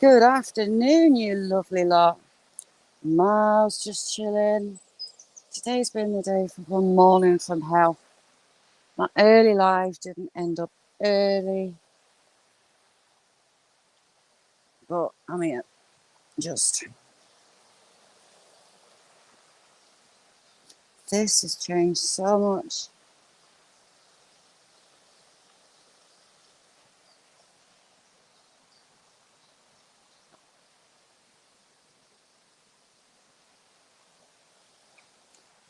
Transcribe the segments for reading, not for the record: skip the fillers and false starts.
Good afternoon, you lovely lot. Miles just chilling. Today's been the day for one morning from hell. My early life didn't end up early, but I mean, just this has changed so much.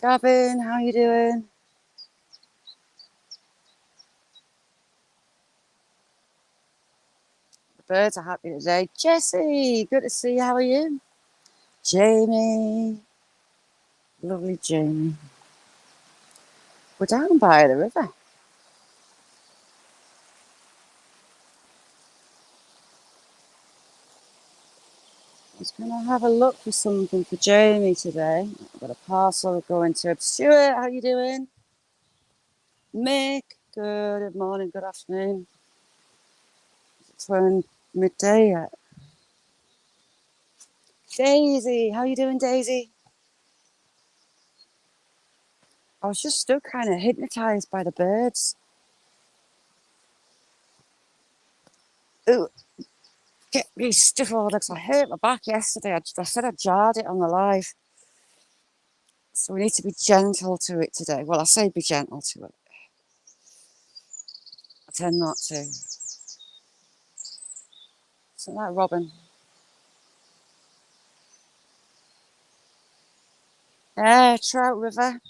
Gavin, how you doing? The birds are happy today. Jessie, good to see you. How are you? Jamie, lovely Jamie. We're down by the river. I was going to have a look for something for Jamie today. I've got a parcel going to him. Stuart, how you doing? Mick, good morning, good afternoon. It's around midday yet. Daisy, how you doing, Daisy? I was just still kind of hypnotised by the birds. Ooh, get me stiff all legs. I hurt my back yesterday. I said I jarred it on the live. So we need to be gentle to it today. Well, I say be gentle to it. I tend not to. Isn't that Robin? Trout River.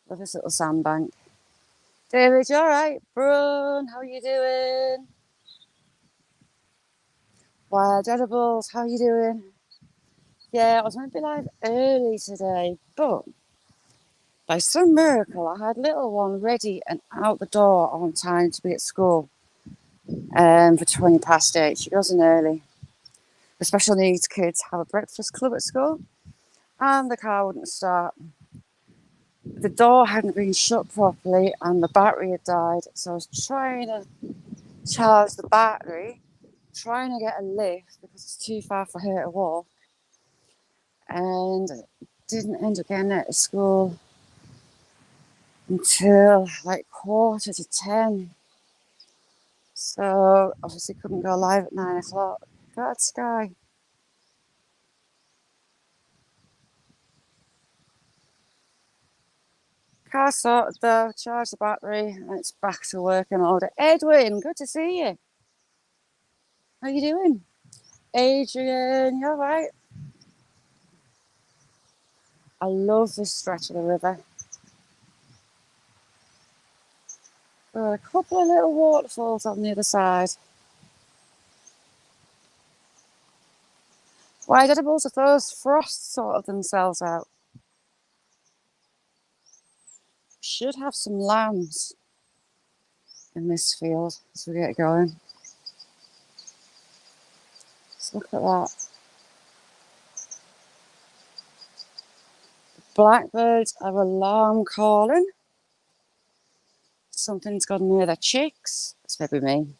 Love this little sandbank. David, you alright? Brun, how you doing? Wild Edibles, how you doing? Yeah, I was meant to be live early today, but by some miracle, I had little one ready and out the door on time to be at school for 20 past 8. She goes in early. The special needs kids have a breakfast club at school, and the car wouldn't start. The door hadn't been shut properly, and the battery had died, so I was trying to charge the battery, trying to get a lift because it's too far for her to walk, and didn't end up getting her to school until like 9:45. So obviously couldn't go live at 9:00. God, Sky. Car sorted though, charged the battery, and it's back to work in order. Edwin, good to see you. How you doing? Adrian, you alright? I love this stretch of the river. There are a couple of little waterfalls on the other side. Wild Edibles, if those frosts sorted themselves out. Should have some lambs in this field as we get going. Let's look at that. The blackbirds are alarm calling. Something's gone near their chicks. It's maybe me.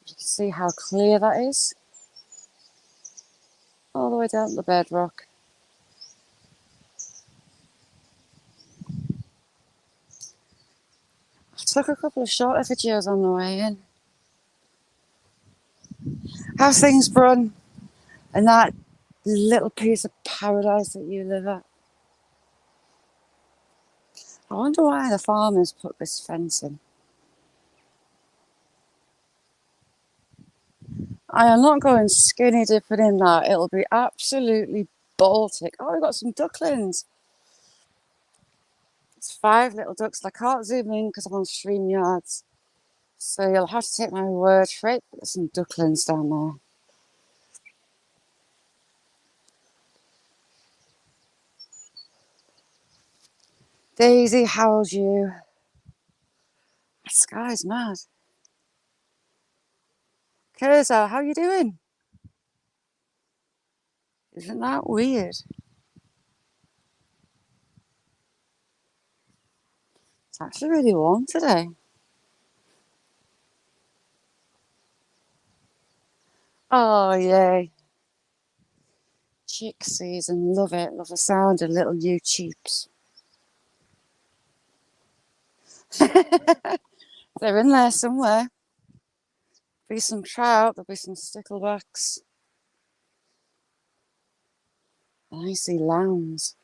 You can see how clear that is. All the way down to the bedrock. I took a couple of shorter videos on the way in. How's things, Brun? And that little piece of paradise that you live at? I wonder why the farmers put this fence in. I am not going skinny dipping in that. It'll be absolutely Baltic. Oh, we've got some ducklings. It's 5 little ducks. I can't zoom in because I'm on StreamYards. So you'll have to take my word for it. There's some ducklings down there. Daisy, how's you? The sky's mad. Curzo, how you doing? Isn't that weird? It's actually really warm today. Oh, yay. Chick season, love it. Love the sound of little new cheeps. They're in there somewhere. Be some trout, there'll be some sticklebacks. I see lambs.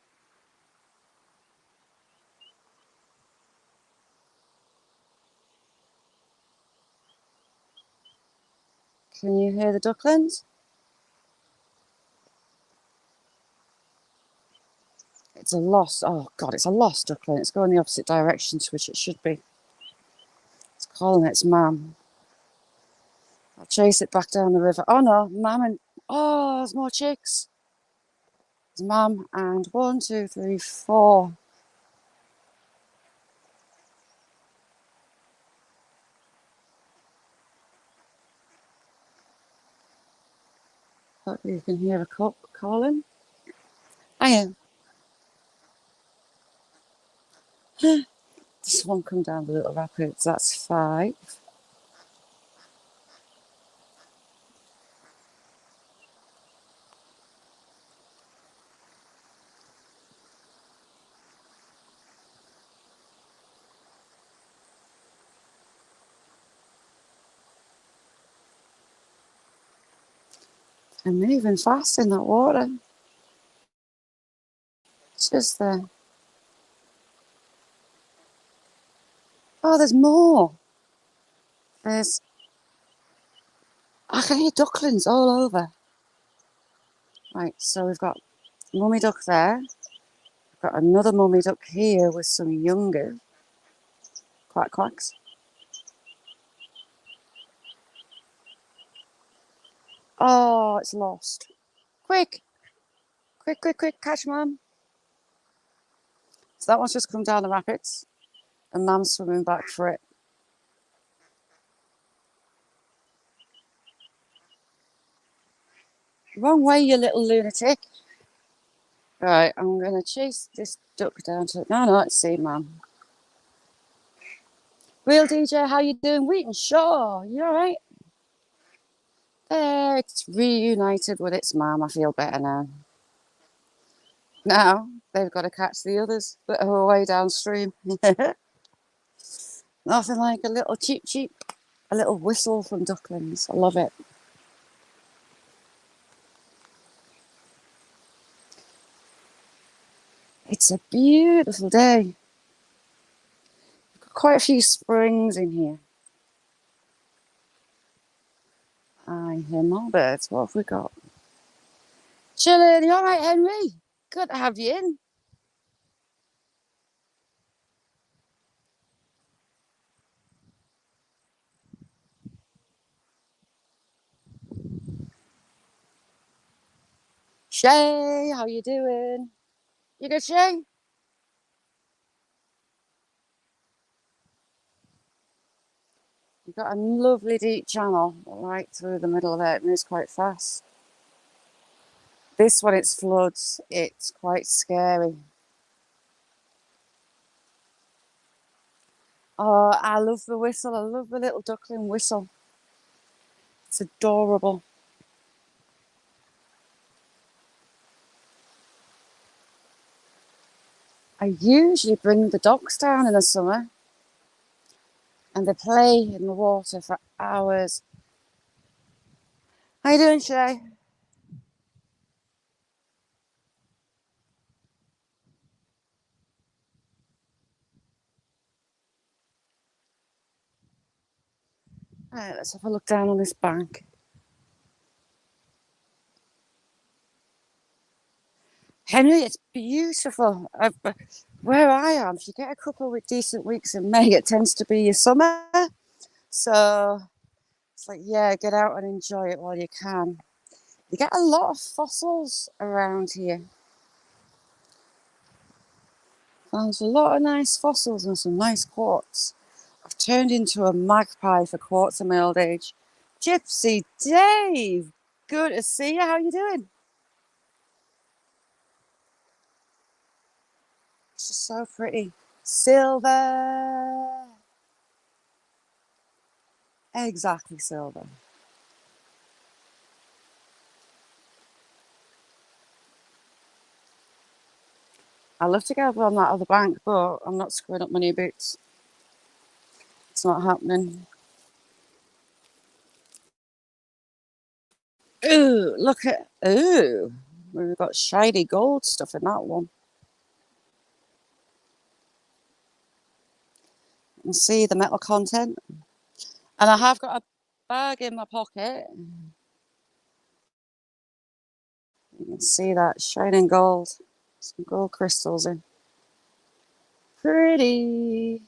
Can you hear the ducklings? It's a lost, oh God, it's a lost duckling. It's going the opposite direction to which it should be. It's calling its mam. I'll chase it back down the river. Oh no, mam and, oh, there's more chicks. There's mam and 1, 2, 3, 4. Hopefully you can hear a cock calling. I am. This one come down the little rapids. That's 5. They're moving fast in that water. It's just there. Oh, there's more. There's, I can hear ducklings all over. Right, so we've got mummy duck there. We've got another mummy duck here with some younger quack quacks. Oh, it's lost. Quick, quick, quick, quick, catch mum. So that one's just come down the rapids and mum's swimming back for it. Wrong way, you little lunatic. Right, I'm going to chase this duck down to... No, it's see, mum. Real DJ, how you doing? Wheaton Shaw, you alright? There, it's reunited with its mum. I feel better now. Now, they've got to catch the others that are way downstream. Nothing like a little cheep cheep, a little whistle from ducklings. I love it. It's a beautiful day. Quite a few springs in here. I hear more birds. What have we got? Chilling. You all right, Henry? Good to have you in. Shay, how you doing? You good, Shay? You've got a lovely deep channel right through the middle of it. It moves quite fast. This one, it's floods. It's quite scary. Oh, I love the whistle. I love the little duckling whistle. It's adorable. I usually bring the ducks down in the summer and they play in the water for hours. How you doing, Shay? Right, let's have a look down on this bank. Henry, it's beautiful. Where I am, if you get a couple with decent weeks in May, it tends to be your summer. So it's like, yeah, get out and enjoy it while you can. You get a lot of fossils around here. Found a lot of nice fossils and some nice quartz. I've turned into a magpie for quartz in my old age. Gypsy Dave, good to see you. How you doing? It's just so pretty. Silver. Exactly, silver. I love to go over on that other bank, but I'm not screwing up my new boots. It's not happening. Ooh, look at, ooh, we've got shiny gold stuff in that one. You can see the metal content. And I have got a bag in my pocket. You can see that shining gold. Some gold crystals in. Pretty.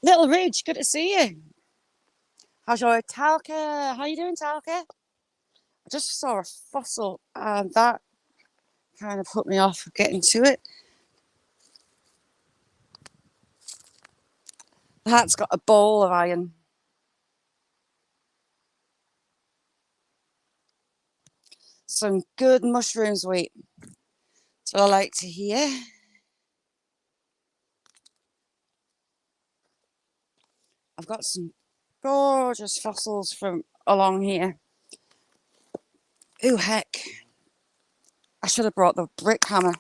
Little Ridge, good to see you. How's your Talca? How you doing, Talca? I just saw a fossil and that kind of put me off getting to it. That's got a ball of iron. Some good mushrooms, wheat. That's what I like to hear. I've got some gorgeous fossils from along here. Ooh, heck. I should have brought the brick hammer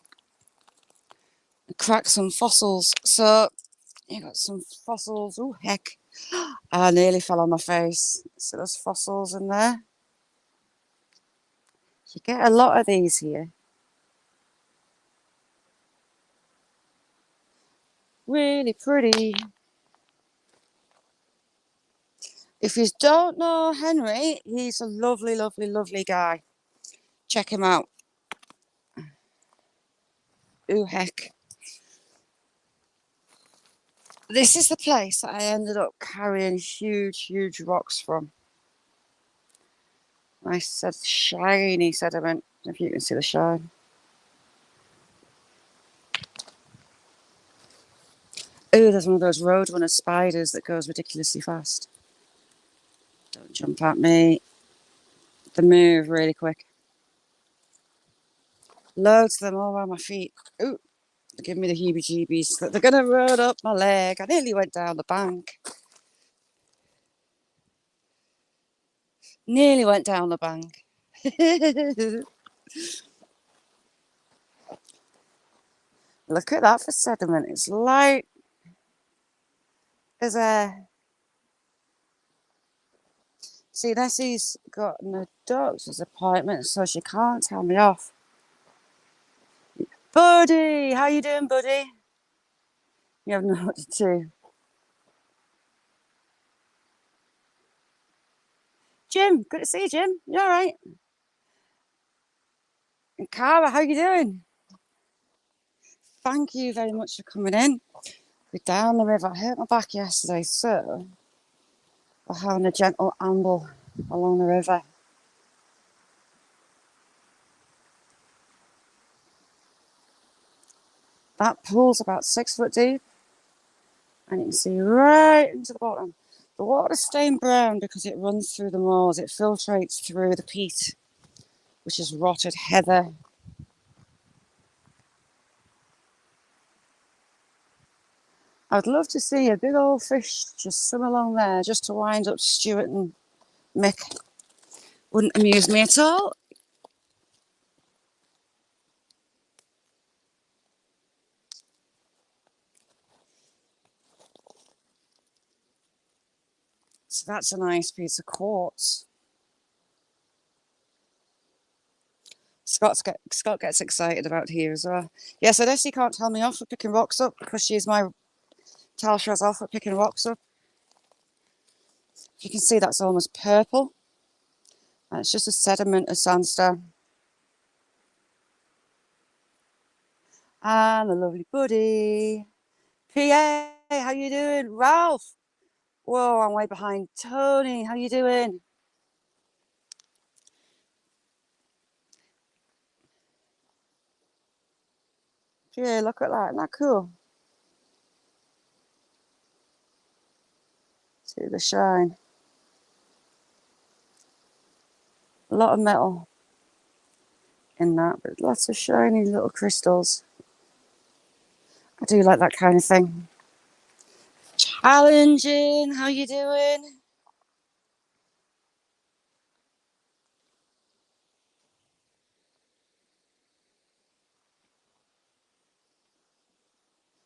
and cracked some fossils. So, you got some fossils. Ooh, heck. I nearly fell on my face. So there's fossils in there. You get a lot of these here. Really pretty. If you don't know Henry, he's a lovely, lovely, lovely guy. Check him out. Ooh, heck. This is the place that I ended up carrying huge, huge rocks from. Nice, shiny sediment, if you can see the shine. Ooh, there's one of those roadrunner spiders that goes ridiculously fast. Don't jump at me. They move really quick. Loads of them all around my feet. Ooh, they give me the heebie-jeebies. They're going to run up my leg. I nearly went down the bank. Nearly went down the bank. Look at that for sediment. It's light as air. See, Nessie's got no doctor's appointment, so she can't tell me off. Buddy, how you doing, buddy? You have no what to do. Jim, good to see you, Jim. You all right? And Cara, how you doing? Thank you very much for coming in. We're down the river. I hurt my back yesterday, so we're having a gentle amble along the river. That pool's about 6 foot deep, and you can see right into the bottom. The water's stained brown because it runs through the moors. It filtrates through the peat, which is rotted heather. I'd love to see a big old fish just swim along there just to wind up Stuart and Mick. Wouldn't amuse me at all. So that's a nice piece of quartz. Scott gets excited about here as well. Yes, I guess he can't tell me off for picking rocks up because she's my Talsha's off for picking rocks up. You can see that's almost purple. And it's just a sediment of sandstone. And the lovely buddy. PA, how you doing? Ralph. Whoa, I'm way behind. Tony, how you doing? Yeah, look at that. Isn't that cool? See the shine. A lot of metal in that, but lots of shiny little crystals. I do like that kind of thing. Challenging, how you doing?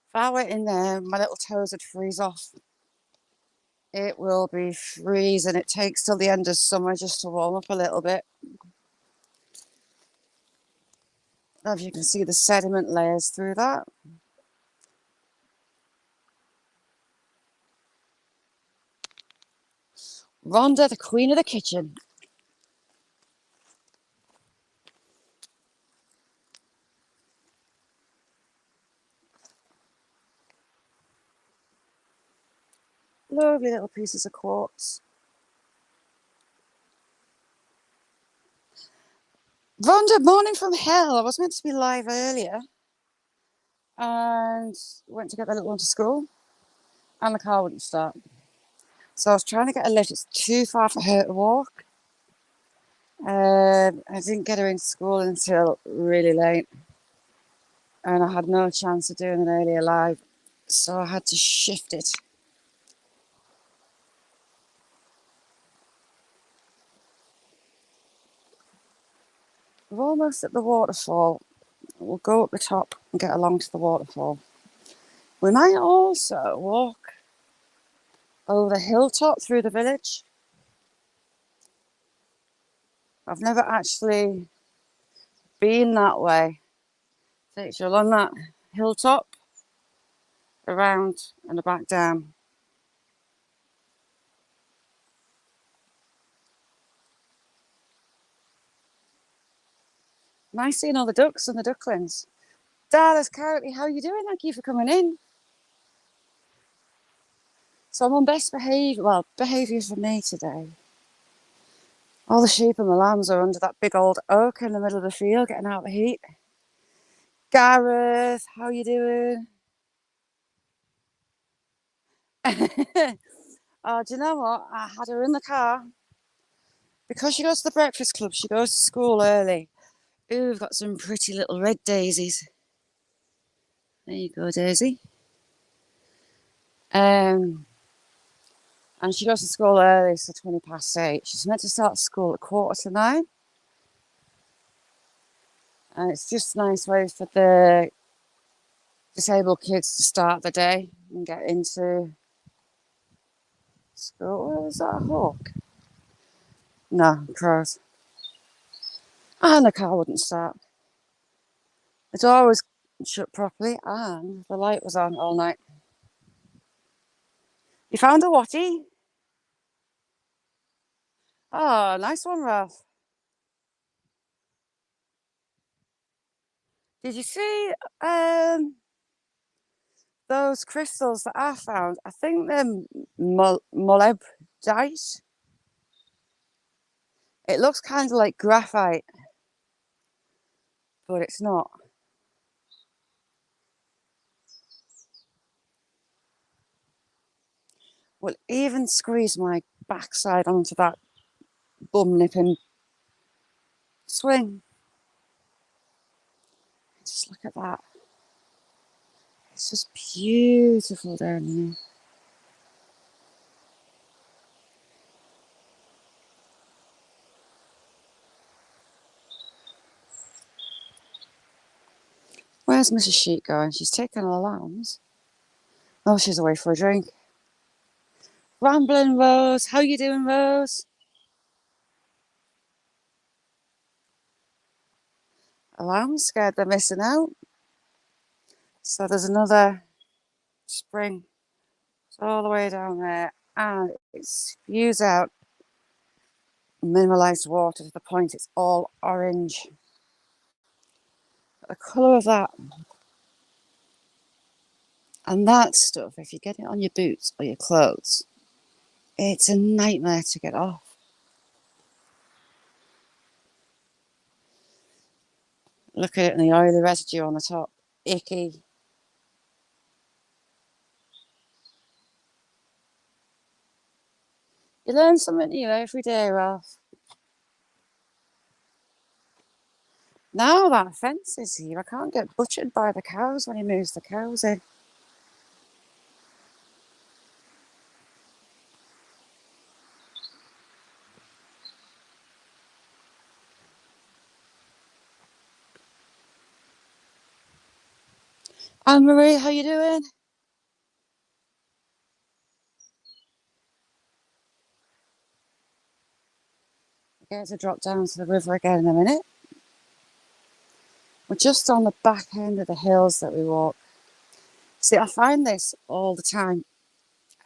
If I went in there, my little toes would freeze off. It will be freezing. It takes till the end of summer just to warm up a little bit. I don't know if you can see the sediment layers through that. Rhonda, the queen of the kitchen. Lovely little pieces of quartz. Rhonda, morning from hell. I was meant to be live earlier and went to get the little one to school and the car wouldn't start. So I was trying to get a lift. It's too far for her to walk. I didn't get her into school until really late. And I had no chance of doing an earlier live. So I had to shift it. We're almost at the waterfall. We'll go up the top and get along to the waterfall. We might also walk over the hilltop through the village. I've never actually been that way. Takes you along that hilltop, around and back down. Nice seeing all the ducks and the ducklings. Dallas County, how are you doing? Thank you for coming in. So I'm on best behaviour, well, behaviour for me today. All the sheep and the lambs are under that big old oak in the middle of the field, getting out the heat. Gareth, how are you doing? Oh, do you know what? I had her in the car. Because she goes to the breakfast club, she goes to school early. Ooh, we've got some pretty little red daisies. There you go, Daisy. And she goes to school early, so 8:20. She's meant to start school at 9:15. And it's just a nice way for the disabled kids to start the day and get into school. Oh, is that a hawk? No, crows. And the car wouldn't start. The door was shut properly and the light was on all night. You found a wattie? Oh, nice one, Ralph. Did you see those crystals that I found? I think they're molybdite. It looks kind of like graphite, but it's not. Will even squeeze my backside onto that bum nipping swing. Just look at that. It's just beautiful down here. Where's Mrs. Sheep going? She's taking her lambs. Oh, she's away for a drink. Rambling Rose. How you doing, Rose? Lambs scared they're missing out. So there's another spring. It's all the way down there. And it spews out mineralized water to the point it's all orange. The colour of that. And that stuff, if you get it on your boots or your clothes, it's a nightmare to get off. Look at it and the oily residue on the top. Icky. You learn something new every day, Ralph. Now that fence is here, I can't get butchered by the cows when he moves the cows in. Anne Marie, how you doing? We're going to drop down to the river again in a minute. We're just on the back end of the hills that we walk. See, I find this all the time,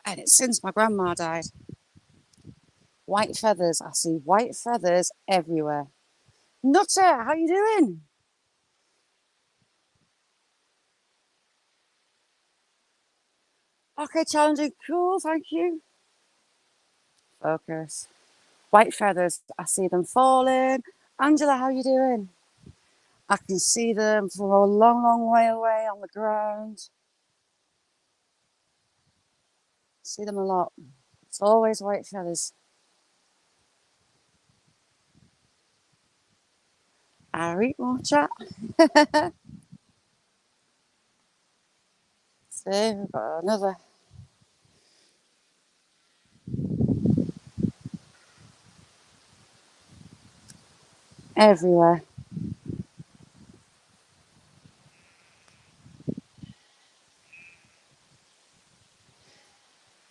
and it's since my grandma died. White feathers. I see white feathers everywhere. Nutter, how you doing? Okay, challenging. Cool, thank you. Focus. White feathers. I see them falling. Angela, how you doing? I can see them from a long, long way away on the ground. See them a lot. It's always white feathers. Ari, more chat. See, we've got another. Everywhere.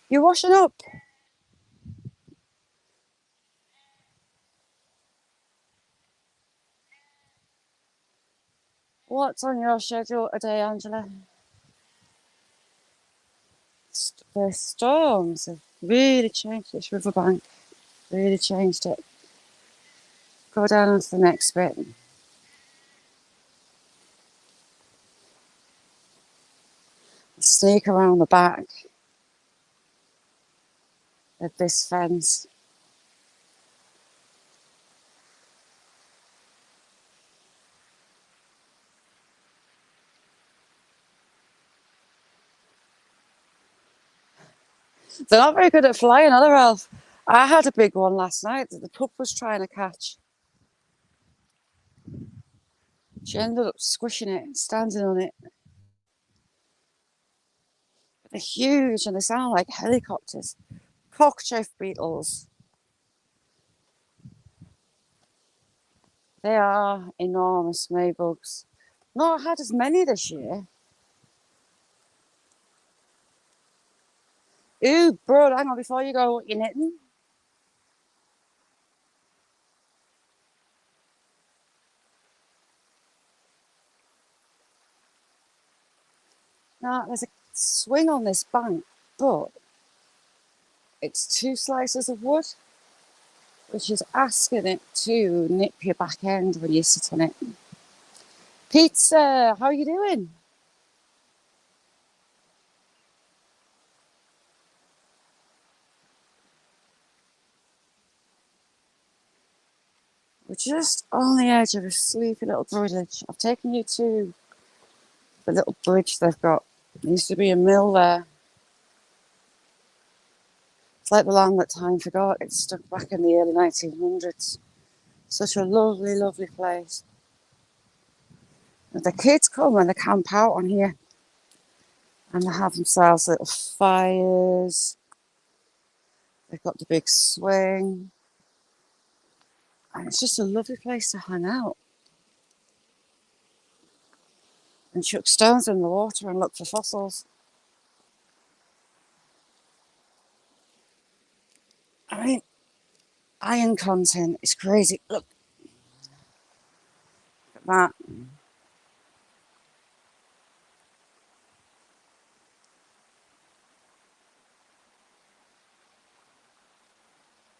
You're washing up. What's on your schedule today, Angela? The storms have really changed this riverbank. Really changed it. Go down onto the next bit. Sneak around the back of this fence. They're not very good at flying, are they, Ralph? I had a big one last night that the pup was trying to catch. She ended up squishing it, standing on it. They're huge and they sound like helicopters. Cockchafer beetles. They are enormous maybugs. Not had as many this year. Ooh, bro, hang on before you go, what you knitting? Now, there's a swing on this bank, but it's 2 slices of wood, which is asking it to nip your back end when you sit on it. Pizza, how are you doing? We're just on the edge of a sleepy little village. I've taken you to the little bridge they've got. There used to be a mill there. It's like the land that time forgot. It's stuck back in the early 1900s. Such a lovely, lovely place. And the kids come and they camp out on here. And they have themselves little fires. They've got the big swing. And it's just a lovely place to hang out. And chuck stones in the water and look for fossils. I mean, iron content is crazy. Look at that.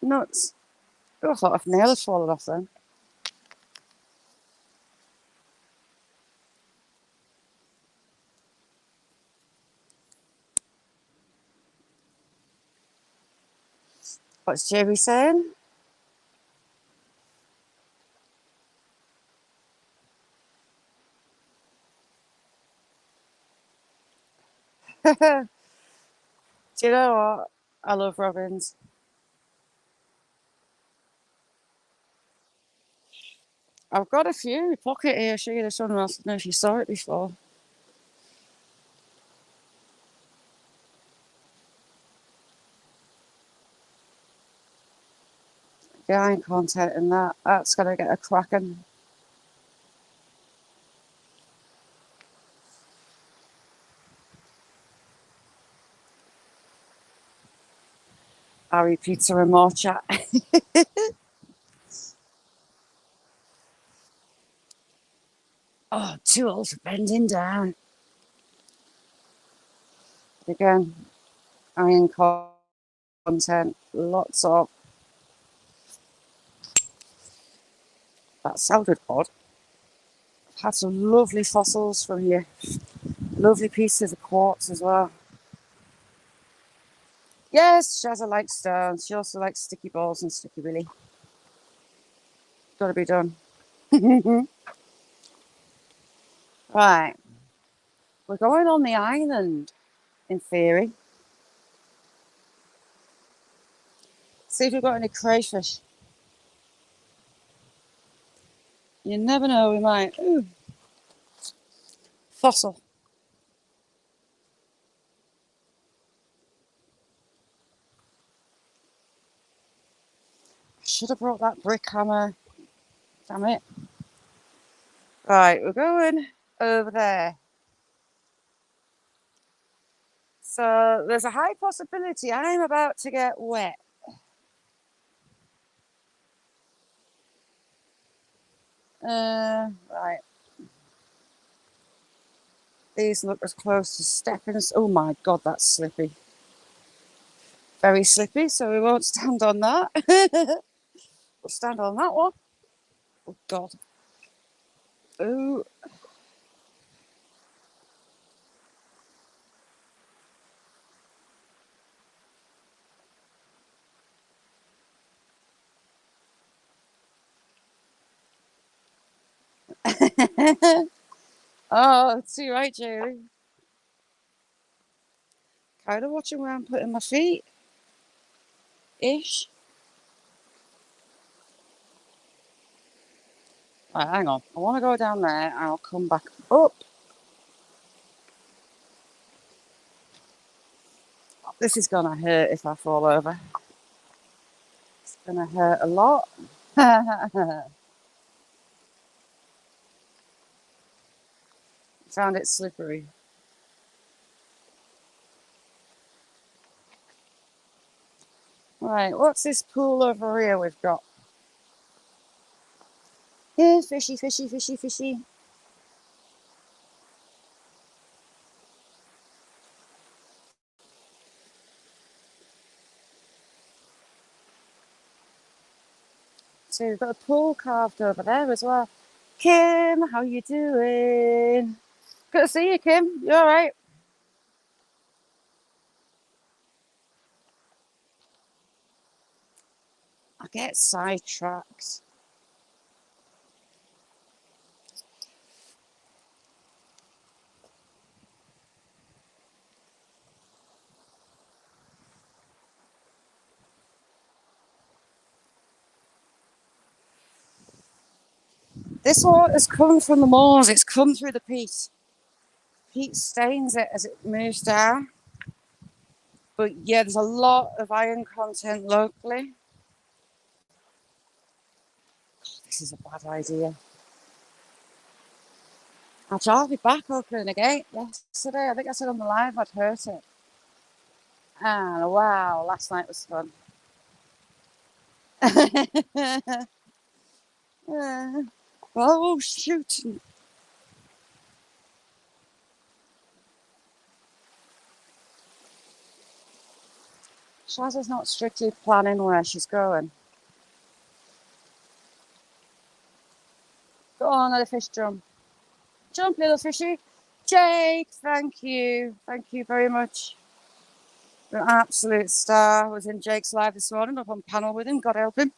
Nuts. Oh, I thought a nail had fallen off then. What's Jerry saying? Do you know what? I love robins. I've got a few in my pocket here. I'll show you this one. I don't know if you saw it before. The iron content in that. That's going to get a cracking. I'll eat pizza and more chat. Oh, tools bending down. Again, iron content, lots of that sounded odd. I've had some lovely fossils from here. Lovely pieces of quartz as well. Yes, Shazza likes stones. She also likes sticky balls and sticky willy. Gotta be done. Right. We're going on the island, in theory. See if we've got any crayfish. You never know, we might. Ooh. Fossil. I should have brought that brick hammer. Damn it. Right, we're going over there. So there's a high possibility I'm about to get wet. Right. These look as close to stepping. Oh my god, that's slippy. Very slippy, so we won't stand on that. We'll stand on that one. Oh god. Oh. Oh, it's too right, Jerry. Kind of watching where I'm putting my feet. Ish. Right, hang on. I want to go down there and I'll come back up. This is going to hurt if I fall over. It's going to hurt a lot. Found it slippery. Right, what's this pool over here we've got? Yeah, fishy, fishy, fishy, fishy. So we've got a pool carved over there as well. Kim, how you doing? Good to see you, Kim. You all right? I get sidetracked. This water's come from the moors. It's come through the peat. Peat stains it as it moves down. But yeah, there's a lot of iron content locally. This is a bad idea. I tried my back opening a gate yesterday. I think I said on the live I'd hurt it. And wow, last night was fun. Oh, shoot. Shazza's not strictly planning where she's going. Go on, let the fish jump. Jump, little fishy. Jake, thank you. Thank you very much. You're an absolute star. I was in Jake's live this morning, up on panel with him. God help him.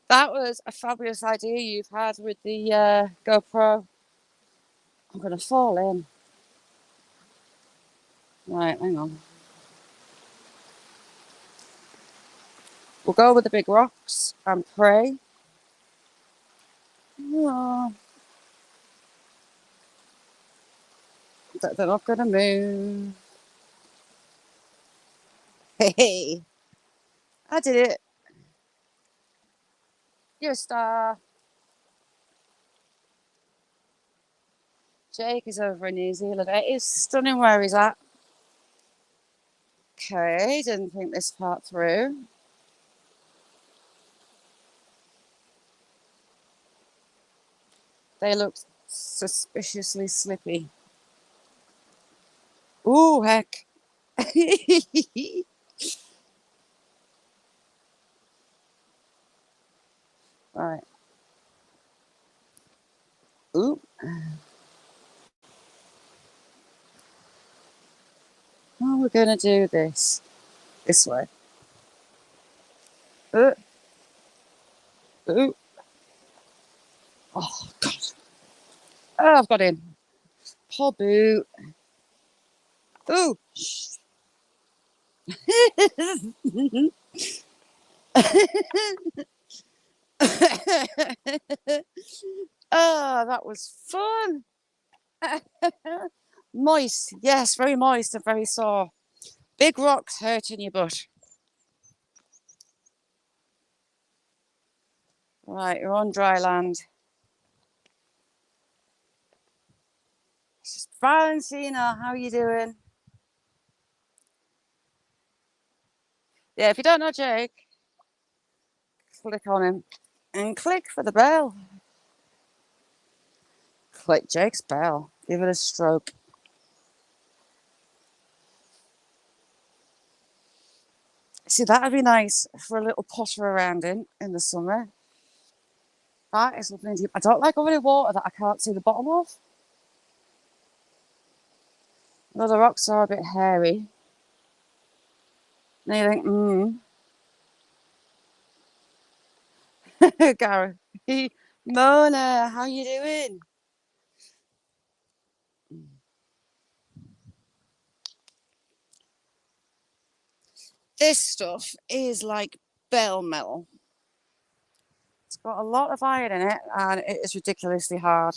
That was a fabulous idea you've had with the GoPro. I'm going to fall in. Right, hang on. We'll go with the big rocks and pray. Oh, they're not going to move. Hey, I did it. You're a star. Jake is over in New Zealand. It is stunning where he's at. Okay, didn't think this part through. They look suspiciously slippy. Ooh, heck. Right. Ooh. Oh, we're going to do this way. Ooh. Ooh. Oh, God. Oh, I've got in. Poor boot. Ooh. Oh, that was fun. Moist. Yes, very moist and very sore. Big rocks hurting your butt. Right, you're on dry land. Valentina, how are you doing? Yeah, if you don't know Jake, click on him and click for the bell. Click Jake's bell. Give it a stroke. See, that'd be nice for a little potter around in the summer. That is lovely. I don't like over the water that I can't see the bottom of. Though the rocks are a bit hairy. And you think, Gary. Mona, how you doing? This stuff is like bell metal. It's got a lot of iron in it and it is ridiculously hard.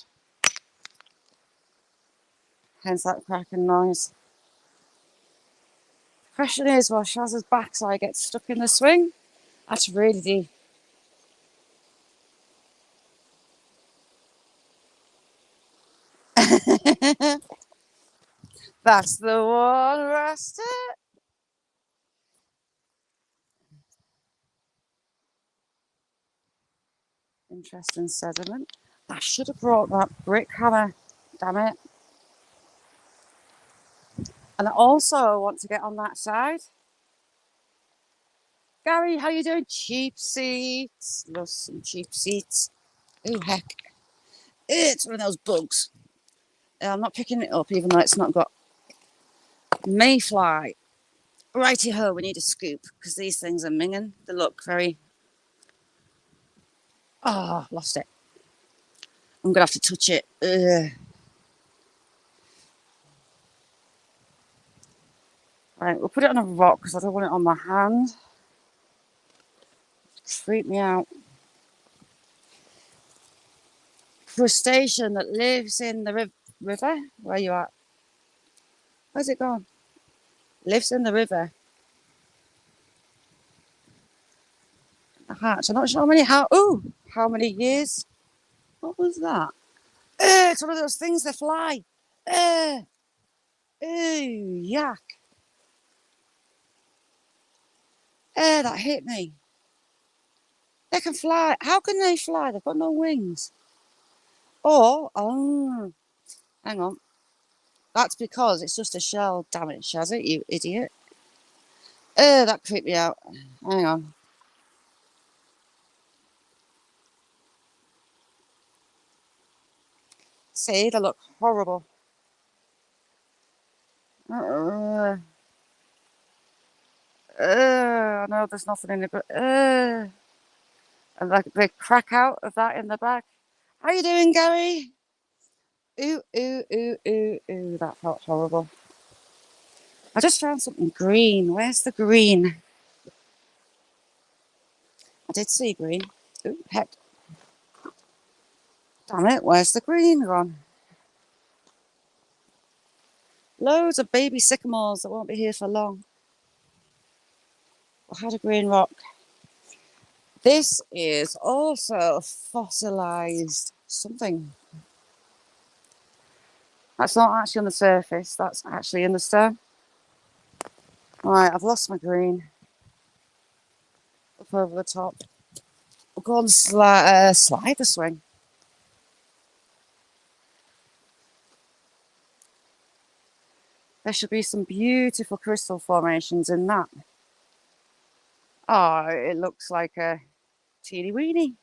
Hence that cracking noise. The question is, will Shaz's backside get stuck in the swing? That's really deep. That's the one, Rasta. Interesting sediment. I should have brought that brick hammer. Damn it. And I also want to get on that side. Gary, how you doing? Cheap seats. Love some cheap seats. Oh, heck. It's one of those bugs. I'm not picking it up, even though it's not got mayfly. Righty ho, we need a scoop because these things are minging. They look very. Oh, lost it. I'm gonna have to touch it. Ugh. Right, we'll put it on a rock because I don't want it on my hand. Freak me out. Crustacean that lives in the river. Where you at? Where's it gone? Lives in the river. A hatch. I'm not sure how many. How many years? What was that? It's one of those things that fly. Yuck. That hit me. They can fly. How can they fly? They've got no wings. Oh, hang on. That's because it's just a shell. Damn it, Shazzy, you idiot. That creeped me out. Hang on. See, they look horrible. I know there's nothing in it, but and they crack out of that in the back. How you doing, Gary? Ooh, that felt horrible. I just found something green. Where's the green? I did see green. Ooh, heck. Damn it, where's the green gone? Loads of baby sycamores that won't be here for long. I had a green rock. This is also fossilized something. That's not actually on the surface, that's actually in the stone. Right, I've lost my green. Up over the top. We'll go and slide the swing. There should be some beautiful crystal formations in that. Oh, it looks like a teeny weeny.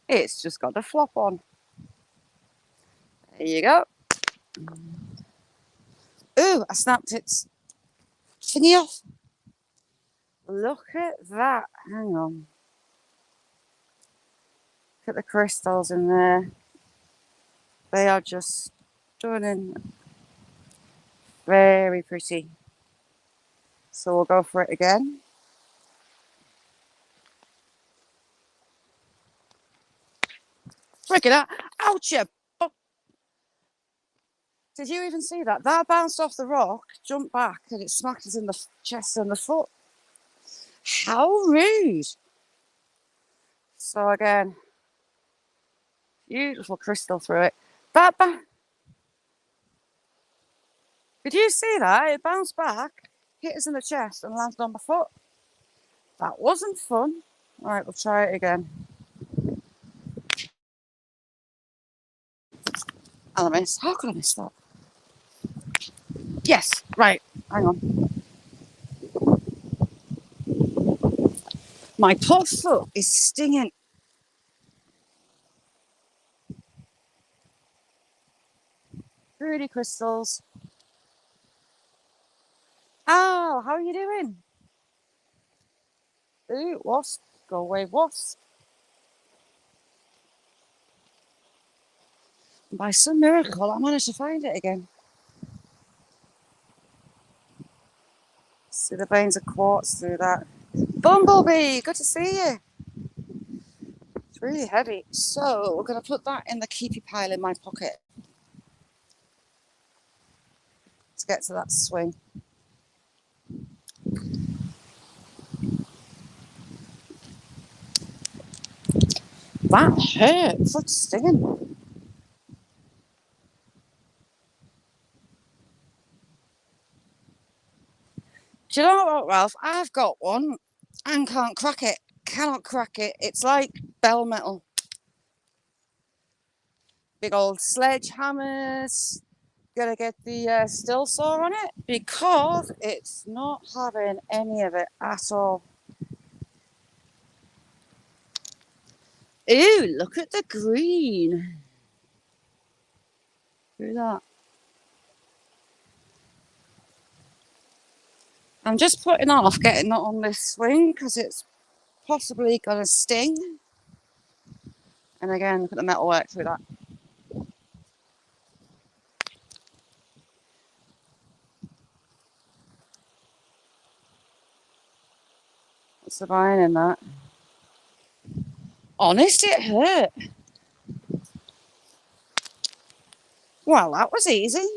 It's just got the flop on. There you go. Ooh, I snapped its thingy off. Look at that. Hang on. Look at the crystals in there. They are just stunning. Very pretty. So we'll go for it again. Look at that. Ouch! Did you even see that? That bounced off the rock, jumped back, and it smacked us in the chest and the foot. How rude. So again, beautiful crystal through it. Did you see that? It bounced back, hit us in the chest, and landed on my foot. That wasn't fun. All right, we'll try it again. And I missed. How could I miss that? Yes, right. Hang on. My poor foot is stinging. Pretty crystals. Oh, how are you doing? Ooh, wasp. Go away, wasp. By some miracle, I managed to find it again. See the veins of quartz through that. Bumblebee, good to see you. It's really heavy. So we're going to put that in the keepy pile in my pocket to get to that swing. That hurt. Foot's stinging. Do you know what, Ralph? I've got one and can't crack it. Cannot crack it. It's like bell metal. Big old sledgehammers. Gonna get the still saw on it because it's not having any of it at all. Ooh, look at the green. Look at that. I'm just putting off getting that on this swing because it's possibly going to sting. And again, look at the metalwork through that. What's the vine in that? Honest, it hurt. Well, that was easy.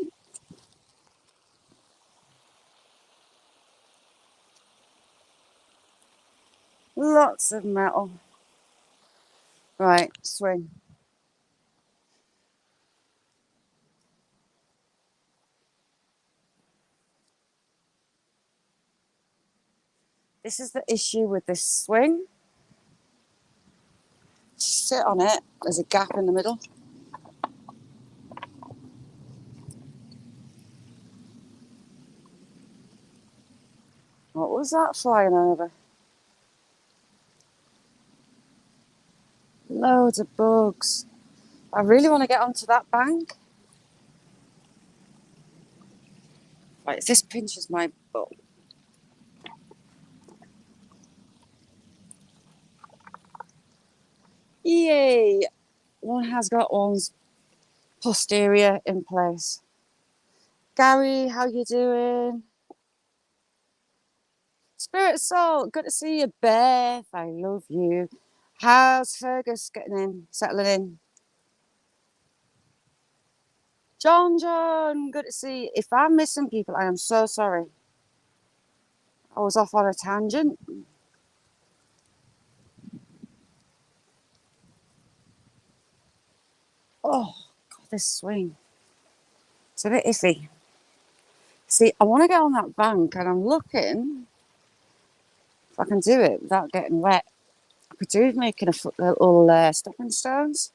Lots of metal. Right, swing. This is the issue with this swing. Sit on it. There's a gap in the middle. What was that flying over? Loads of bugs. I really want to get onto that bank. Right, this pinches my butt. Yay! One has got one's posterior in place. Gary, how you doing? Spirit Soul, good to see you. Beth, I love you. How's Fergus getting in, settling in? John, good to see you. If I'm missing people, I am so sorry. I was off on a tangent. Oh, God, this swing. It's a bit iffy. See, I want to get on that bank and I'm looking if I can do it without getting wet. I could do with making a little stepping stones.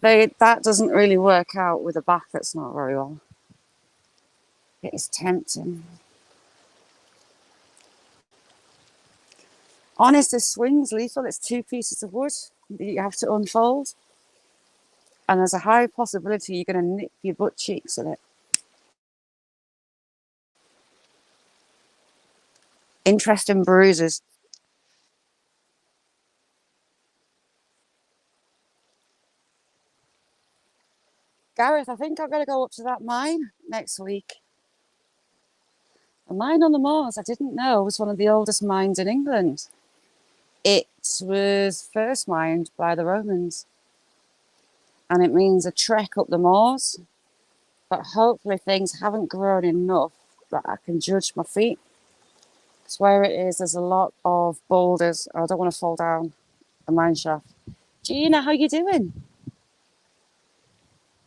That doesn't really work out with a back that's not very well. It is tempting. Honest, this swing's lethal. It's 2 pieces of wood that you have to unfold. And there's a high possibility you're going to nick your butt cheeks in it. Interesting bruises. Gareth, I think I'm going to go up to that mine next week. A mine on the moors, I didn't know, was one of the oldest mines in England. It was first mined by the Romans. And it means a trek up the moors. But hopefully things haven't grown enough that I can judge my feet. Because where it is, there's a lot of boulders. I don't want to fall down a mine shaft. Gina, how you doing?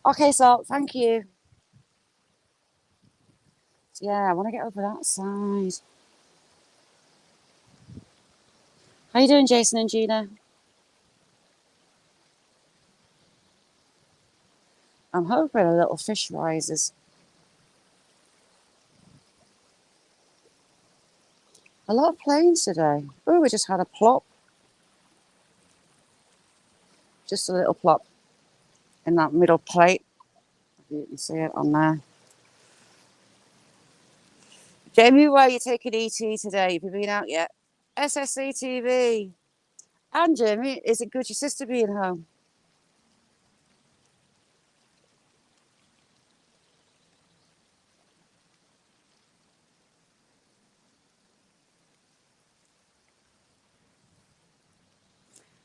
Okay, so thank you. Yeah, I want to get over that side. How you doing, Jason and Gina? I'm hoping a little fish rises. A lot of planes today. Oh, we just had a plop. Just a little plop in that middle plate. You can see it on there. Jamie, where are you taking ET today? Have you been out yet? SSC TV. And Jamie, is it good your sister being home?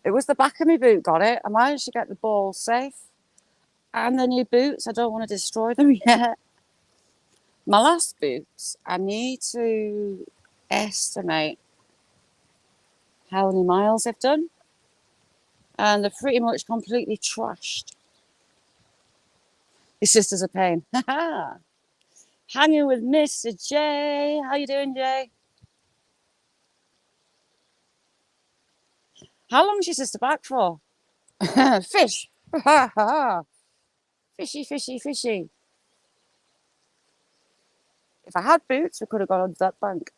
It was the back of my boot got it. I managed to get the ball safe. And the new boots, I don't want to destroy them yet. My last boots, I need to estimate how many miles they've done. And they're pretty much completely trashed. Your sister's a pain. Hanging with Mr. J. How you doing, Jay? How long is your sister back for? Fish. Fishy, fishy, fishy. If I had boots, we could have gone under that bank.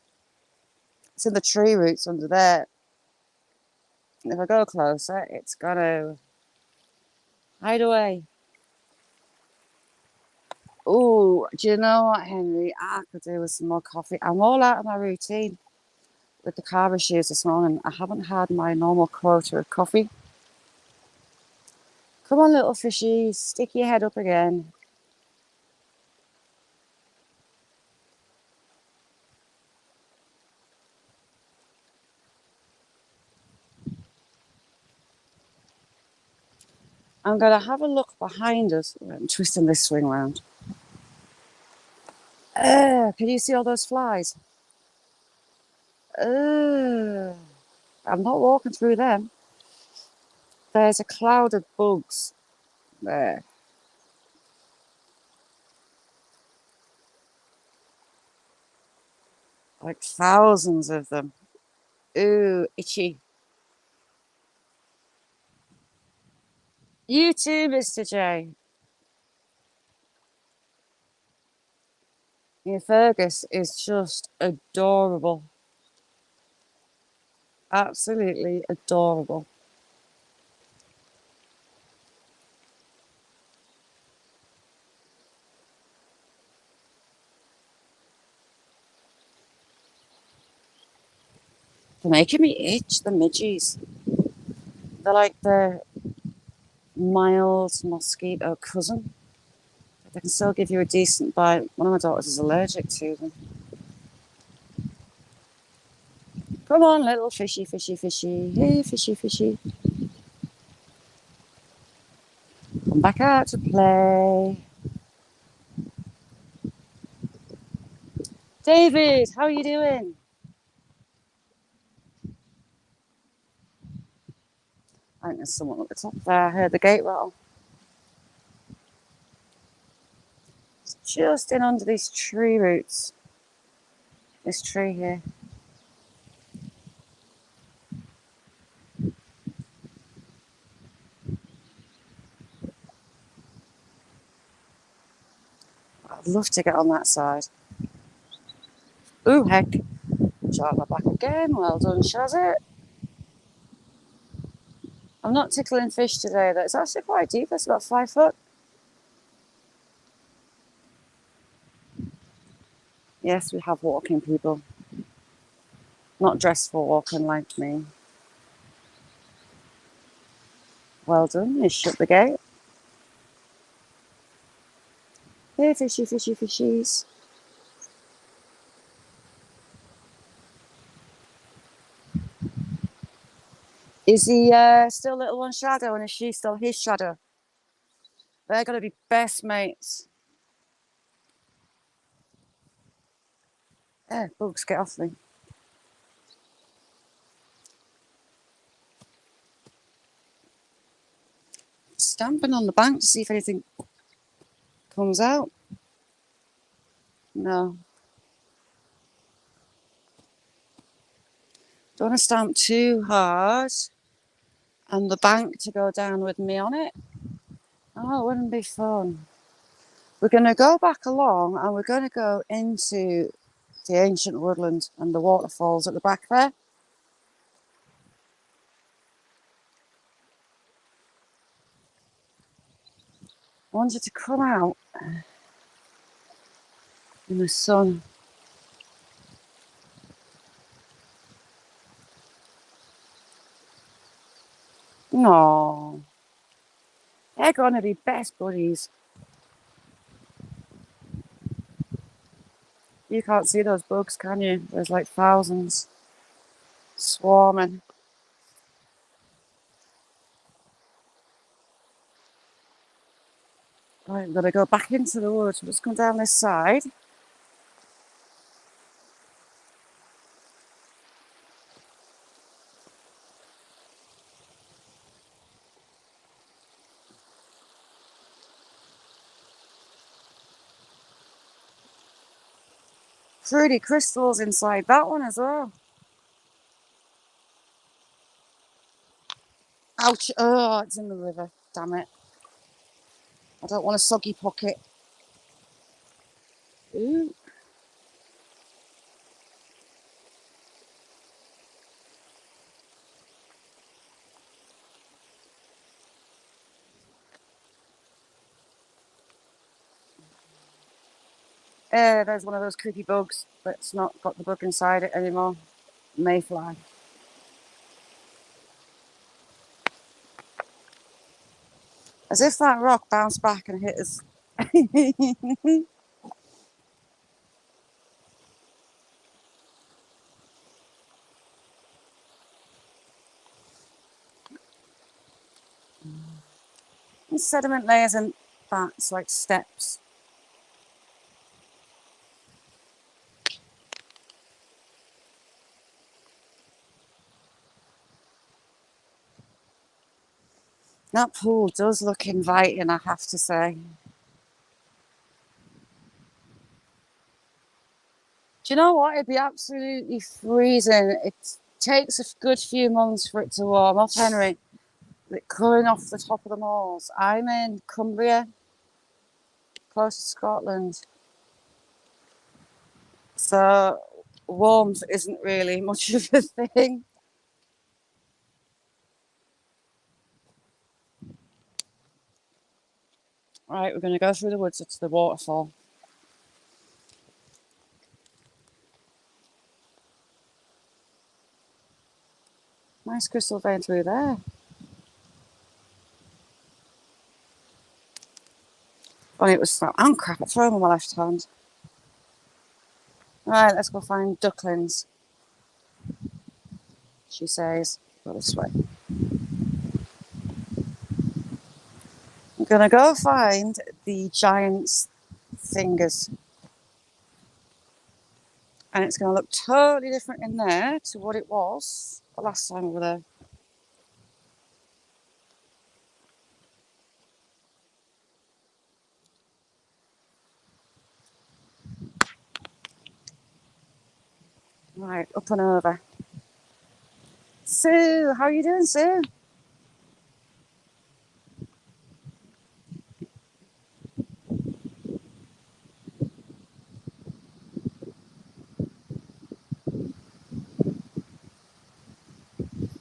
It's in the tree roots under there. And if I go closer, it's going to hide away. Oh, do you know what, Henry? I could do with some more coffee. I'm all out of my routine with the carb issues this morning. I haven't had my normal quota of coffee. Come on, little fishy, stick your head up again. I'm going to have a look behind us. I'm twisting this swing round. Can you see all those flies? I'm not walking through them. There's a cloud of bugs there. Like thousands of them. Ooh, itchy. You too, Mr. J. Yeah, Fergus is just adorable. Absolutely adorable. They're making me itch, the midgies. They're like the mild mosquito cousin. They can still give you a decent bite. One of my daughters is allergic to them. Come on, little fishy, fishy, fishy. Hey, fishy, fishy. Come back out to play. David, how are you doing? I think there's someone at the top there. I heard the gate rattle. just in under these tree roots. This tree here. I'd love to get on that side. Ooh, heck. Shot my back again. Well done, Shazit. I'm not tickling fish today, though. It's actually quite deep. It's about 5 foot. Yes, we have walking people. Not dressed for walking like me. Well done. You shut the gate. Here, fishy, fishy, fishies. Is he still little one shadow and is she still his shadow? They're going to be best mates. Bugs, get off me. Stamping on the bank to see if anything comes out. No. Don't want to stamp too hard and the bank to go down with me on it. Oh, it wouldn't be fun. We're going to go back along and we're going to go into the ancient woodland and the waterfalls at the back there. I wanted to come out in the sun. No, they're going to be best buddies. You can't see those bugs, can you? There's like thousands swarming. Right, I'm going to go back into the woods. We'll just come down this side. Pretty crystals inside that one as well. Ouch. Oh, it's in the river. Damn it. I don't want a soggy pocket. Ooh. There's one of those creepy bugs that's not got the bug inside it anymore. Mayfly. As if that rock bounced back and hit us. Sediment layers and bats like steps. That pool does look inviting, I have to say. Do you know what? It'd be absolutely freezing. It takes a good few months for it to warm up, Henry. Coming off the top of the moors. I'm in Cumbria, close to Scotland. So warmth isn't really much of a thing. Right, we're going to go through the woods to the waterfall. Nice crystal vein through there. Only it was, oh crap, I threw them on my left hand. Right, let's go find ducklings. She says, go this way. I'm going to go find the giant's fingers. And it's going to look totally different in there to what it was the last time we were there. Right, up and over. Sue, how are you doing, Sue?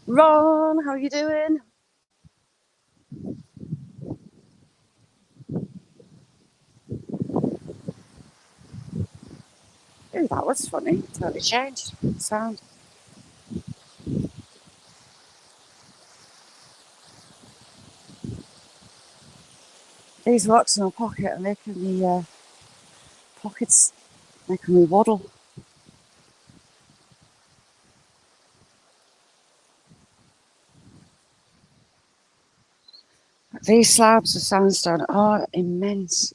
Ron, how are you doing? Ooh, that was funny. Totally changed. Sound. These rocks in my pocket are making me pockets, making me waddle. These slabs of sandstone are immense.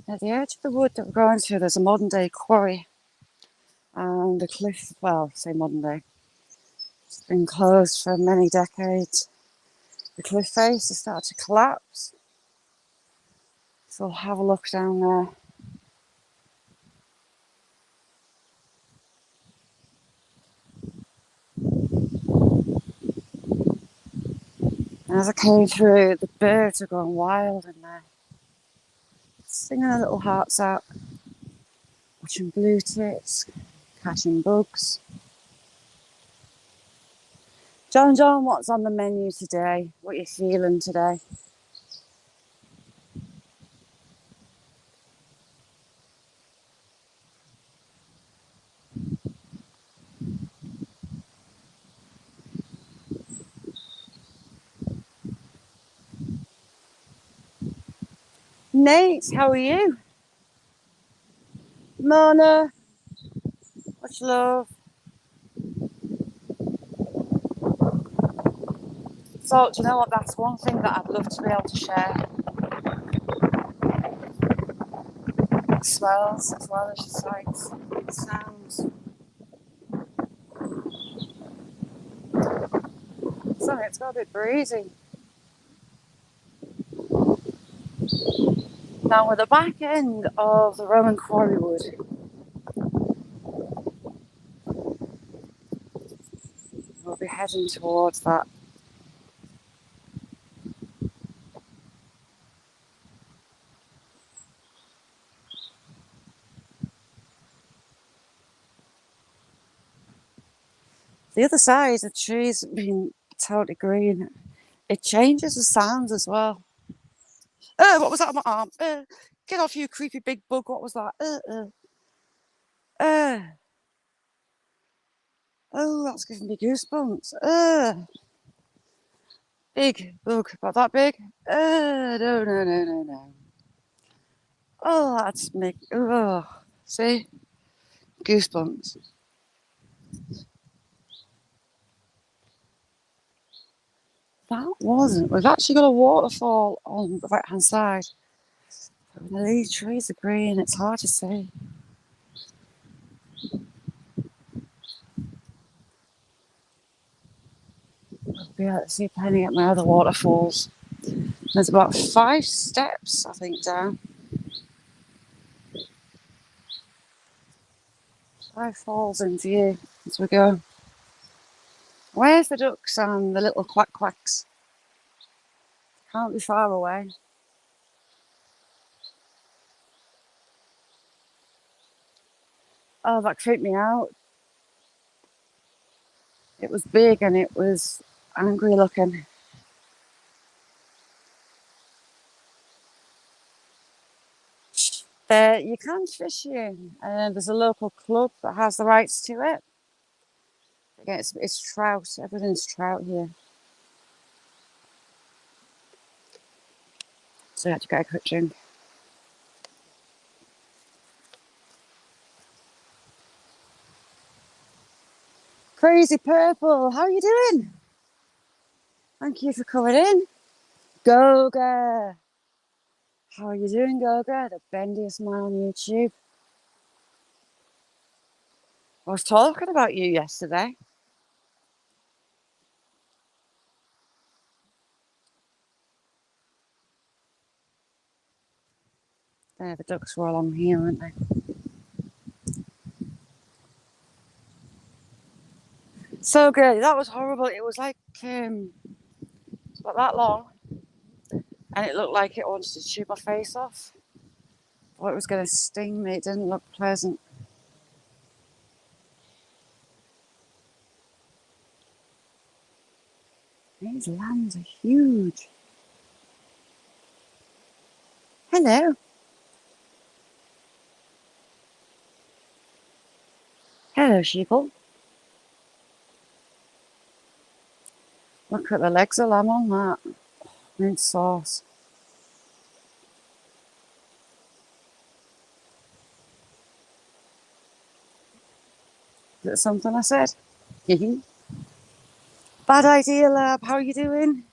At the edge of the wood that we're going through, there's a modern day quarry and a cliff. Well, say modern day. It's been closed for many decades. The cliff face has started to collapse. So we'll have a look down there. And as I came through, the birds are going wild in there, singing their little hearts out, watching blue tits, catching bugs. John, what's on the menu today? What are you feeling today? Nate, how are you? Mona, much love. So, do you know what? That's one thing that I'd love to be able to share. Smells as well as the sights, sounds. Sorry, it's got a bit breezy. Now we're the back end of the Roman quarry wood. We'll be heading towards that. The other side, the trees have been totally green. It changes the sounds as well. What was that on my arm? Get off, you creepy big bug. What was that? Uh. Oh, that's giving me goosebumps. Big bug. About that big? No. Oh, that's me. Oh, see? Goosebumps. That wasn't. We've actually got a waterfall on the right hand side. But when these trees are green, it's hard to see. I'll be able to see plenty at my other waterfalls. There's about 5 steps, I think, down. 5 falls in view as we go. Where's the ducks and the little quack quacks? Can't be far away. Oh, that creeped me out. It was big and it was angry looking. There, you can fish here. There's a local club that has the rights to it. Again, it's trout. Everything's trout here. So I had to get a quick drink. Crazy Purple, how are you doing? Thank you for coming in. Goga. How are you doing, Goga? The bendiest man on YouTube. I was talking about you yesterday. There, the ducks were along here, weren't they? So good. That was horrible. It was like about that long, and it looked like it wanted to chew my face off. Thought it was going to sting me. It didn't look pleasant. These lambs are huge. Hello. Hello, sheeple. Look at the legs of lamb on that. Mint sauce. Is it something I said? Bad idea, lab. How are you doing?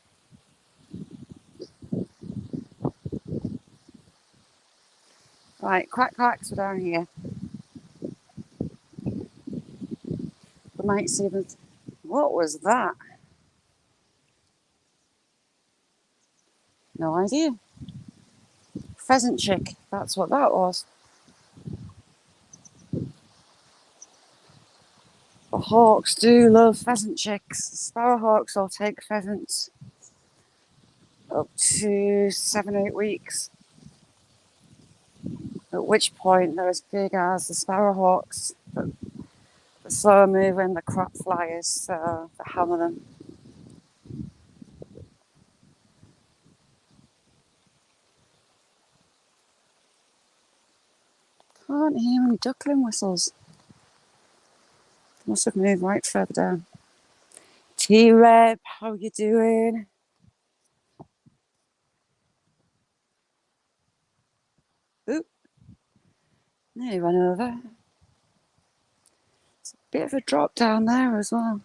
Right, quack quacks are down here. We might see them. What was that? No idea. Pheasant chick. That's what that was. The hawks do love pheasant chicks. Sparrowhawks will take pheasants up to 7-8 weeks. At which point they're as big as the sparrowhawks. But the slower moving, the crop flyers, so they hammer them. Can't hear any duckling whistles. Must have moved right further down. T-Reb, how you doing? Oop. Nearly run over. It's a bit of a drop down there as well.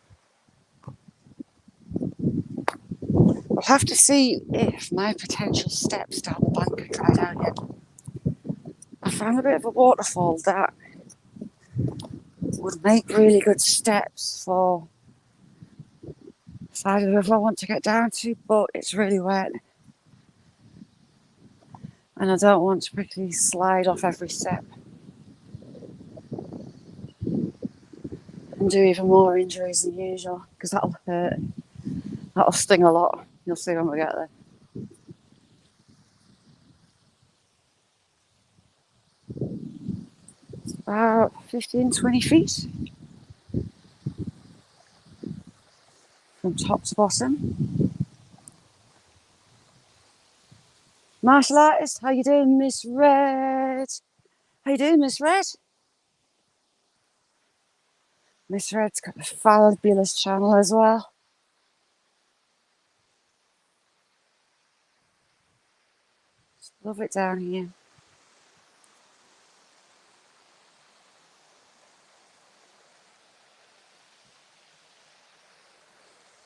We'll have to see if my potential steps down the bank are dried out yet. I found a bit of a waterfall that would make really good steps for the side of the river I want to get down to, but it's really wet. And I don't want to quickly slide off every step and do even more injuries than usual, because that'll hurt. That'll sting a lot. You'll see when we get there. It's about 15-20 feet from top to bottom. Martial artist, how you doing, Miss Red? How you doing, Miss Red? Miss Red's got a fabulous channel as well. Just love it down here.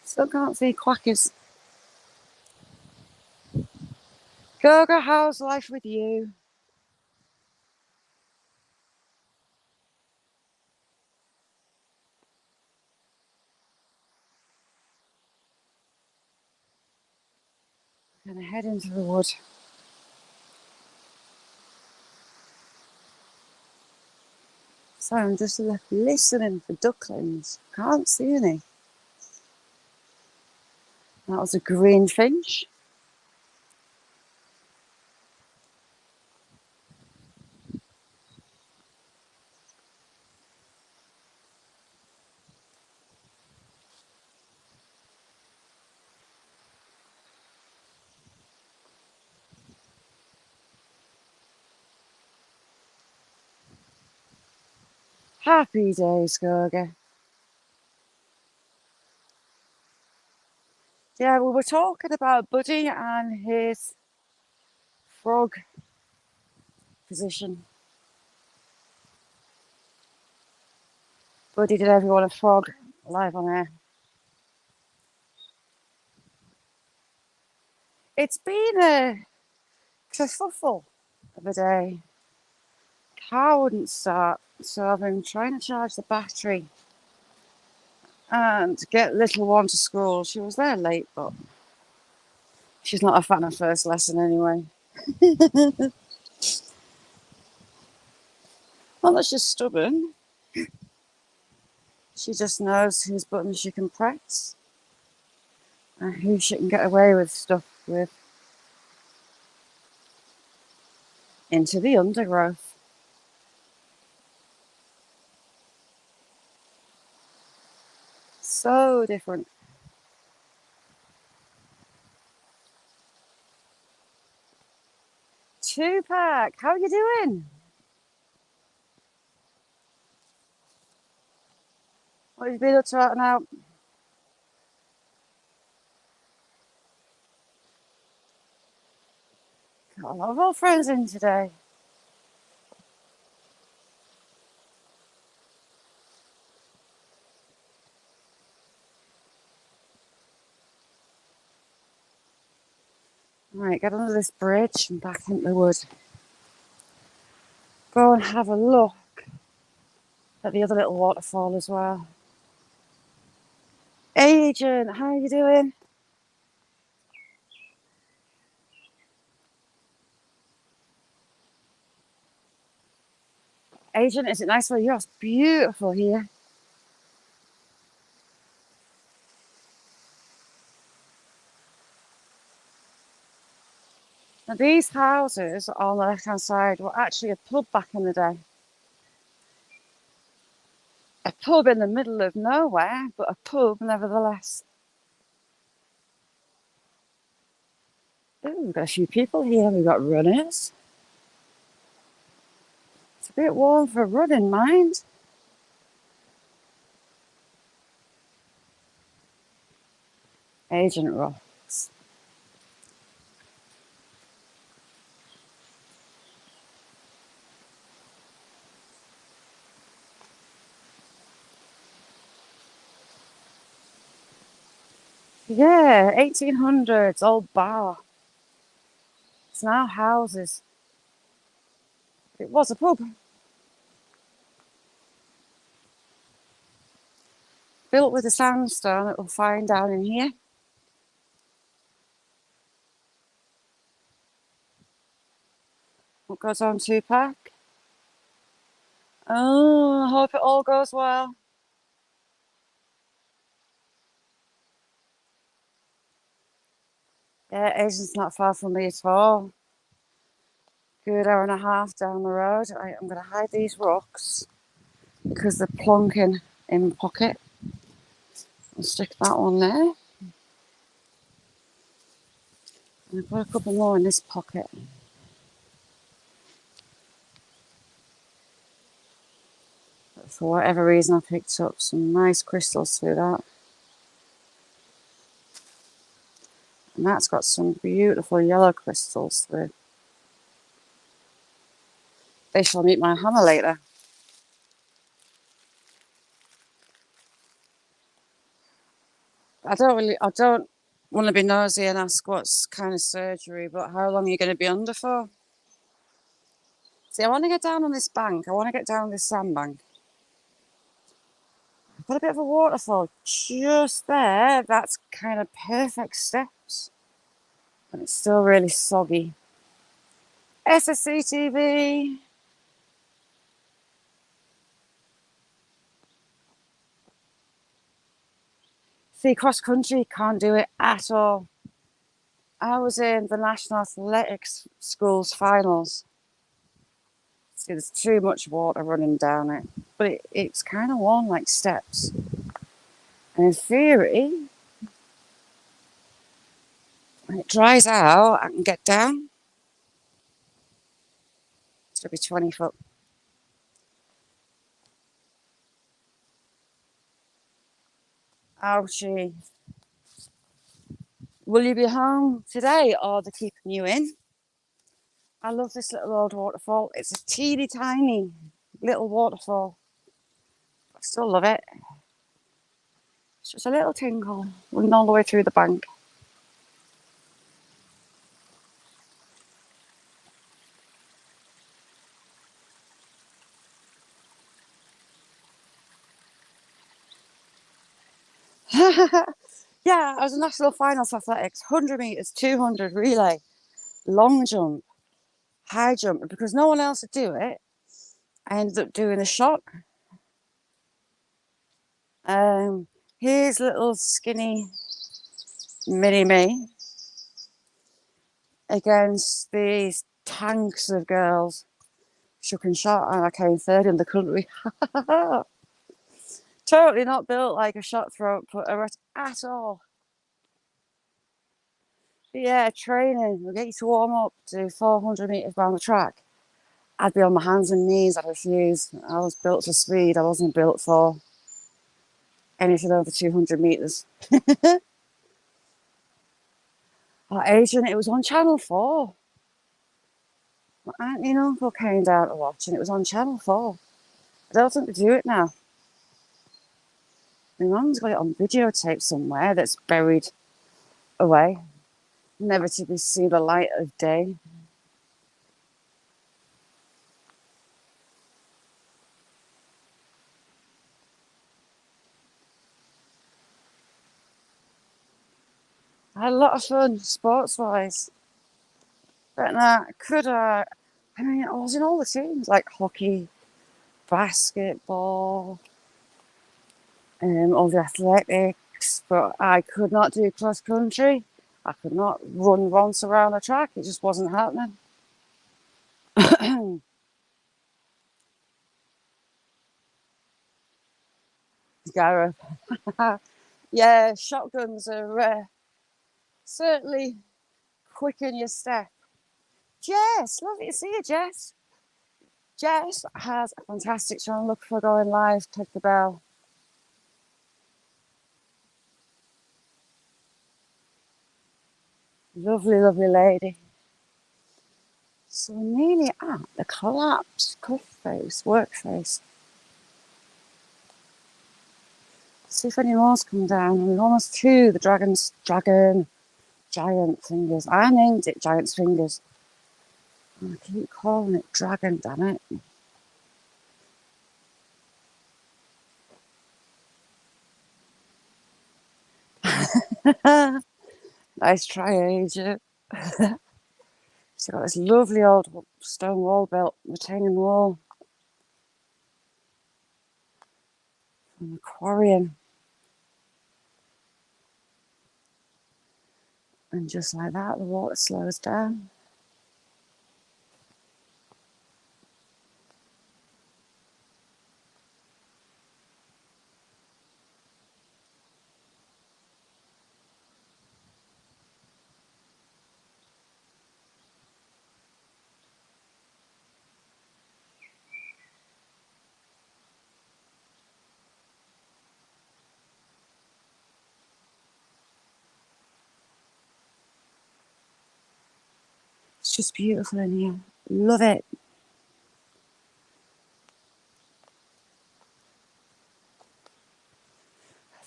Still can't see quackers. Goga, how's life with you? I'm gonna head into the wood. So I'm just listening for ducklings. Can't see any. That was a greenfinch. Happy days, Goga. Yeah, we were talking about Buddy and his frog position. Buddy, did everyone a frog live on air? It's been a kerfuffle of a day. Car wouldn't start, so I've been trying to charge the battery and get little one to school. She was there late, but she's not a fan of first lesson anyway. Not that she's stubborn. She just knows whose buttons she can press and who she can get away with stuff with. Into the undergrowth. So different. Tupac, how are you doing? What have you been up to out now? Got a lot of old friends in today. Right, get under this bridge and back into the wood. Go and have a look at the other little waterfall as well. Agent, how are you doing? Agent, is it nice for you? It's beautiful here. Now these houses on the left hand side were actually a pub back in the day. A pub in the middle of nowhere, but a pub nevertheless. Ooh, we've got a few people here. We've got runners. It's a bit warm for running, mind. Agent rocks. Yeah, 1800s, old bar. It's now houses. It was a pub. Built with the sandstone that we'll find down in here. What goes on Tupac? Oh, I hope it all goes well. Yeah, Asian's not far from me at all. Good hour and a half down the road. Right, I'm going to hide these rocks because they're plonking in my pocket. I'll stick that one there. And I've got a couple more in this pocket. But for whatever reason, I picked up some nice crystals through that. And that's got some beautiful yellow crystals through. They shall meet my hammer later. I don't want to be nosy and ask what's kind of surgery, but how long are you going to be under for? See, I want to get down on this bank. I want to get down this sandbank. I've got a bit of a waterfall just there. That's kind of perfect steps. And it's still really soggy. SSC TV. See, cross country can't do it at all. I was in the National Athletics School's finals. See, there's too much water running down it. But it's kind of worn like steps. And in theory, when it dries out, I can get down. It'll be 20 foot. Ouchie. Will you be home today or are they keeping you in? I love this little old waterfall. It's a teeny tiny little waterfall. I still love it. It's just a little tingle running all the way through the bank. Yeah, I was in national finals athletics, 100 metres, 200 relay, long jump, high jump. And because no one else would do it, I ended up doing a shot. Here's little skinny mini me against these tanks of girls. Shook and shot, and I came third in the country. Totally not built like a shot throat putter at all. But yeah, training. We'll get you to warm up, do 400 metres around the track. I'd be on my hands and knees. I'd refuse. I was built for speed. I wasn't built for anything over 200 metres. Our agent, it was on Channel 4. My auntie and uncle came down to watch, and it was on Channel 4. I don't think they do it now. My mum's got it on videotape somewhere that's buried away, never to be seen the light of day. I had a lot of fun sports-wise. But could I mean, I was in all the teams, like hockey, basketball, all the athletics, but I could not do cross country. I could not run once around a track. It just wasn't happening. Gareth. Yeah, shotguns are certainly quicken your step. Jess, lovely to see you, Jess. Jess has a fantastic channel. Look for going live. Click the bell. Lovely, lovely lady. So we're nearly at the collapsed cliff face, work face. See if any more's come down. We're almost to the giant fingers. I named it Giant's Fingers. And I keep calling it dragon, damn it. Nice try, agent. So got this lovely old stone wall built, retaining wall from the quarrying. And just like that, the water slows down. It's just beautiful in here. Love it.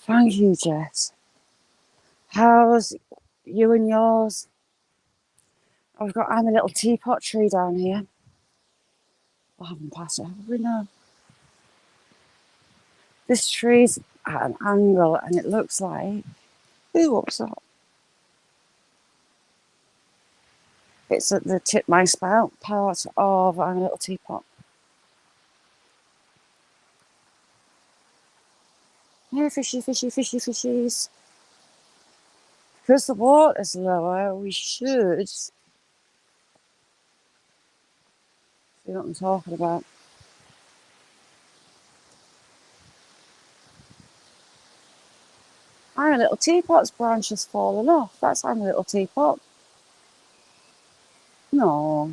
Thank you, Jess. How's you and yours? I'm a little teapot tree down here. I haven't passed it, have we? No. This tree's at an angle and it looks like, ooh, what's that? It's at the tip my spout part of I'm a little teapot. Here, fishy, fishy, fishy, fishies. Because the water's lower, we should see what I'm talking about. I'm a little teapot's branch has fallen off. That's I'm a little teapot. No.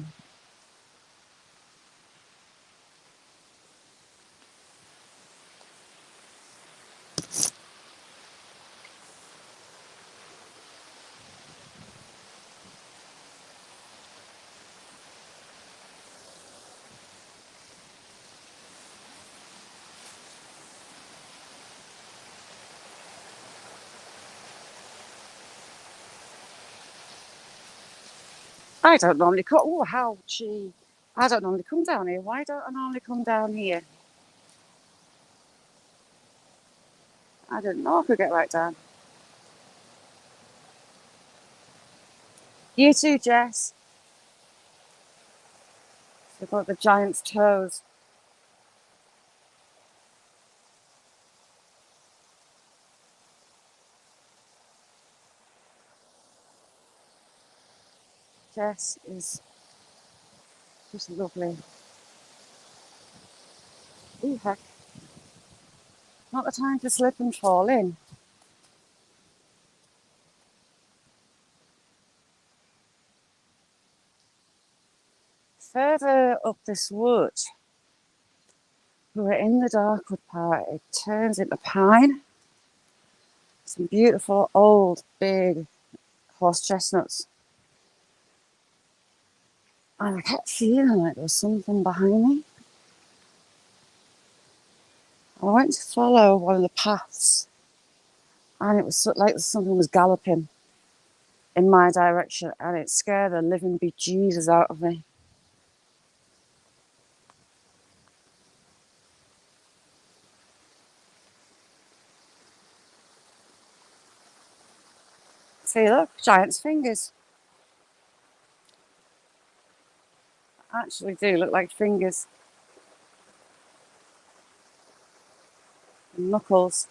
I don't normally come. Oh, how gee. I don't normally come down here. Why don't I normally come down here? I didn't know I could get right down. You too, Jess. We've got the giant's toes. Jess is just lovely. Ooh, heck. Not the time to slip and fall in. Further up this wood, we're in the Darkwood part. It turns into pine. Some beautiful old big horse chestnuts. And I kept feeling like there was something behind me. I went to follow one of the paths, and it was like something was galloping in my direction, and it scared the living bejesus out of me. See, look, giant's fingers. Actually do look like fingers and knuckles.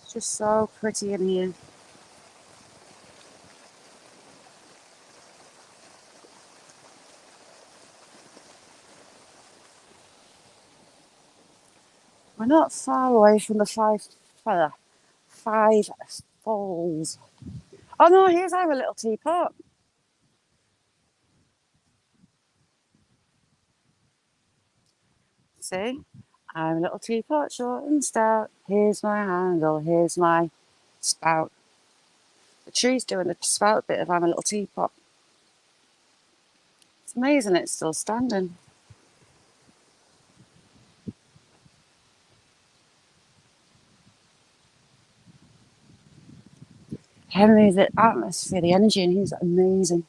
It's just so pretty in here. We're not far away from the five falls. Oh no, here's our little teapot. See? I'm a little teapot, short and stout. Here's my handle, here's my spout. The tree's doing the spout bit of I'm a little teapot. It's amazing it's still standing. Henry, the atmosphere, the energy in here is amazing.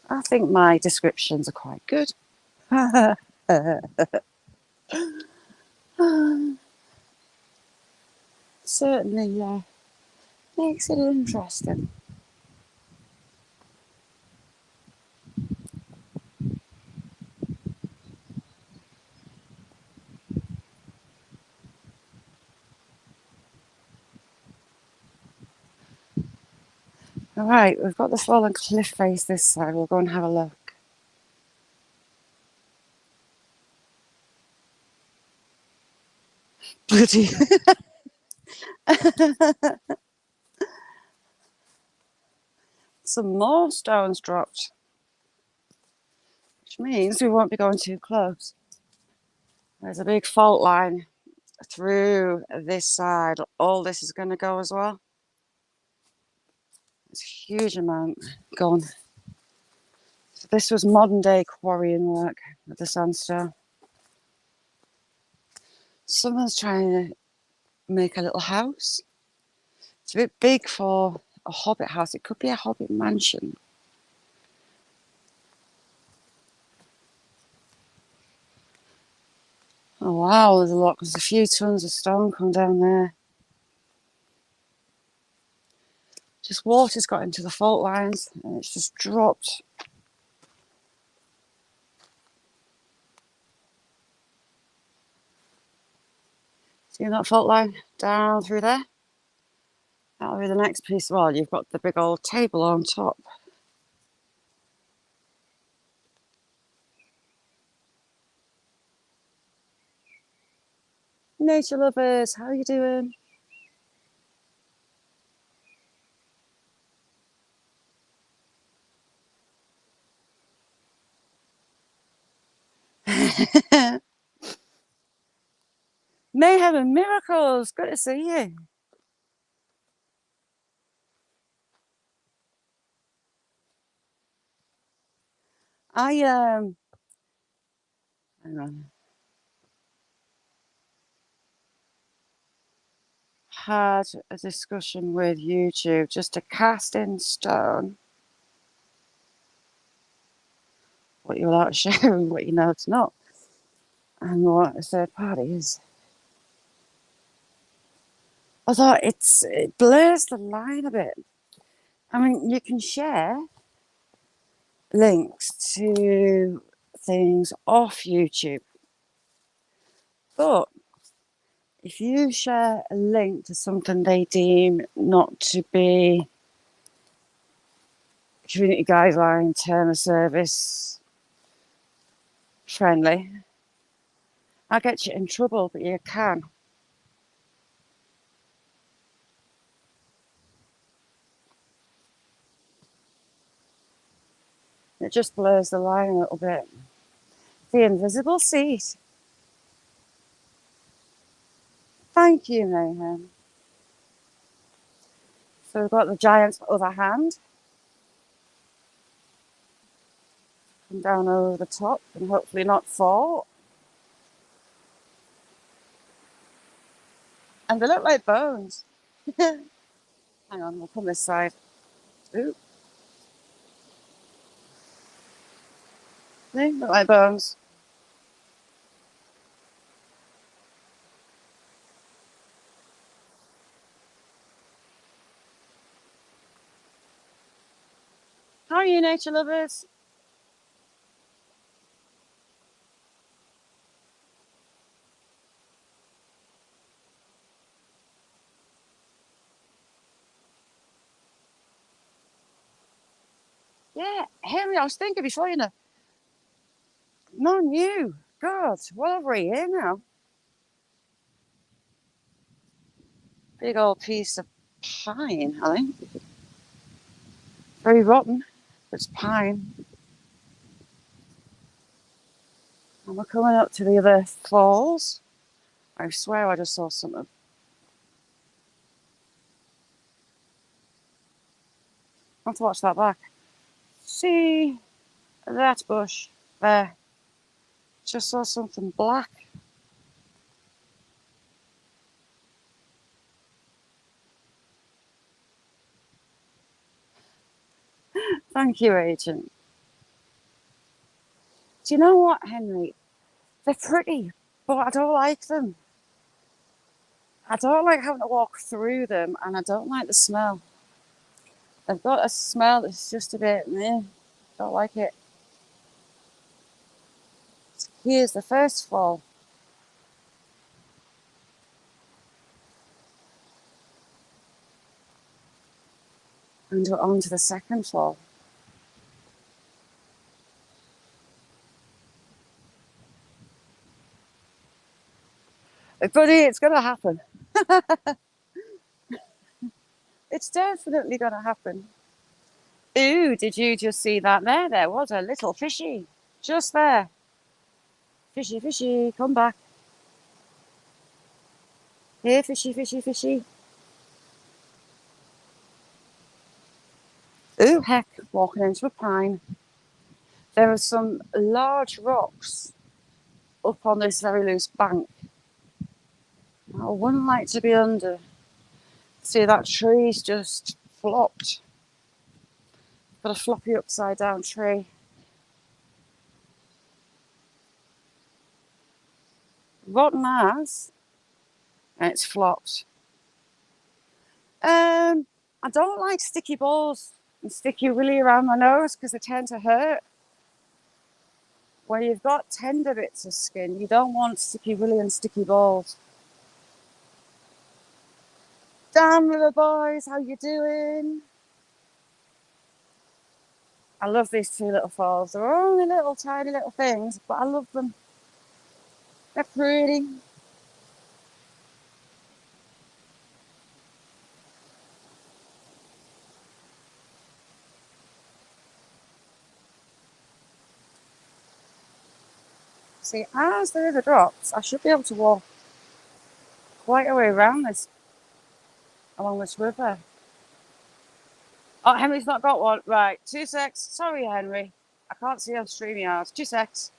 I think my descriptions are quite good. Certainly makes it interesting. All right, we've got the fallen cliff face this side. We'll go and have a look. Bloody. Some more stones dropped, which means we won't be going too close. There's a big fault line through this side. All this is going to go as well. There's a huge amount gone. So this was modern day quarrying work with the sandstone. Someone's trying to make a little house. It's a bit big for a hobbit house. It could be a hobbit mansion. Oh wow, there's a lot. There's a few tons of stone come down there. Just water's got into the fault lines and it's just dropped. See that fault line down through there? That'll be the next piece. Well, you've got the big old table on top. Nature lovers, how are you doing? Mayhem and miracles, good to see you. Hang on. had a discussion with YouTube just a cast in stone what you're allowed to share and what you know it's not, and what a third party is. I thought it blurs the line a bit. I mean, you can share links to things off YouTube, but if you share a link to something they deem not to be community guideline, term of service friendly, I'll get you in trouble, but you can. It just blurs the line a little bit. The invisible seat. Thank you, Mayhem. So we've got the giant's other hand. Come down over the top and hopefully not fall. And they look like bones. Hang on, we'll come this side. Ooh. They look like bones. How are you, nature lovers? Yeah, Henry, I was thinking before, you know. No new. God, well over a year now. Big old piece of pine, I think. Very rotten, but it's pine. And we're coming up to the other falls. I swear I just saw something. I have to watch that back. See that bush there? Just saw something black. Thank you, Agent. Do you know what, Henry? They're pretty, but I don't like them. I don't like having to walk through them, and I don't like the smell. They've got a smell that's just a bit meh. Don't like it. Here's the first fall. And we're on to the second fall. Buddy, it's going to happen. It's definitely going to happen. Ooh, did you just see that there? There was a little fishy. Just there. Fishy, fishy, come back. Here, fishy, fishy, fishy. Ooh, heck, walking into a pine. There are some large rocks up on this very loose bank. I wouldn't like to be under. See, that tree's just flopped. Got a floppy upside down tree. Rotten ass. And it's flopped. I don't like sticky balls and sticky willy around my nose because they tend to hurt. When you've got tender bits of skin, you don't want sticky willy and sticky balls. Damn, little boys, how you doing? I love these two little falls. They're only little tiny little things, but I love them. They're pretty. See, as the river drops, I should be able to walk quite a way around this, along this river. Oh, Henry's not got one. Right, 2 secs. Sorry, Henry. I can't see on StreamYard. 2 secs.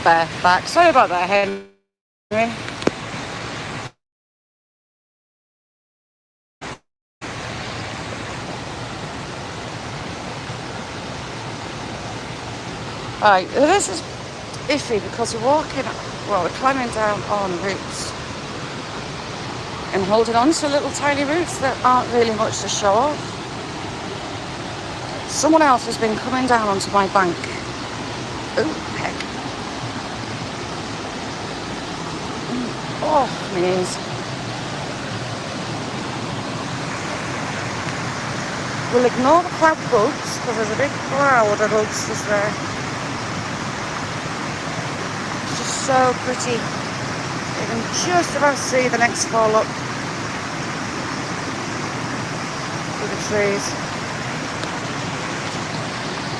back. Sorry about that, Henry. Right, this is iffy because we're climbing down on roots and holding on to little tiny roots that aren't really much to show off. Someone else has been coming down onto my bank. Oh, heck. Oh, my knees. We'll ignore the cloud bugs because there's a big cloud of bugs just there. It's just so pretty. You can just about see the next fall up through the trees.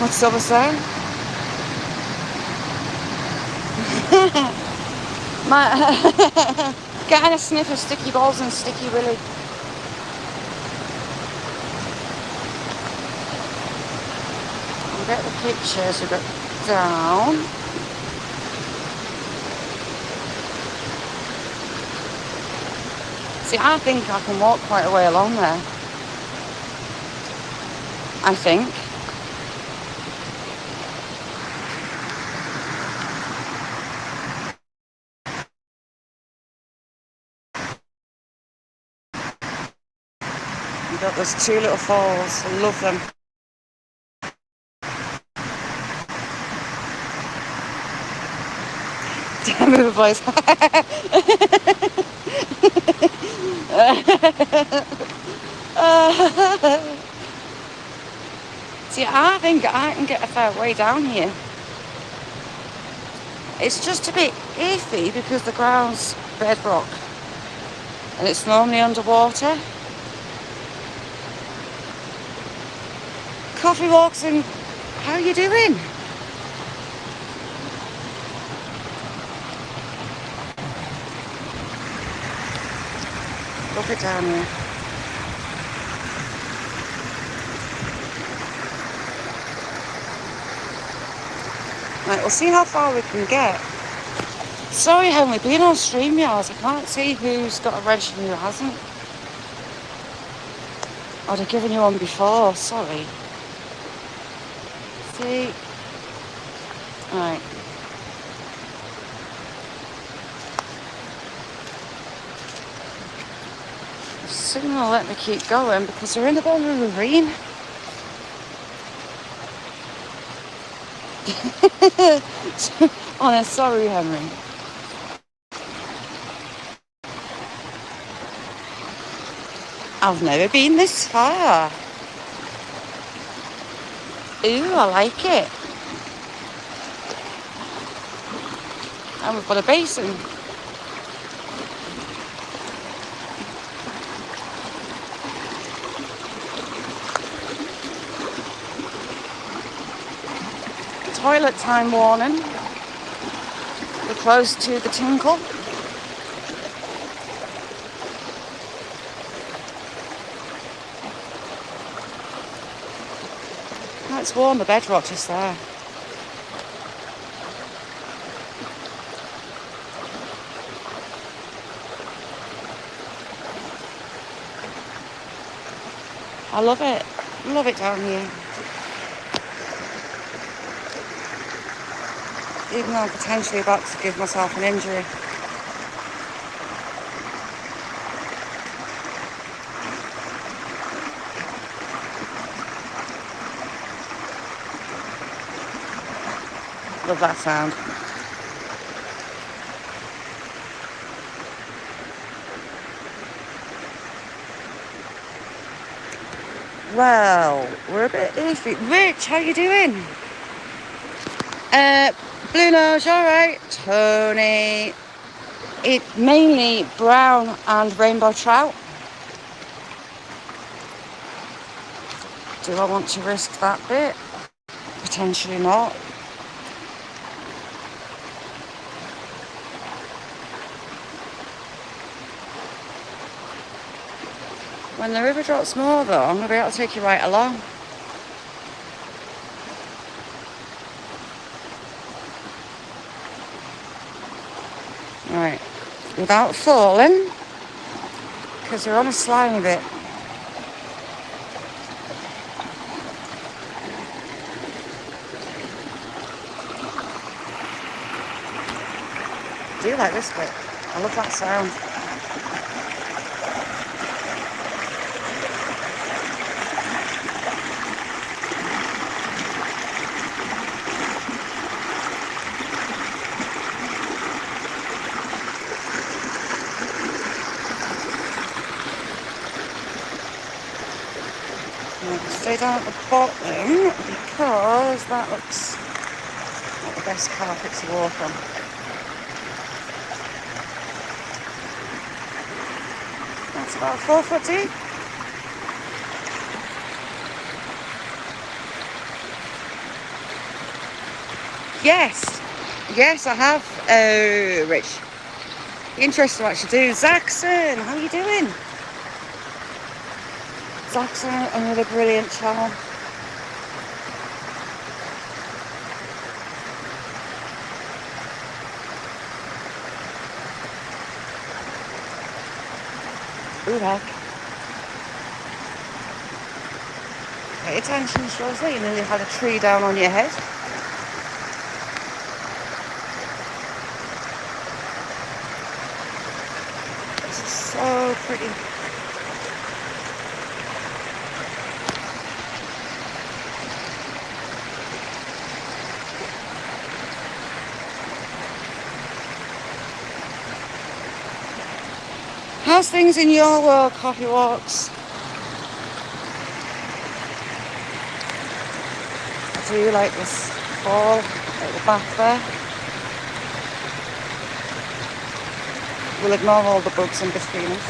What's over there? Getting a sniff of sticky balls and sticky willy. We'll get the pictures, we'll get down. See, I think I can walk quite a way along there. I think. We've got those two little falls. I love them. Damn it, boys. See, I think I can get a fair way down here. It's just a bit iffy because the ground's bedrock and it's normally underwater. Coffee walks and how are you doing? Look it down here. Right, we'll see how far we can get. Sorry, Henry, being on StreamYard, I can't see who's got a reg and who hasn't. I'd have given you one before, sorry. See? Right. Soon they'll let me keep going because they're in the bottom of the ravine. Oh, sorry, Henry. I've never been this far. Ooh, I like it. And we've got a basin. Toilet time warning. We're close to the tinkle. It's warm, the bedrock just there. I love it. Love it down here. Even though I'm potentially about to give myself an injury. Love that sound. Well, we're a bit iffy. Rich, how you doing? Blue nose, alright. Tony. It's mainly brown and rainbow trout. Do I want to risk that bit? Potentially not. When the river drops more though, I'm going to be able to take you right along. without falling, because we're on a slimy bit. I do like this bit. I love that sound. Stay down at the bottom because that looks like the best carpet to walk on. That's about 4 foot deep. Yes, I have. Oh, Rich. Interesting what you do. Zaxxon, how you doing? Zaxxon, another brilliant channel. Ooh, heck. Pay attention, Shirley. You nearly had a tree down on your head. This is so pretty. How's things in your world, Coffee Walks? I do like this fall at the back there. We'll ignore all the bugs in between us.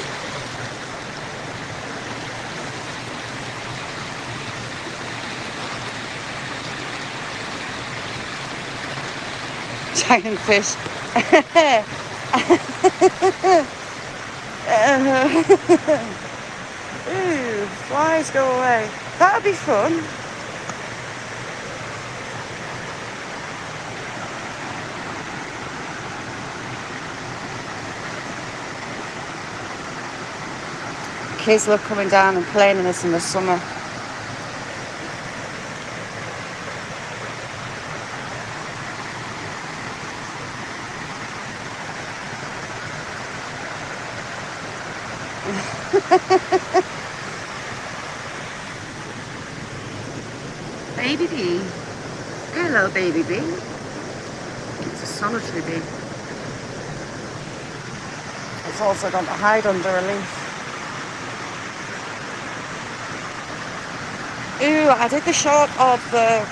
Giant fish. Ooh, flies go away. That'd be fun. Kids love coming down and playing in this in the summer. Baby bee. Hello, baby bee. It's a solitary bee. It's also got to hide under a leaf. Ooh, I did the shot of the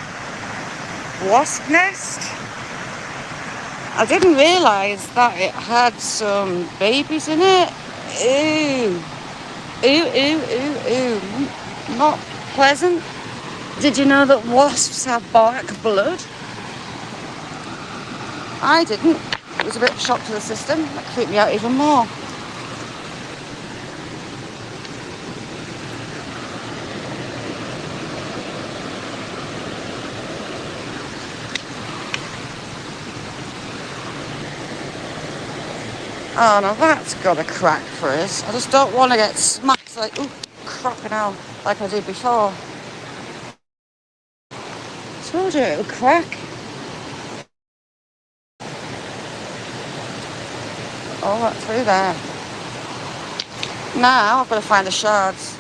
wasp nest. I didn't realise that it had some babies in it. Ooh. Ooh. Not pleasant. Did you know that wasps have bark blood? I didn't. It was a bit of a shock to the system. That creeped me out even more. Oh no, that's got a crack for us. I just don't want to get smacked like, ooh, crapping out like I did before. Told you it'll crack. All that through there. Now I've got to find the shards.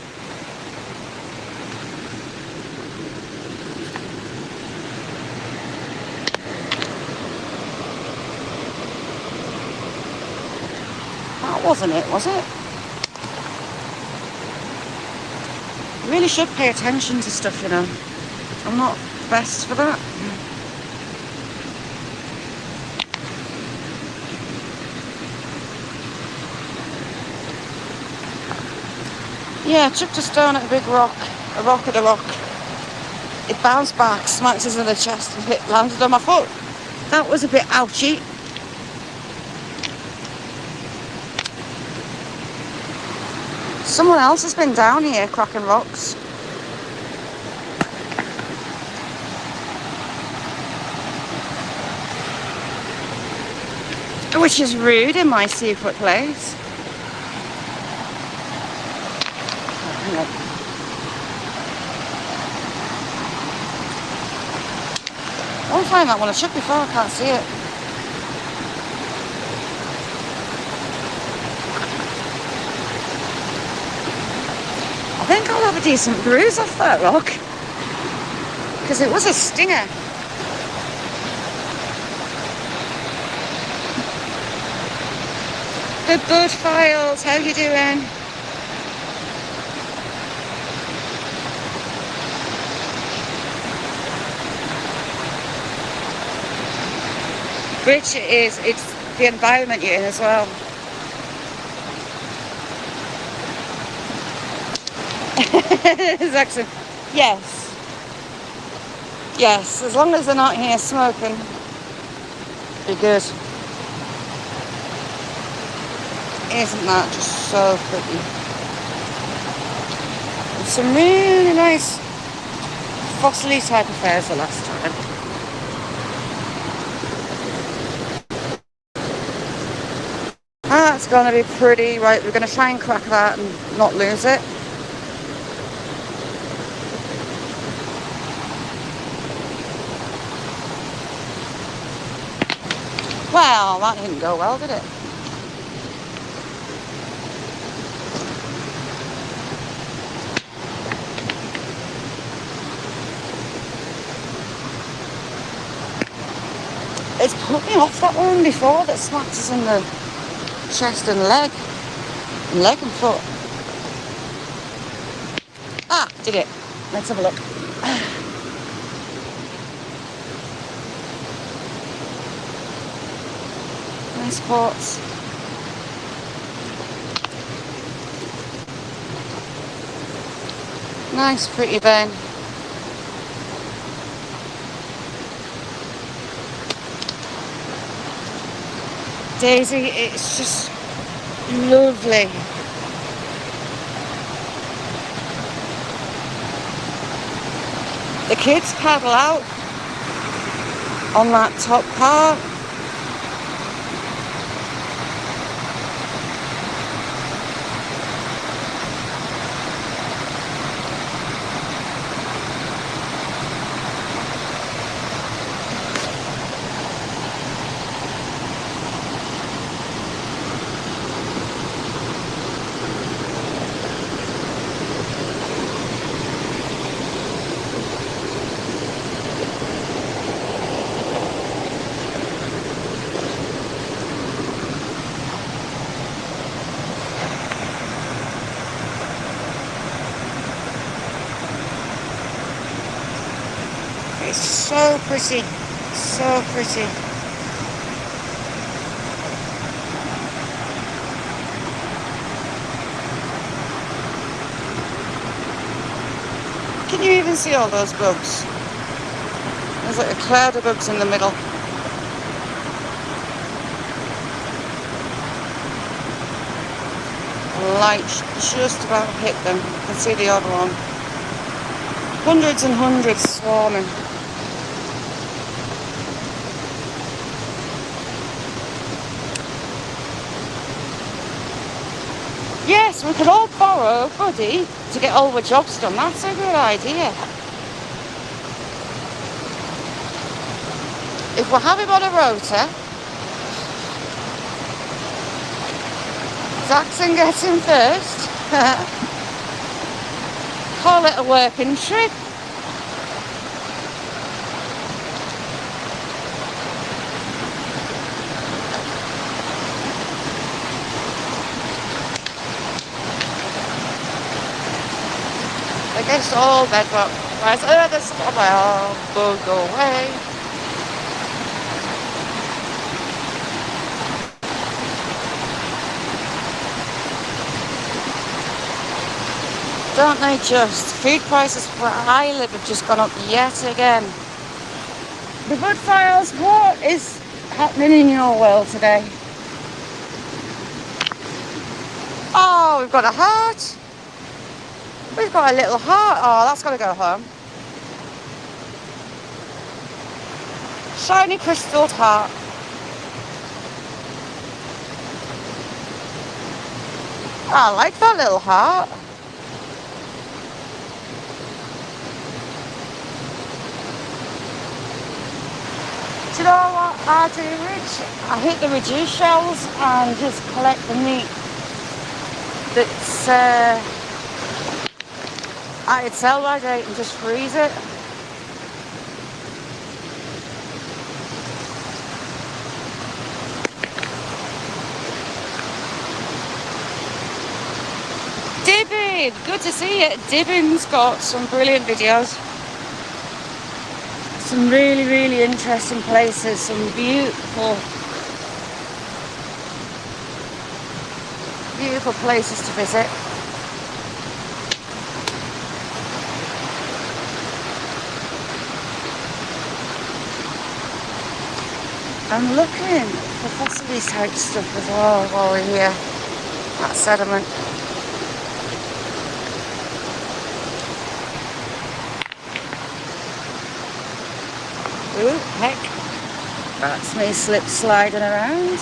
That wasn't it, was it? Really should pay attention to stuff, you know. I'm not best for that. Yeah, chucked a stone at a big rock, a rock at a rock. It bounced back, smacked us in the chest and it landed on my foot. That was a bit ouchy. Someone else has been down here cracking rocks. Oh, which is rude in my secret place. I won't find that one. I shook before, I can't see it. I think I'll have a decent bruise off that rock, because it was a stinger. The Bud Files, how you doing? Which it's the environment you're in as well. Exactly. Yes. Yes, as long as they're not here smoking, be good. Isn't that just so pretty? And some really nice fossily type affairs the last time. That's going to be pretty. Right, we're going to try and crack that and not lose it. Well, that didn't go well, did it? It's put me off that one before that smacked us in the chest and leg. Leg and foot. Ah, did it. Let's have a look. Nice ports. Nice pretty bend. Daisy, it's just lovely. The kids paddle out on that top part. It's so pretty, so pretty. Can you even see all those bugs? There's like a cloud of bugs in the middle. Light just about hit them. You can see the other one. Hundreds and hundreds swarming. Yes, we could all borrow Buddy to get all the jobs done. That's a good idea. If we have him on a rota, Jackson gets him first. Call it a working trip. I guess all bedrock. Right, the stop will go away. Don't they just? Food prices where I live have just gone up yet again. The Bud Files, what is happening in your world today? Oh, we've got a heart. We've got a little heart. Oh, that's got to go home. Shiny crystal heart. I like that little heart. Do you know what I do, Rich? I hit the reduced shells and just collect the meat that's at its sell-by date and just freeze it. Dibbin! Good to see it. Dibbin's got some brilliant videos. Some really, really interesting places. Some beautiful, beautiful places to visit. I'm looking for fossily type stuff as well while we're here. That sediment. Ooh, heck. That's me slip sliding around.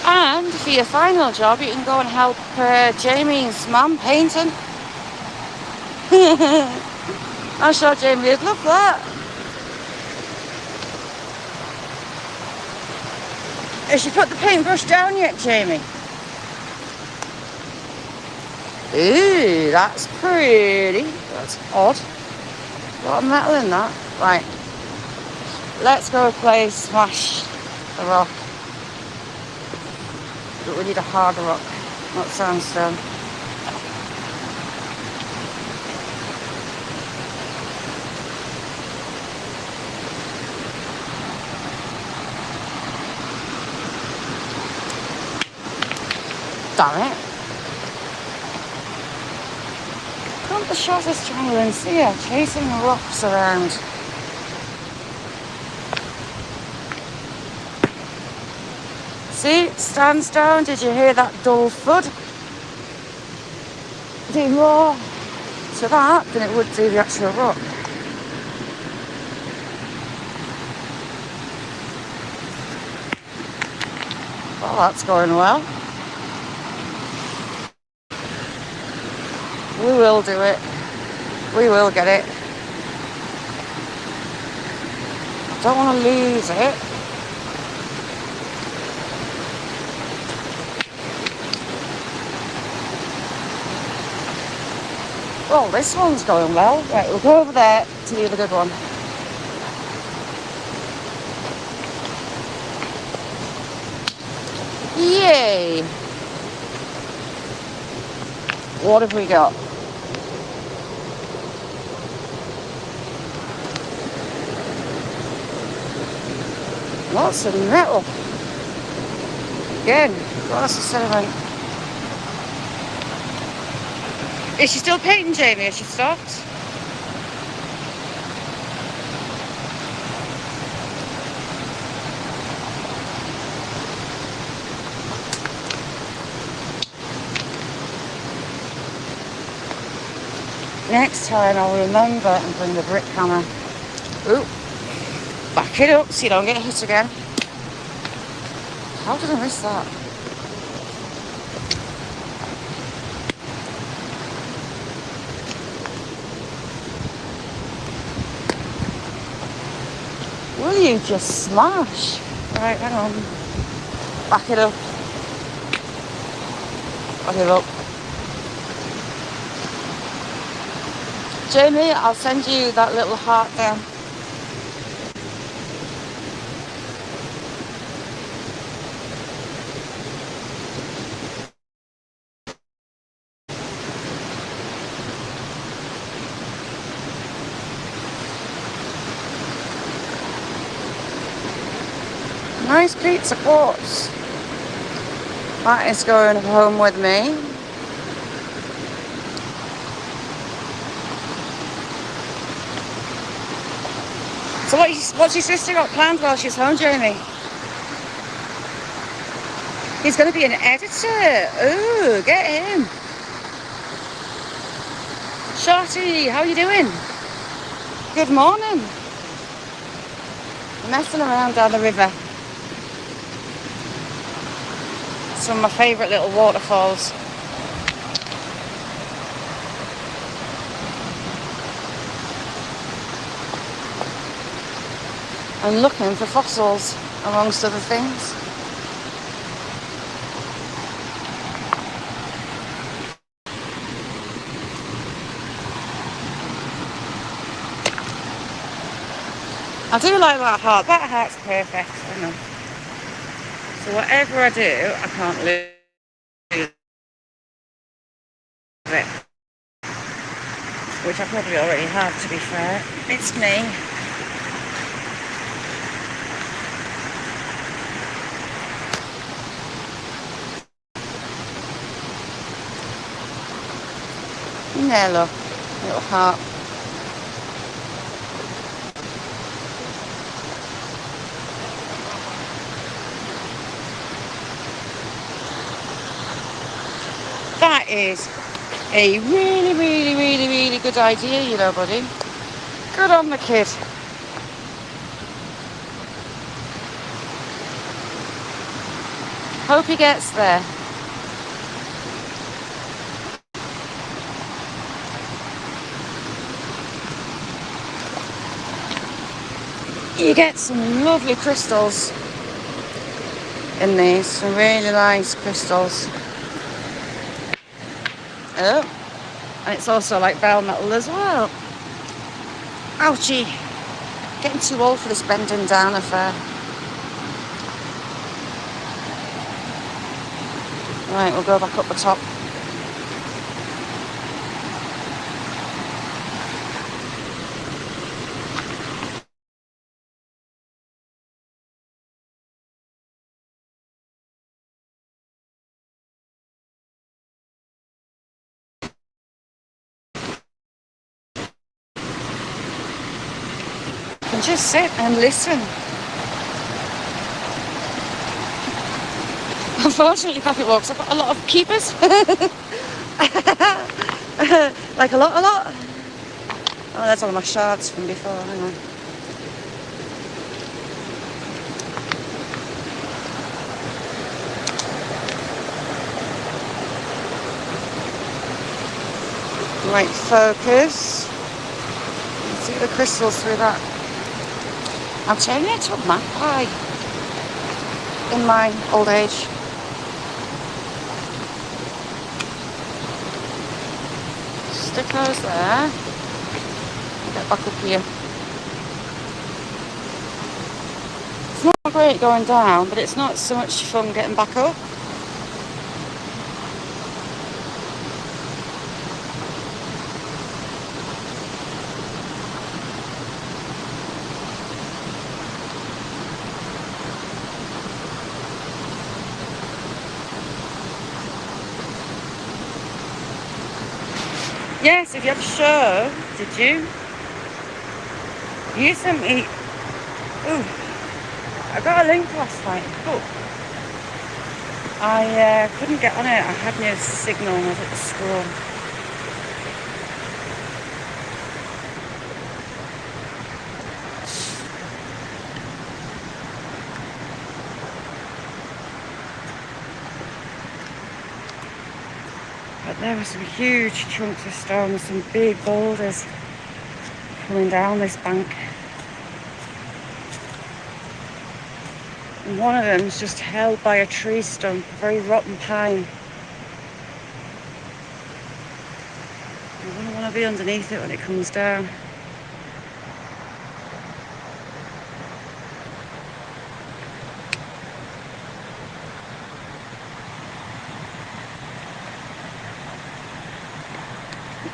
And for your final job, you can go and help Jamie's mum painting. I'm sure Jamie would love that. Has she put the paintbrush down yet, Jamie? Ooh, that's pretty. That's odd. A lot of metal in that. Right. Let's go play Smash the Rock. But we need a harder rock, not sandstone. Damn it. Come the shortest triangle and see her chasing the rocks around. See, it stands down. Did you hear that dull thud? Do more to that than it would do the actual rock. Well, that's going well. We will do it. We will get it. I don't want to lose it. Oh, this one's going well. Right, we'll go over there to the other good one. Yay! What have we got? Lots of metal. Again, lots of sediment. Is she still painting, Jamie? Has she stopped? Next time I'll remember and bring the brick hammer. Ooh. Back it up so you don't get hit again. How did I miss that? Will you just smash? Right, hang on. Back it up. Back it up. Jamie, I'll send you that little heart there. Nice pizza quartz. That is going home with me. So what's your sister got planned while she's home, Jamie? He's going to be an editor. Ooh, get him. Shorty, how you doing? Good morning. Messing around down the river. Some of my favourite little waterfalls. And looking for fossils, amongst other things. I do like that heart. That heart's perfect, I know. So whatever I do, I can't lose it. Which I probably already have, to be fair. It's me. There, look. Little heart. That is a really, really, really, really good idea, you know, buddy. Good on the kid. Hope he gets there. You get some lovely crystals in these, some really nice crystals. Oh, and it's also like bell metal as well. Ouchie. Getting too old for this bending down affair. Right, we'll go back up the top. And just sit and listen. Unfortunately, Patrick Walks, I've got a lot of keepers. Like a lot. Oh, that's all my shards from before, hang on. Right, focus. See the crystals through that. I'm turning it into a magpie in my old age. Stick those there. Get back up here. It's not great going down, but it's not so much fun getting back up. Yes, if you had a show, did you? You sent me... Ooh, I got a link last night, but I couldn't get on it. I had no signal when I was at the school. But there were some huge chunks of stone, some big boulders coming down this bank. And one of them is just held by a tree stump, a very rotten pine. I wouldn't want to be underneath it when it comes down.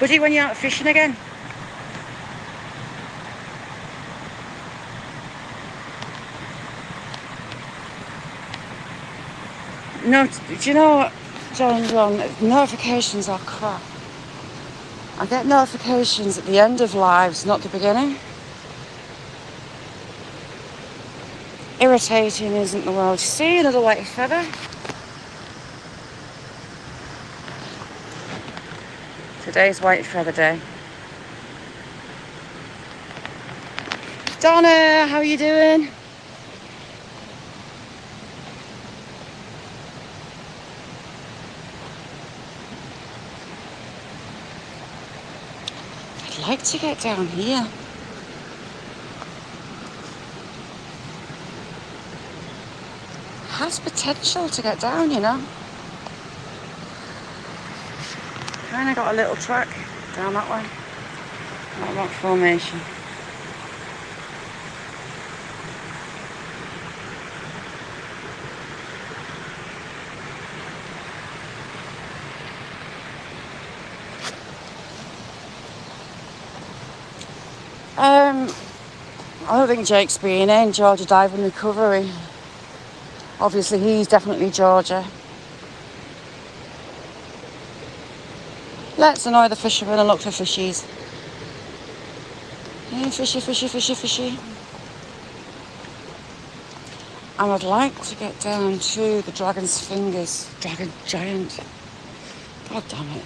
Buddy, when you're out fishing again? No, do you know what, John, notifications are crap. I get notifications at the end of lives, not the beginning. Irritating, isn't the world? See, another white feather. Today's white feather day. Donna, how are you doing? like to get down here. Has potential to get down, you know. Kind of got a little track down that way. That rock formation. I don't think Jake's been in Georgia Diving Recovery. Obviously, he's definitely Georgia. Let's annoy the fishermen and look for fishies. Yeah, fishy, fishy, fishy, fishy. And I'd like to get down to the Dragon's Fingers. Dragon Giant. God damn it.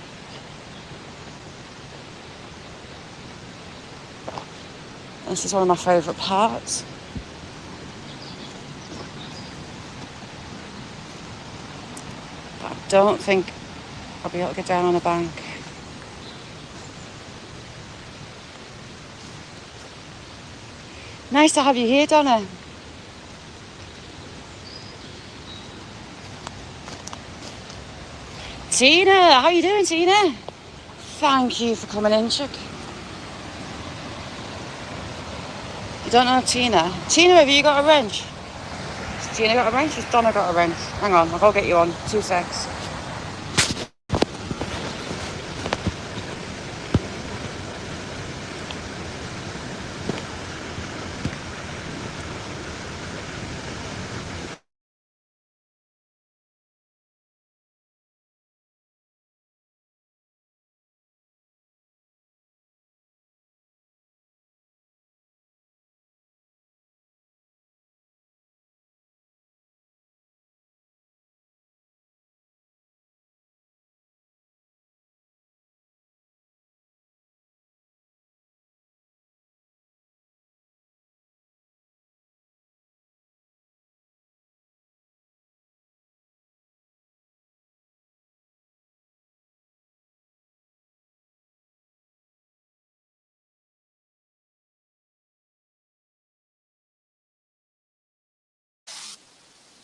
This is one of my favourite parts. But I don't think I'll be able to get down on the bank. Nice to have you here, Donna. Tina, how you doing, Tina? Thank you for coming in, chick. You don't know Tina? Tina, have you got a wrench? Has Tina got a wrench? Has Donna got a wrench? Hang on, I'll go get you on. 2 secs.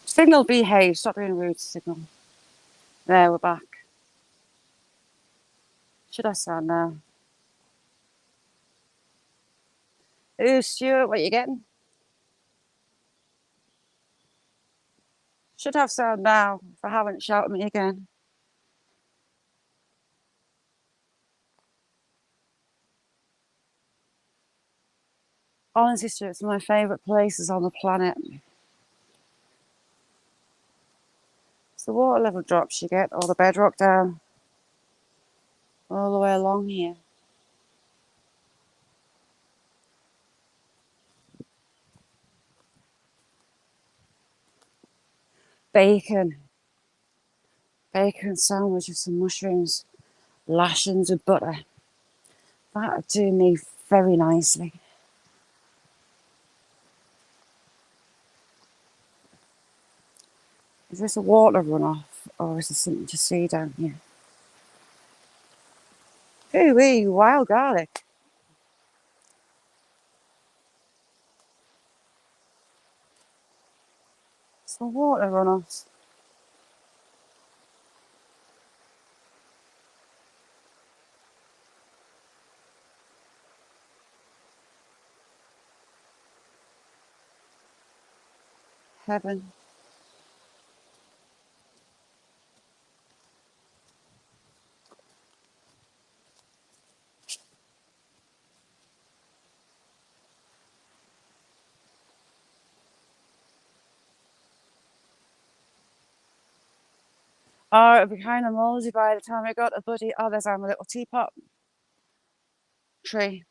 Signal behave. Stop being rude, Signal. There, we're back. Should I sound now? Ooh, Stuart, what are you getting? Should have sound now. If I haven't, shout at me again. Honestly, Stuart, it's one of my favourite places on the planet. It's the water level drops you get, all the bedrock down, all the way along here. Bacon. Bacon sandwich with some mushrooms. Lashings with butter. That would do me very nicely. Is this a water runoff or is there something to see down here? Ooh-wee, wild garlic. It's the water runoffs. Heaven. Oh, it'd be kind of mouldy by the time I got to Buddy. Oh, there's our little teapot tree.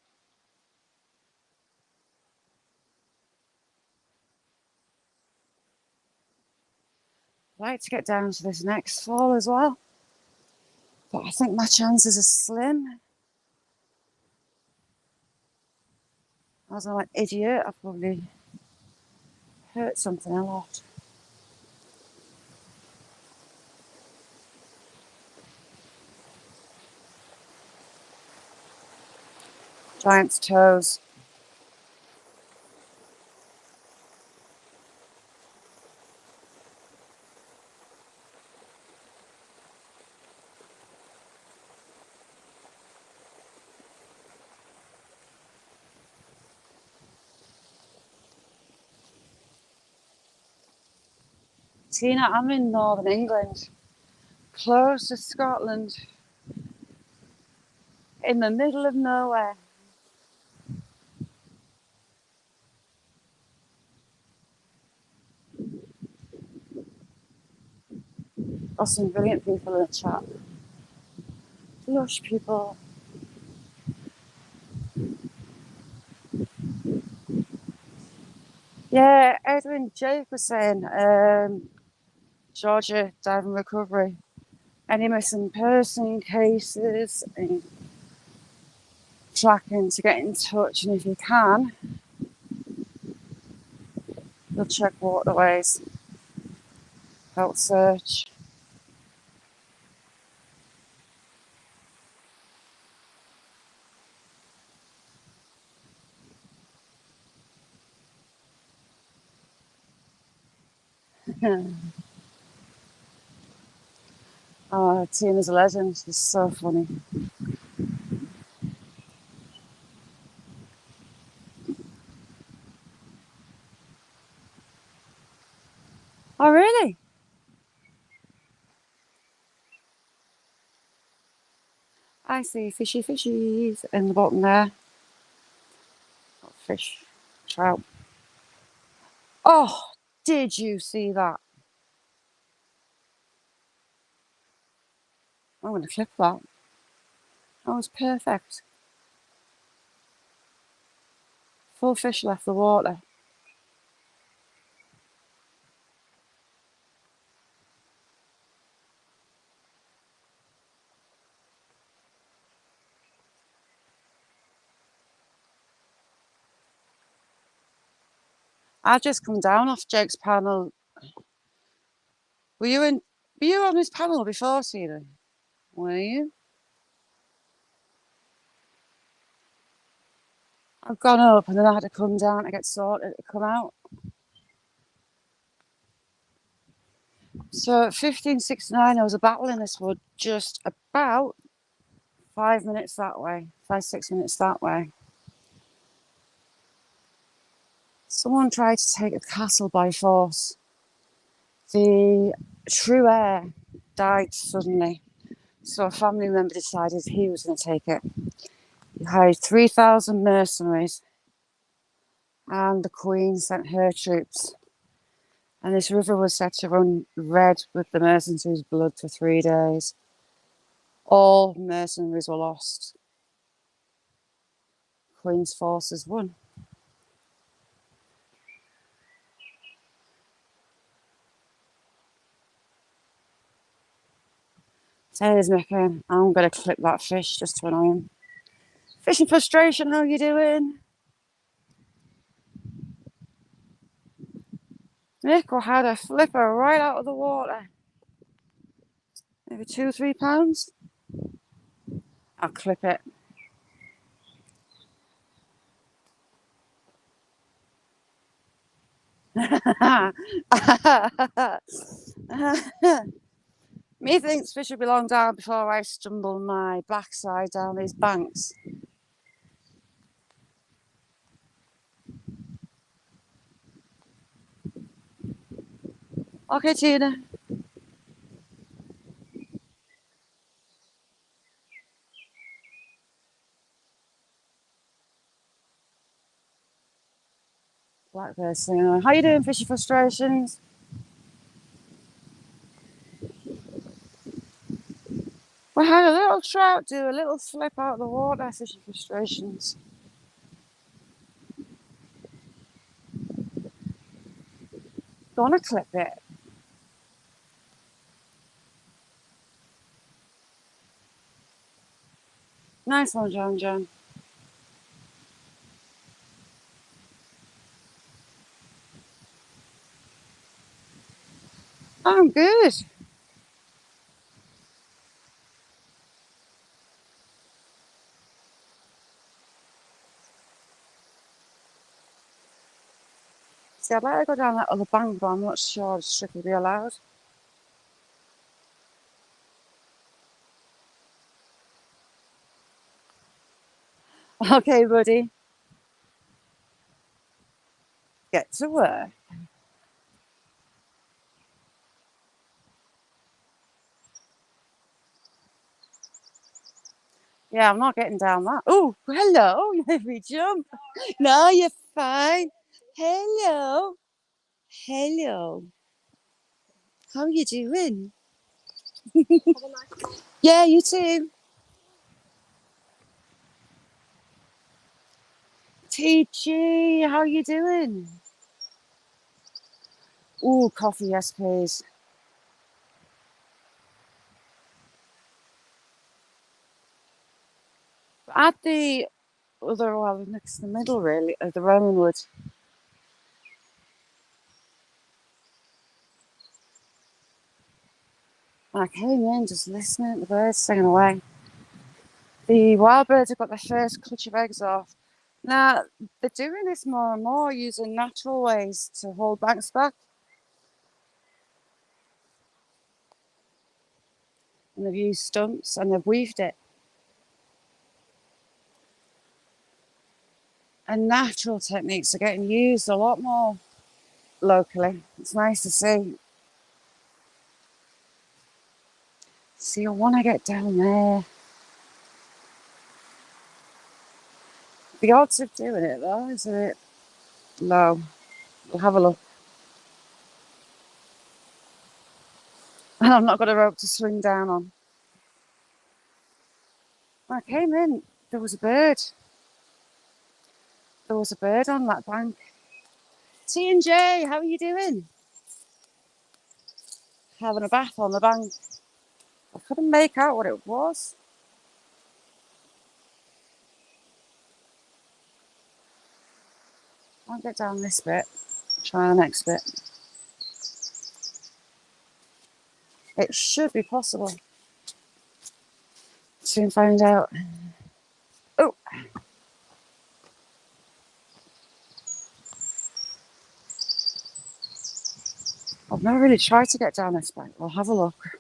I'd like to get down to this next fall as well. But I think my chances are slim. As I'm an idiot, I probably hurt something a lot. Giant's toes. Tina, I'm in northern England, close to Scotland, in the middle of nowhere. Got some brilliant people in the chat. Lush people. Yeah, Edwin Jake was saying, Georgia diving recovery. Any missing person cases and tracking to get in touch, and if you can, you'll check waterways, help search. Oh, Tina's a legend. She's so funny. Oh, really? I see fishy fishies in the bottom there. Got fish, trout. Oh, did you see that? I'm going to clip that. That was perfect. Full fish left the water. I just come down off Jake's panel. Were you in? Were you on his panel before, Tina? Were you? I've gone up and then I had to come down to get sorted to come out. So at 1569, there was a battle in this wood just about 5 minutes that way, 5, 6 minutes that way. Someone tried to take a castle by force. The true heir died suddenly, so a family member decided he was going to take it. He hired 3,000 mercenaries, and the Queen sent her troops. And this river was said to run red with the mercenaries' blood for 3 days. All mercenaries were lost. Queen's forces won. Taylor's making. I'm going to clip that fish just to annoy him. Fishing frustration, how you doing? Nick had a flipper right out of the water. Maybe 2 or 3 pounds. I'll clip it. Methinks fish should belong down before I stumble my backside down these banks. Okay, Tina. Blackbird singing. How you doing, fishy frustrations? We had a little trout do a little flip out of the water, fishy frustrations. Gonna clip it. Nice one, John. I'm good. See, I'd like to go down that other bank, but I'm not sure I'd strictly be allowed. Okay, buddy. Get to work. Yeah, I'm not getting down that. Oh, hello. You made me jump. No, you're fine. Hello. Hello. How are you doing? Yeah, you too. TG, how are you doing? Ooh, coffee, yes, please. At the other, well, next to the middle, really, of the Roman wood. I came in just listening to the birds singing away. The wild birds have got their first clutch of eggs off. Now, they're doing this more and more, using natural ways to hold banks back. And they've used stumps and they've weaved it. And natural techniques are getting used a lot more locally. It's nice to see. See, I want to get down there. The odds of doing it, though, is a bit low. We'll have a look. And I've not got a rope to swing down on. When I came in, there was a bird. There was a bird on that bank. T&J, how are you doing? Having a bath on the bank. I couldn't make out what it was. I'll get down this bit. Try the next bit. It should be possible. Soon find out. Oh! I've never really tried to get down this bank. We'll have a look.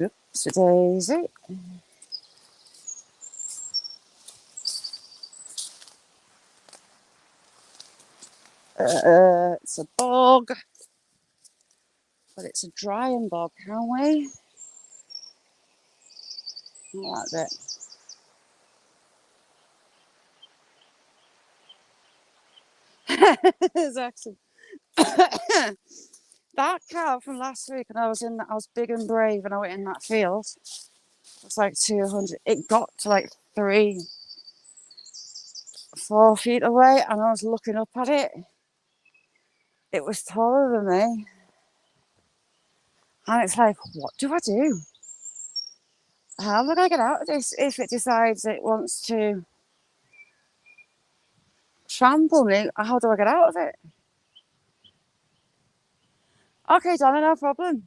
Oops, daisy. It's a bog. But it's a drying bog, can't we? Not that bit. Exactly. That cow from last week, and I was big and brave, and I went in that field. It's like 200. It got to like 4 feet away, and I was looking up at it. It was taller than me, and it's like, what do I do? How am I going to get out of this if it decides it wants to trample me? How do I get out of it? Okay, Donna, no problem.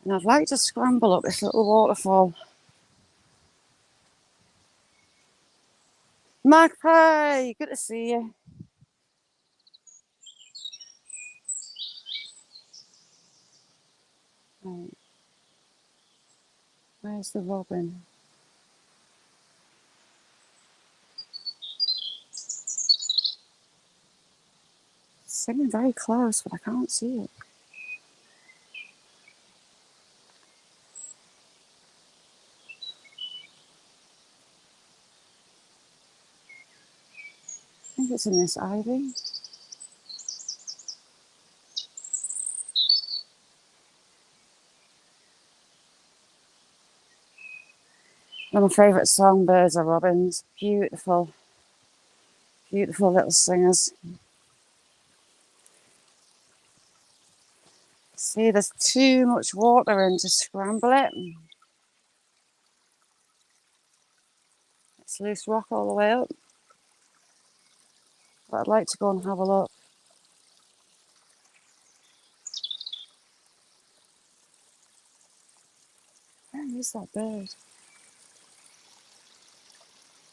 And I'd like to scramble up this little waterfall. Magpie, good to see you. Right. Where's the robin? Singing very close, but I can't see it. I think it's in this ivy. One of my favourite songbirds are robins. Beautiful, beautiful little singers. See, there's too much water in to scramble it. It's loose rock all the way up. But I'd like to go and have a look. Where is that bird?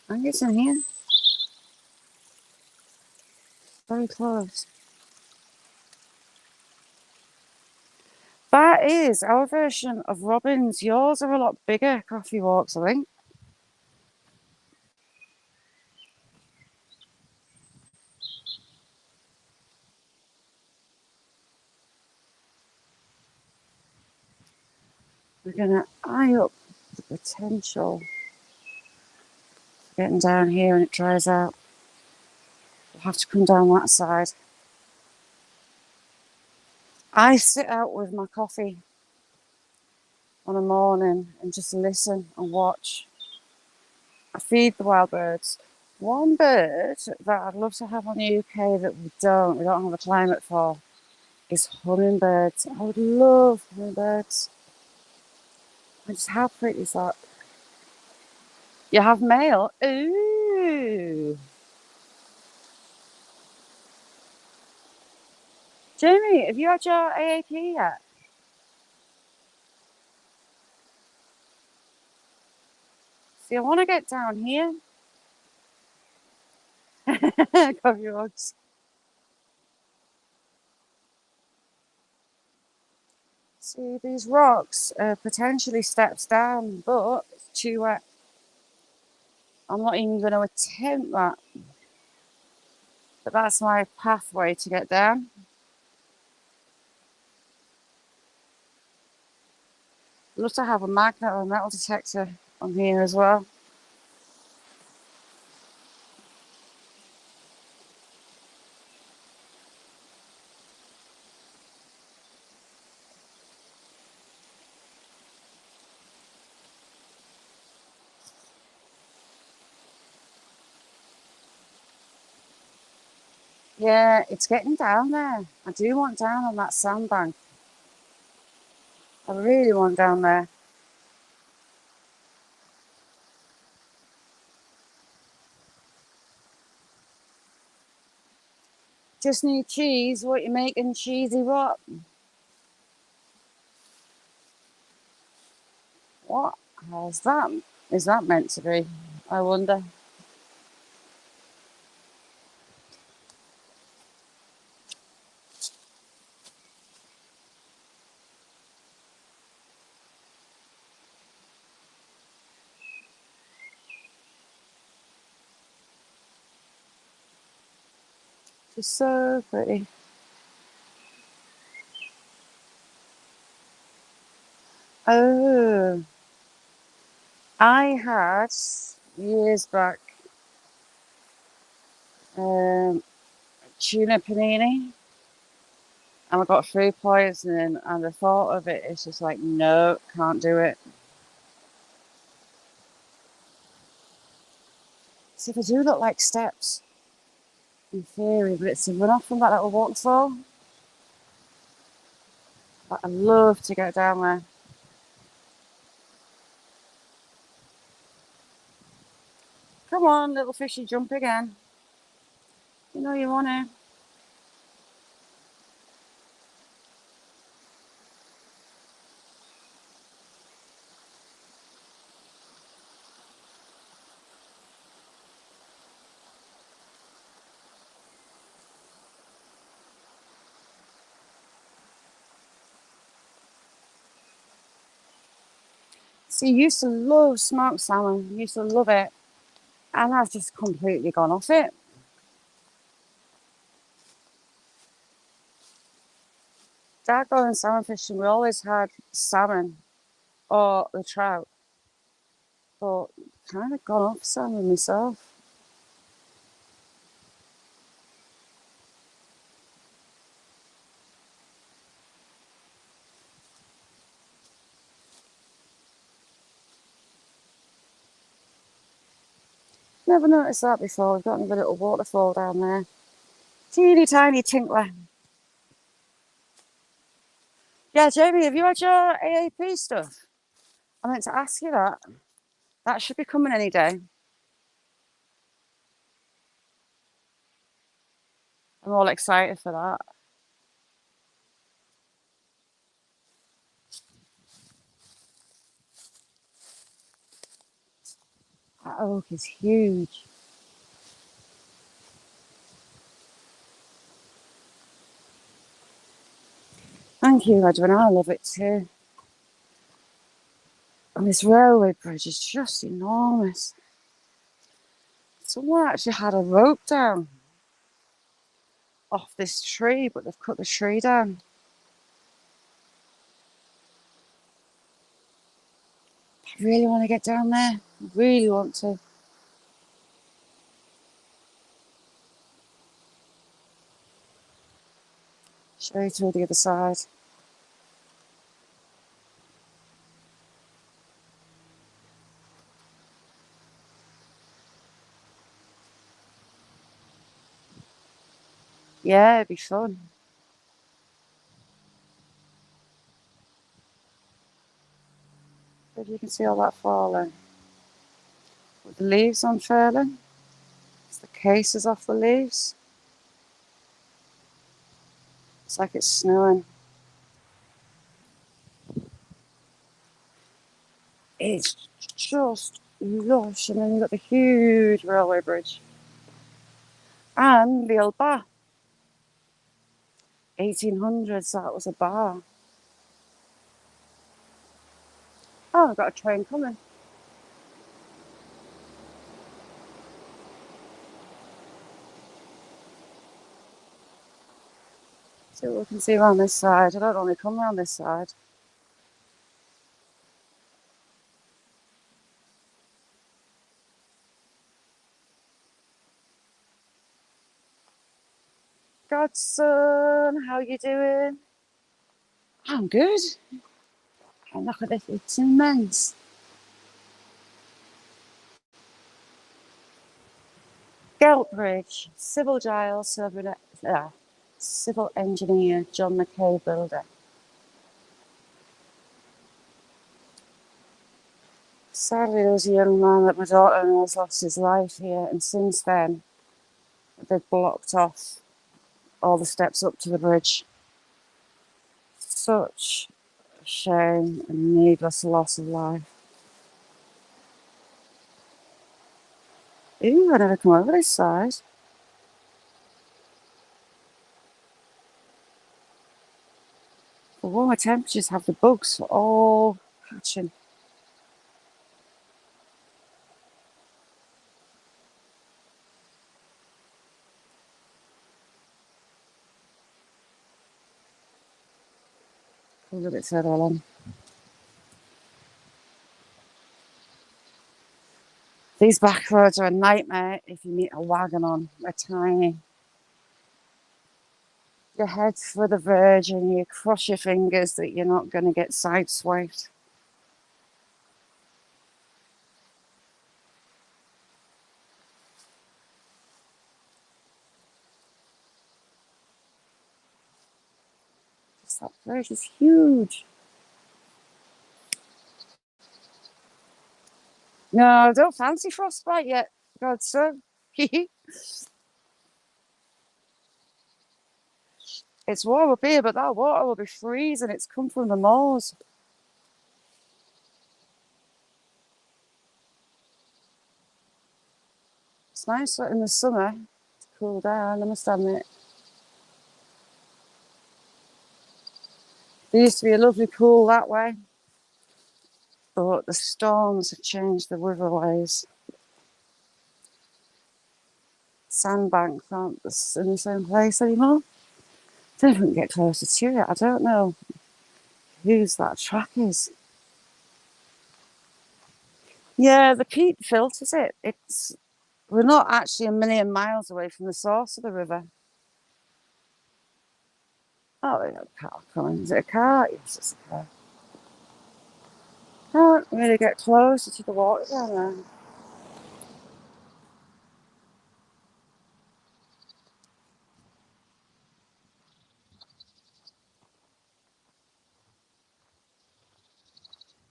I think it's in here. Very close. That is our version of robins. Yours are a lot bigger coffee walks, I think. We're going to eye up the potential getting down here and it dries out. We'll have to come down that side. I sit out with my coffee on a morning and just listen and watch. I feed the wild birds. One bird that I'd love to have on the UK that we don't have a climate for, is hummingbirds. I would love hummingbirds. And just how pretty is that? You have male? Ooh. Jamie, have you had your AAP yet? See, I want to get down here. Coffee mugs. See, these rocks are potentially steps down, but it's too wet. I'm not even going to attempt that. But that's my pathway to get down. I'd love to have a magnet or a metal detector on here as well. Yeah, it's getting down there. I do want down on that sandbank. I really want down there. Just need cheese. What you making? Cheesy what? What is that? Is that meant to be? I wonder. It's so pretty. Oh, I had years back tuna panini, and I got food poisoning, and the thought of it is just like, no, can't do it. See, they do look like steps in theory, but it's a runoff from that little waterfall. But I'd love to get down there. Come on, little fishy, jump again. You know you want to. See, used to love smoked salmon, used to love it, and I've just completely gone off it. Dad going salmon fishing, we always had salmon or the trout, but kind of gone off salmon myself. Never noticed that before. We've got another little waterfall down there. Teeny tiny tinkler. Yeah, Jamie, have you had your AAP stuff? I meant to ask you that. That should be coming any day. I'm all excited for that. That oak is huge. Thank you, Edwin. I love it too. And this railway bridge is just enormous. Someone actually had a rope down off this tree, but they've cut the tree down. I really want to get down there. I really want to. Show you to the other side. Yeah, it'd be fun. But you can see all that falling. With the leaves unfurling. It's the cases off the leaves. It's like it's snowing. It's just lush. And then you've got the huge railway bridge. And the old bar. 1800s, that was a bar. Oh, I've got a train coming. See what we can see around this side. I don't normally come around this side. Godson, how you doing? I'm good. And look at this, it's immense. Geltbridge, Civil Giles, Civil Engineer John McKay builder. Sadly, there was a young man that my daughter has lost his life here, and since then, they've blocked off all the steps up to the bridge. Such a shame and needless loss of life. Ooh, I never come over this side. The warmer temperatures have the bugs all hatching. A little bit further along. These back roads are a nightmare if you meet a wagon on. They're tiny. You head for the verge and you cross your fingers that you're not going to get sideswiped. That verge is huge. No, I don't fancy frostbite yet. Godson. It's warm up here, but that water will be freezing. It's come from the moors. It's nice in the summer to cool down, I must admit. There used to be a lovely pool that way, but the storms have changed the riverways. Sandbanks aren't in the same place anymore. Don't even get closer to it. I don't know whose that track is. Yeah, the peat filters it. We're not actually a million miles away from the source of the river. Oh, there's a car coming. Is it a car? Yes, it's a car. Can't really get closer to the water down there.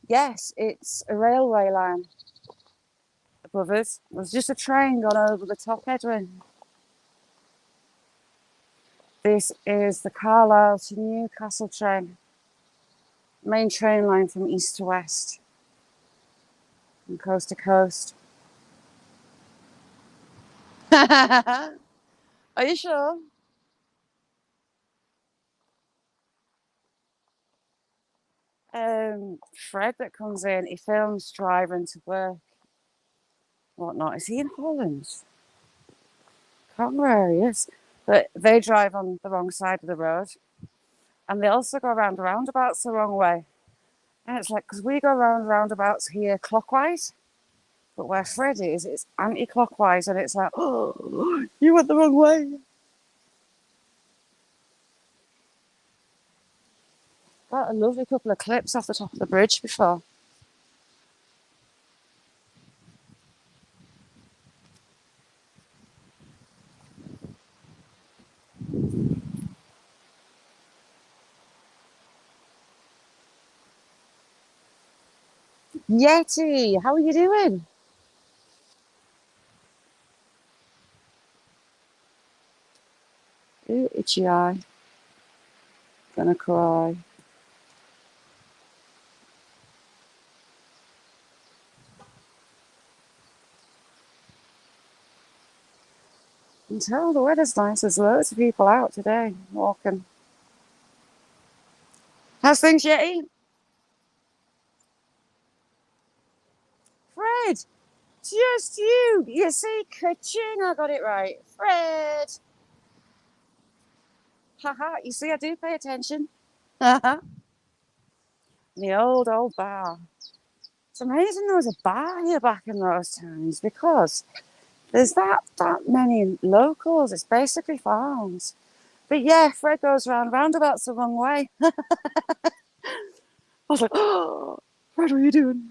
Yes, it's a railway line above us. There's just a train gone over the top, Edwin. This is the Carlisle to Newcastle train. Main train line from east to west and coast to coast. Are you sure? Fred that comes in, he films driving to work. Whatnot. Is he in Holland? Can't remember where he is. But they drive on the wrong side of the road. And they also go around roundabouts the wrong way. And it's like, because we go around roundabouts here clockwise, but where Fred is, it's anti-clockwise. And it's like, oh, you went the wrong way. Got a lovely couple of clips off the top of the bridge before. Yeti, how are you doing? Ooh, itchy eye. Gonna cry. You can tell the weather's nice. There's loads of people out today walking. How's things, Yeti? Fred, just you. You see, ka-ching, I got it right. Fred. Haha, you see, I do pay attention. The old bar. It's amazing there was a bar here back in those times because there's that many locals. It's basically farms. But yeah, Fred goes round roundabouts the wrong way. I was like, oh, Fred, what are you doing?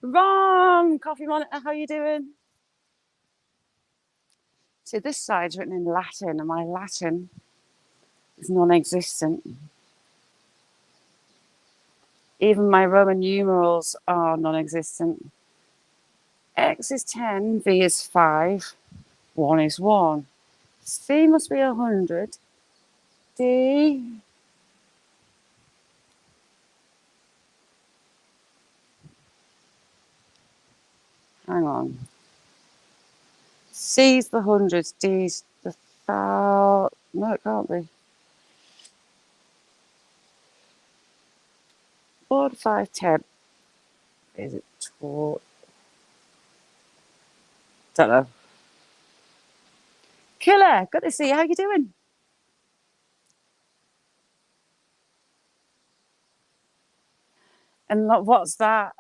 Ron, coffee monitor, how you doing? See, this side's written in Latin, and my Latin is non-existent. Even my Roman numerals are non-existent. X is 10, V is 5, 1 is 1. C must be 100. D. Hang on. C's the hundreds, D's the thou. No, it can't be. 4 to 5, 10. Is it 12? Don't know. Killer, good to see you. How you doing? And what's that?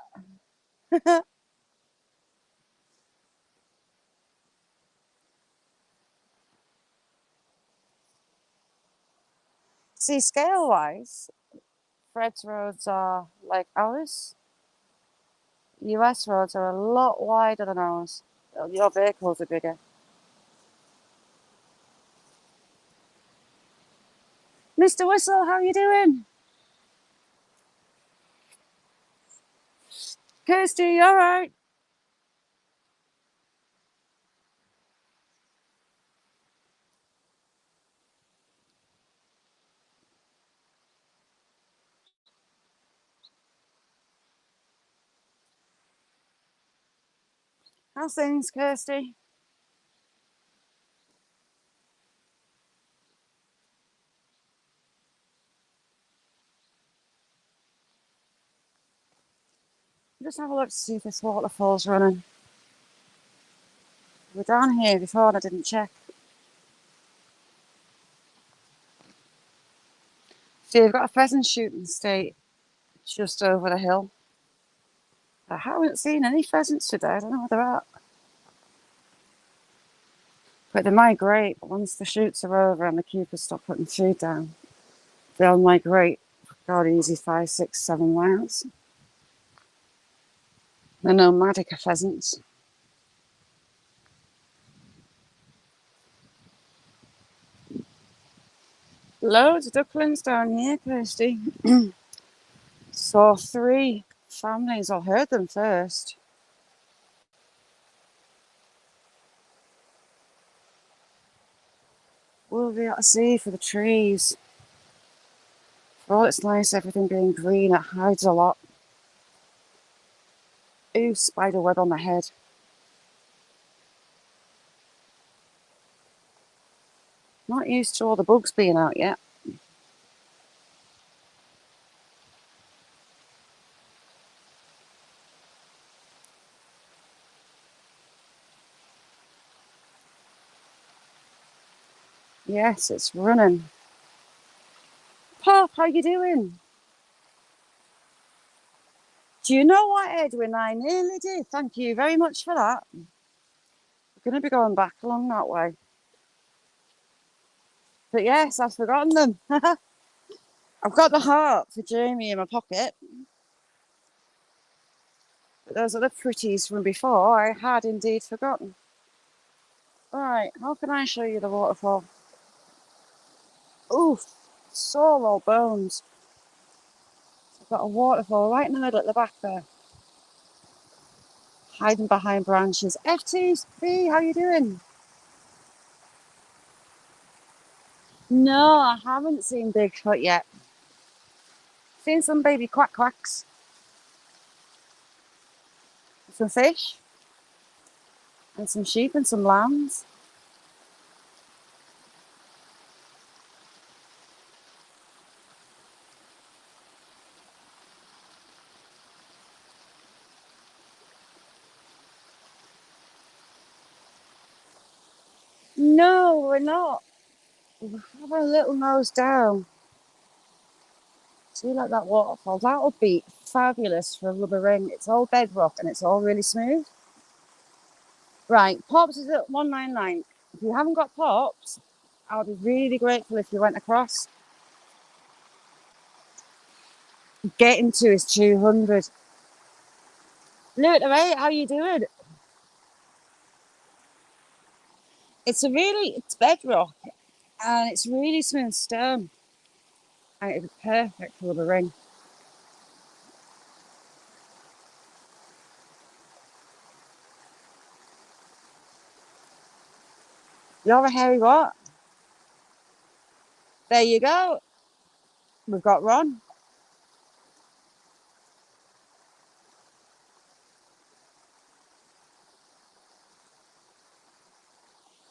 See, scale-wise, Fred's roads are like ours. US roads are a lot wider than ours. Your vehicles are bigger. Mr. Whistle, how you doing? Kirsty, you all right? How's things, Kirsty? Just have a look to see if this waterfall's running. We were down here before and I didn't check. So you've got a pheasant shooting state just over the hill. I haven't seen any pheasants today. I don't know where they're at. But they migrate once the shoots are over and the keepers stop putting food down. They'll migrate, God, easy 5, 6, 7 miles. They're nomadic pheasants. Loads of ducklings down here, Kirsty. Saw 3 families, I heard them first. We'll be able to see for the trees. For all it's nice, everything being green, it hides a lot. Ooh, spider web on my head. Not used to all the bugs being out yet. Yes, it's running. Pop, how you doing? Do you know what, Edwin? I nearly did. Thank you very much for that. We're going to be going back along that way. But yes, I've forgotten them. I've got the heart for Jamie in my pocket. But those other pretties from before, I had indeed forgotten. Right, how can I show you the waterfall? Oof, so low bones. I've got a waterfall right in the middle at the back there. Hiding behind branches. FTB, how you doing? No, I haven't seen Bigfoot yet. Seen some baby quack quacks. Some fish. And some sheep and some lambs. No, we're not. We're having a little nose down. See, like that waterfall. That would be fabulous for a rubber ring. It's all bedrock and it's all really smooth. Right, Pops is at 199. If you haven't got Pops, I would be really grateful if you went across. Getting to is 200. Look, mate, how you doing? It's bedrock and it's really smooth stone. And it'd be perfect for rubber ring. You're a hairy what? There you go. We've got Ron.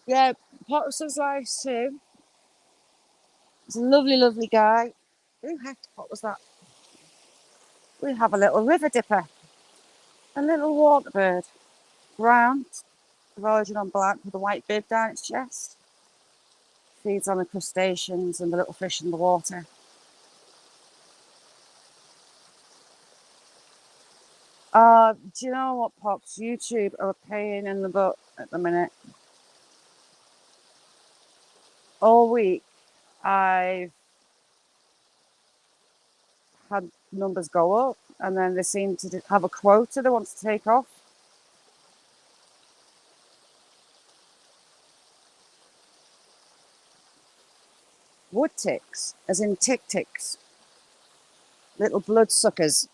Yeah, Pops was nice too. He's a lovely, lovely guy. Who heck, what was that? We have a little river dipper, a little water bird, brown, of origin on black with a white bib down its chest. Feeds on the crustaceans and the little fish in the water. Do you know what, Pops? YouTube are a pain in the butt at the minute. All week, I've had numbers go up, and then they seem to have a quota they want to take off. Wood ticks, as in tick ticks, little bloodsuckers.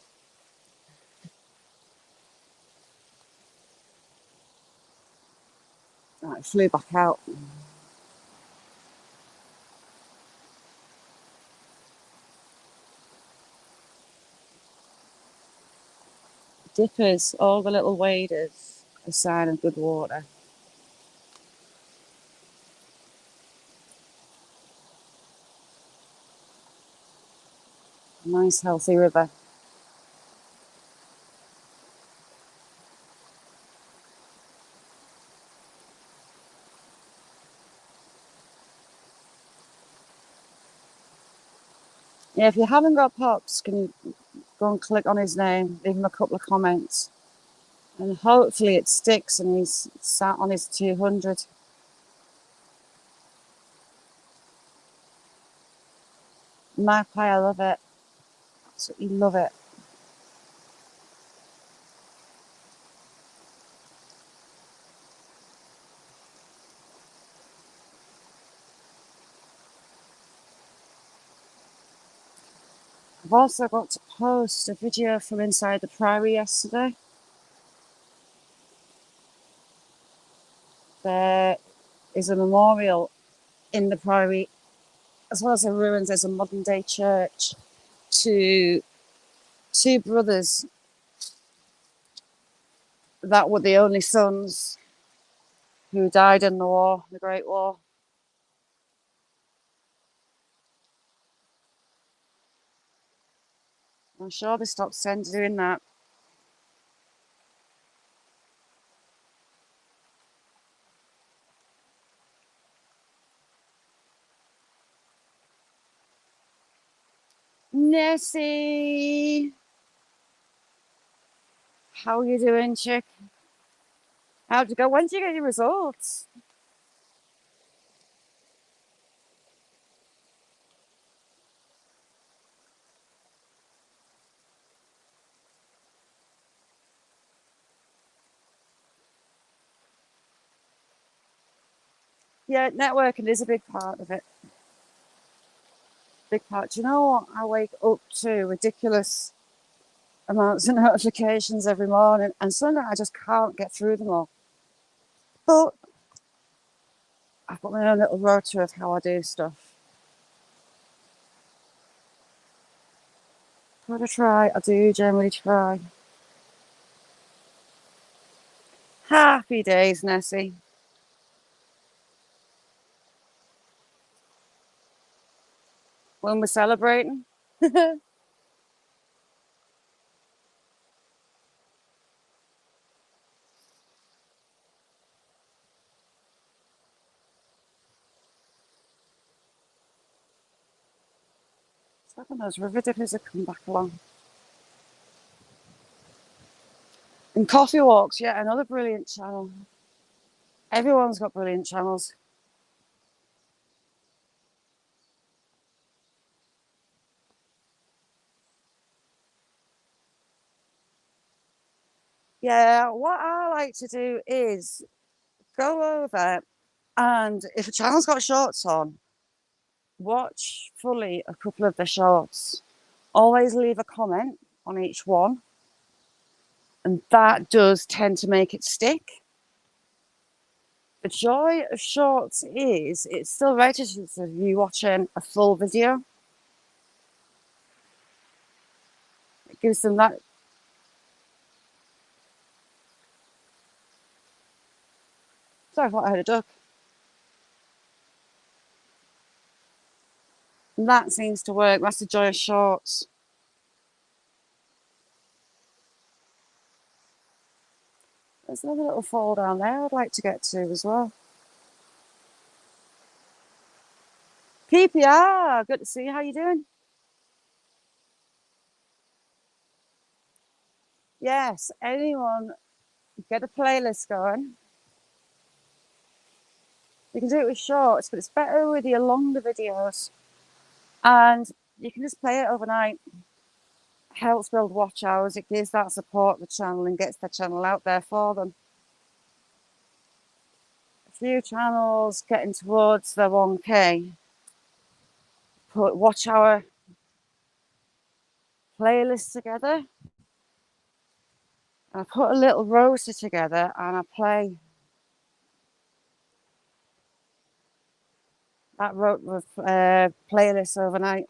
Oh, it flew back out. Dippers, all the little waders, a sign of good water. Nice, healthy river. Yeah, if you haven't got Pops, can you go and click on his name, leave him a couple of comments, and hopefully it sticks and he's sat on his 200. Magpie, I love it. Absolutely love it. I've also got to post a video from inside the priory yesterday. There is a memorial in the priory, as well as the ruins. There's a modern day church to two brothers that were the only sons who died in the war, the Great War. I'm sure they stopped doing that. Nessie, how are you doing, chick? How'd you go? When did you get your results? Yeah, networking is a big part of it. Big part. Do you know what? I wake up to ridiculous amounts of notifications every morning, and sometimes I just can't get through them all. But I've got my own little rota of how I do stuff. But I try. I do generally try. Happy days, Nessie. When we're celebrating. Having those river dippers have come back along. And coffee walks, yeah, another brilliant channel. Everyone's got brilliant channels. Yeah, what I like to do is go over, and if a channel's got shorts on, watch fully a couple of the shorts. Always leave a comment on each one, and that does tend to make it stick. The joy of shorts is it still registers as you watching a full video. It gives them that. Sorry, I thought I heard a duck. And that seems to work. That's the joy of shorts. There's another little fall down there I'd like to get to as well. PPR, good to see you. How you doing? Yes, anyone get a playlist going. You can do it with shorts, but it's better with your longer videos. And you can just play it overnight. Helps build watch hours. It gives that support to the channel and gets the channel out there for them. A few channels getting towards the 1K. Put watch hour playlists together. I put a little roster together and I play that playlist overnight.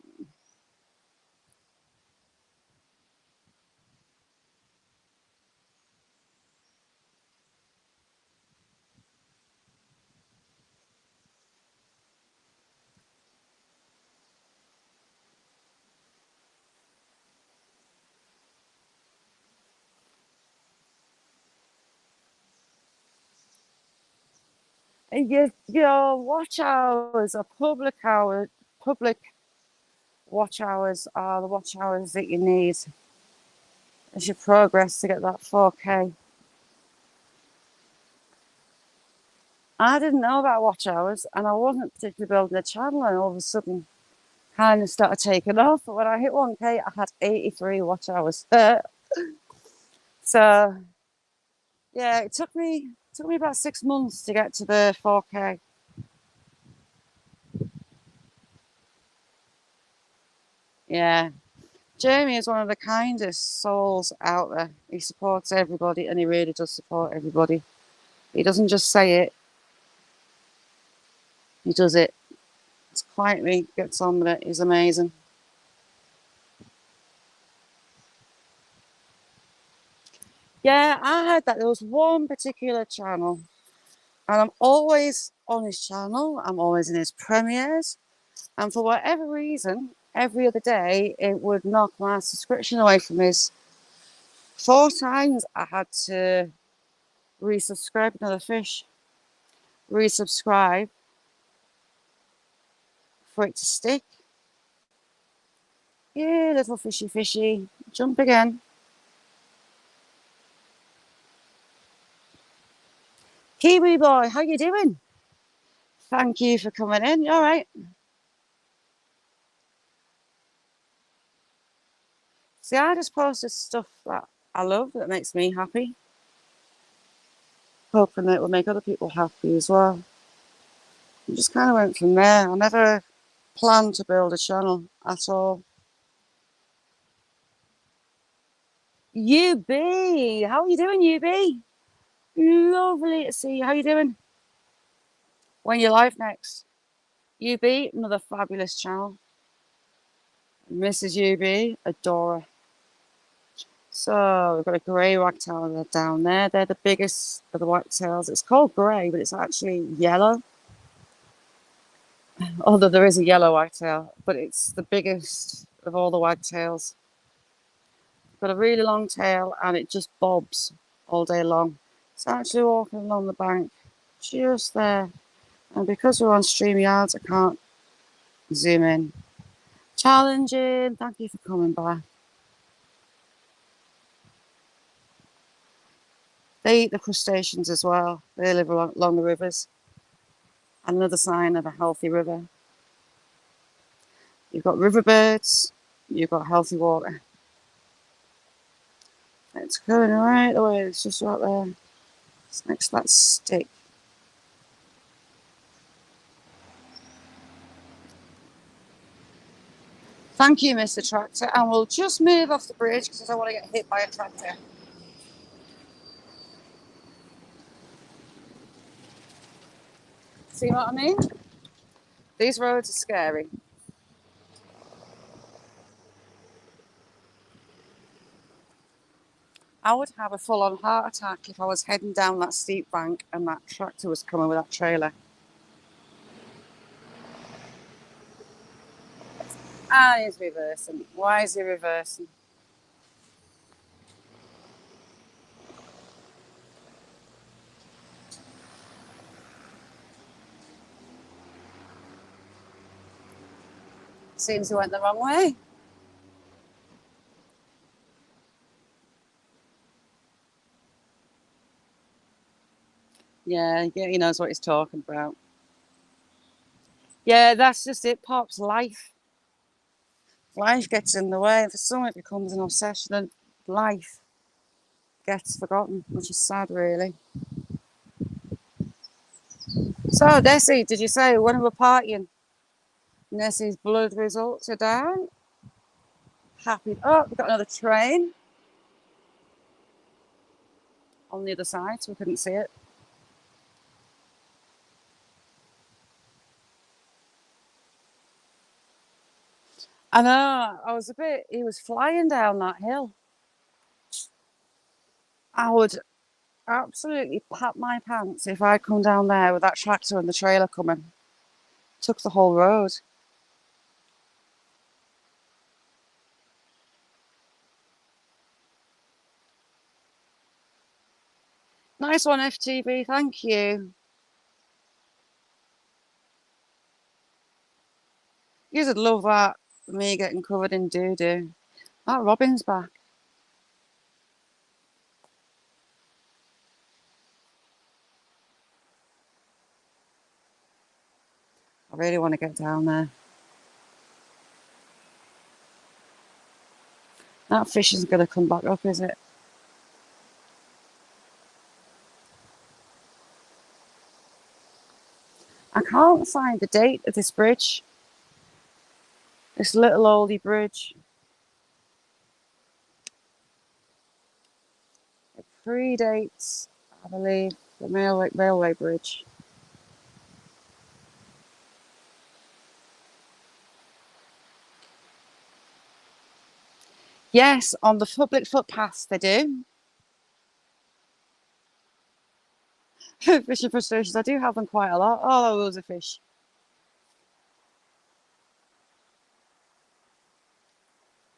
And your watch hours are public watch hours are the watch hours that you need as you progress to get that 4K. I didn't know about watch hours and I wasn't particularly building a channel, and all of a sudden kind of started taking off. But when I hit 1K, I had 83 watch hours. So yeah, it took me about 6 months to get to the 4K. Yeah, Jamie is one of the kindest souls out there. He supports everybody, and he really does support everybody. He doesn't just say it, he does it. It's quietly gets on with it. He's amazing. Yeah, I heard that there was one particular channel, and I'm always on his channel, I'm always in his premieres, and for whatever reason, every other day it would knock my subscription away from his. 4 times I had to resubscribe, another fish, resubscribe for it to stick. Yeah, little fishy fishy, jump again. Kiwi boy, how you doing? Thank you for coming in. You all right? See, I just posted stuff that I love, that makes me happy, hoping that it will make other people happy as well. I just kind of went from there. I never planned to build a channel at all. UB, how are you doing, UB? Lovely to see you. How you doing? When you're live next? UB, another fabulous channel. Mrs. UB, adore her. So we've got a grey wagtail down there. They're the biggest of the wagtails. It's called grey, but it's actually yellow. Although there is a yellow wagtail, but it's the biggest of all the wagtails. Got a really long tail and it just bobs all day long. It's actually walking along the bank just there. And because we're on StreamYards, I can't zoom in. Challenging. Thank you for coming by. They eat the crustaceans as well. They live along the rivers. Another sign of a healthy river. You've got riverbirds. You've got healthy water. It's going right away. It's just right there. It's next to that stick. Thank you, Mr. Tractor. And we'll just move off the bridge because I don't want to get hit by a tractor. See what I mean? These roads are scary. I would have a full-on heart attack if I was heading down that steep bank and that tractor was coming with that trailer. And he's reversing. Why is he reversing? Seems he went the wrong way. Yeah, he knows what he's talking about. Yeah, that's just it, Pops. Life gets in the way. For some, it becomes an obsession, and life gets forgotten, which is sad, really. So, Desi, did you say when we were partying, Nessie's blood results are down? Happy. Oh, we've got another train on the other side, so we couldn't see it. I know, he was flying down that hill. I would absolutely pat my pants if I'd come down there with that tractor and the trailer coming. Took the whole road. Nice one, FTB, thank you. You'd love that, me getting covered in doo-doo. That robin's back. I really want to get down there. That fish isn't going to come back up, is it? I can't find the date of this bridge. This little oldie bridge. predates, I believe, the railway bridge. Yes, on the public footpaths they do. Fishing frustrations, I do have them quite a lot. Oh, loads of fish.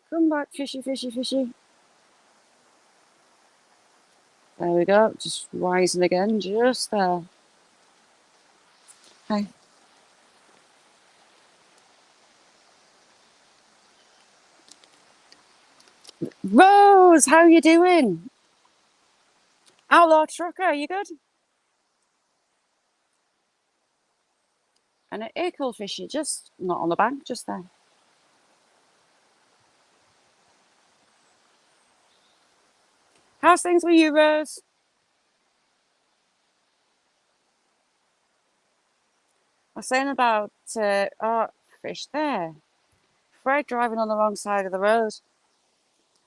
Come back, fishy, fishy, fishy. There we go, just rising again, just there. Hi. Rose, how you doing? Outlaw trucker, you good? And an eagle fishy, just not on the bank, just there. How's things with you, Rose? I was saying about fish there. Fred driving on the wrong side of the road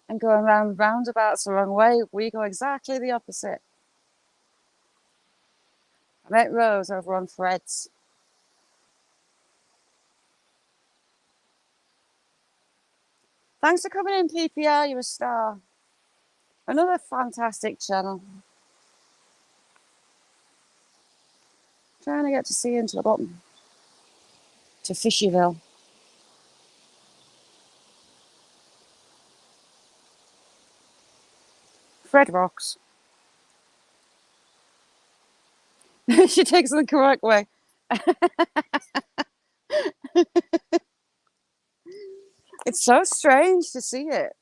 and going round roundabouts the wrong way. We go exactly the opposite. I met Rose over on Fred's. Thanks for coming in, PPR. You're a star. Another fantastic channel. Trying to get to see into the bottom. To Fishyville. Fred rocks. She takes it the correct way. It's so strange to see it.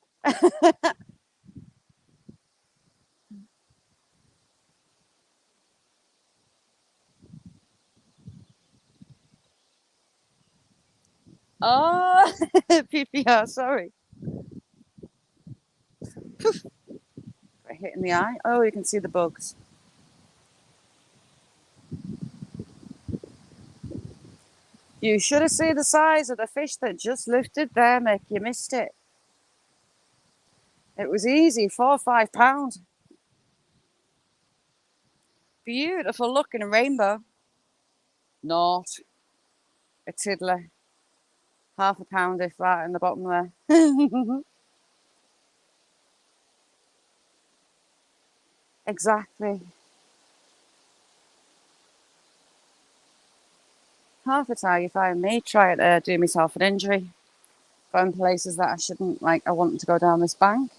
Oh, PPR, sorry. Hit in the eye. Oh, you can see the bugs. You should have seen the size of the fish that just lifted there, Mick. You missed it. It was easy, 4 or 5 pounds. Beautiful looking rainbow. Not a tiddler. Half a pound if that in the bottom there. Exactly. Half the time you find me trying to do myself an injury. Going places that I shouldn't, like I want to go down this bank.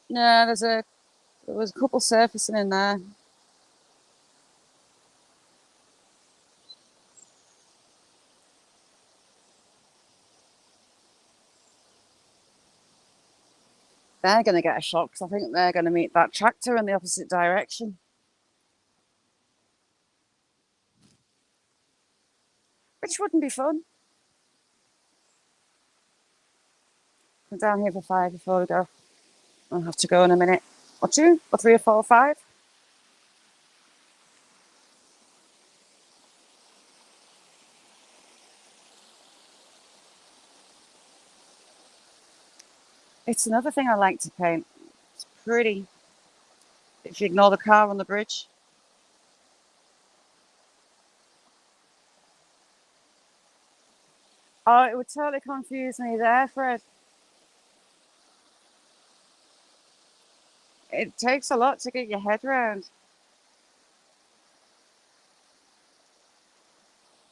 No, there was a couple surfacing in there. They're going to get a shock because I think they're going to meet that tractor in the opposite direction. Which wouldn't be fun. I'm down here for 5 before we go. I'll have to go in a minute. Or 2, or 3, or 4, or 5. It's another thing I like to paint. It's pretty. If you ignore the car on the bridge. Oh, it would totally confuse me there, Fred. It takes a lot to get your head around.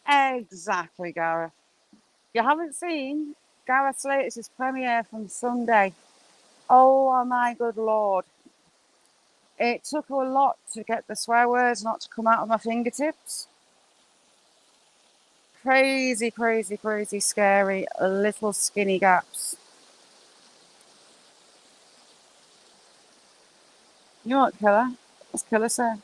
Exactly, Gareth. You haven't seen Gareth's latest premiere from Sunday. Oh my good lord. It took a lot to get the swear words not to come out of my fingertips. Crazy, crazy, crazy, scary, little skinny gaps. You know what, Killer? What's Killer say?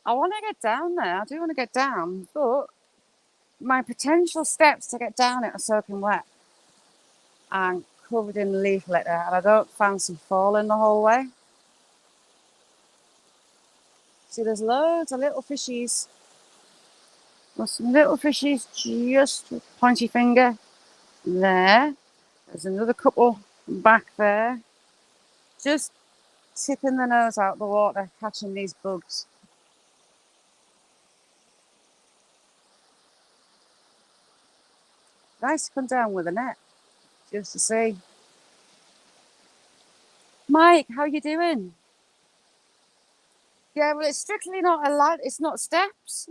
I want to get down there. I do want to get down, but my potential steps to get down it are soaking wet and covered in leaf litter, and I don't fancy falling the whole way. See, there's loads of little fishies. There's some little fishies just with pointy finger there. There's another couple back there. Just tipping their nose out the water, catching these bugs. Nice to come down with a net, just to see. Mike, how you doing? Yeah, well, it's strictly not a land. It's not steps.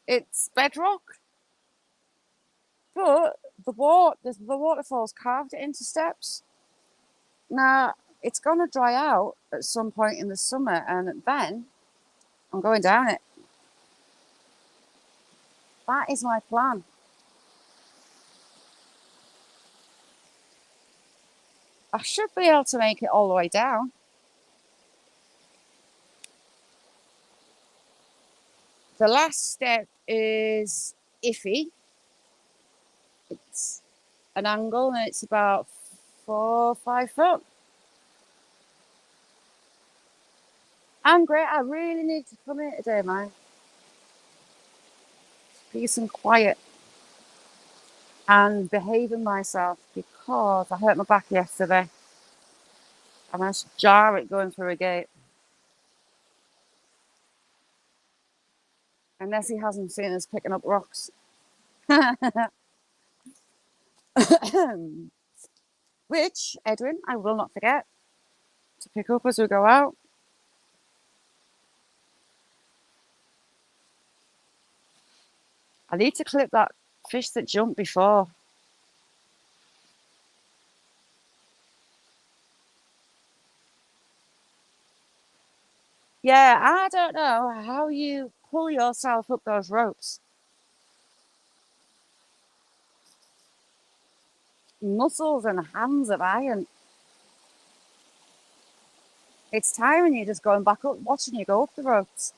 It's bedrock. But the waterfall's carved it into steps. Now, it's going to dry out at some point in the summer, and then I'm going down it. That is my plan. I should be able to make it all the way down. The last step is iffy. It's an angle and it's about 4 or 5 foot. I'm great. I really need to come here today, man. Peace and quiet. And behaving myself because I hurt my back yesterday. I managed to jar it going through a gate. Unless he hasn't seen us picking up rocks. Which, Edwin, I will not forget to pick up as we go out. I need to clip that fish that jumped before. Yeah, I don't know how you pull yourself up those ropes. Muscles and hands of iron. It's tiring you just going back up, watching you go up the ropes.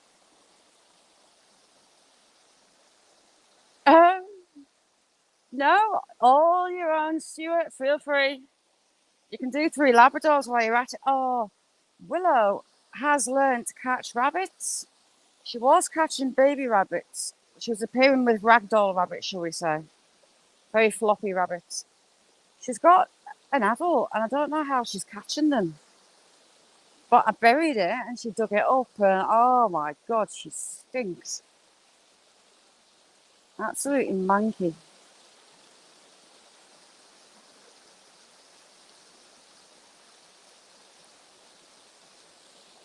No, all your own, Stuart. Feel free. You can do 3 Labradors while you're at it. Oh, Willow has learned to catch rabbits. She was catching baby rabbits. She was appearing with ragdoll rabbits, shall we say. Very floppy rabbits. She's got an adult, and I don't know how she's catching them. But I buried it, and she dug it up, and oh my God, she stinks. Absolutely manky.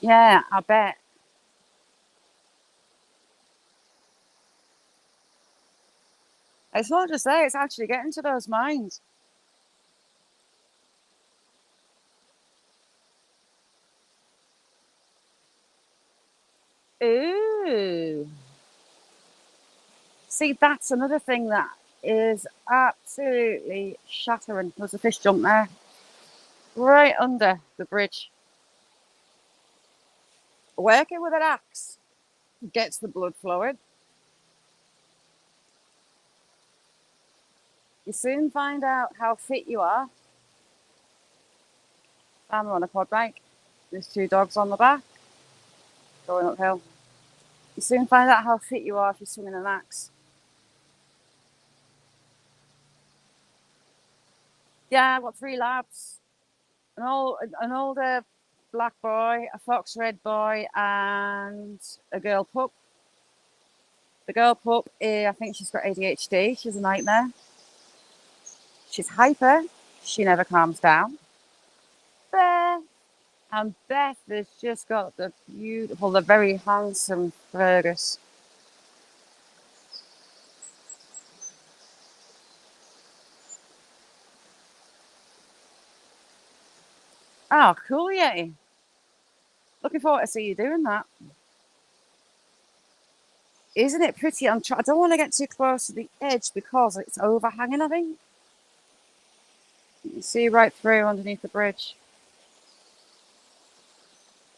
Yeah, I bet. It's not just there, it's actually getting to those mines. Ooh. See, that's another thing that is absolutely shattering. There's a fish jump there. Right under the bridge. Working with an axe gets the blood flowing. You soon find out how fit you are. I'm on a quad bike. There's 2 dogs on the back going uphill. You soon find out how fit you are if you're swinging an axe. Yeah, I've got 3 labs. An older black boy, a fox red boy, and a girl pup. The girl pup, I think she's got ADHD. She's a nightmare. She's hyper. She never calms down. Beth. And Beth has just got the very handsome Fergus. Oh, cool, yeah. Looking forward to see you doing that. Isn't it pretty? I don't want to get too close to the edge because it's overhanging, I think. You can see right through underneath the bridge.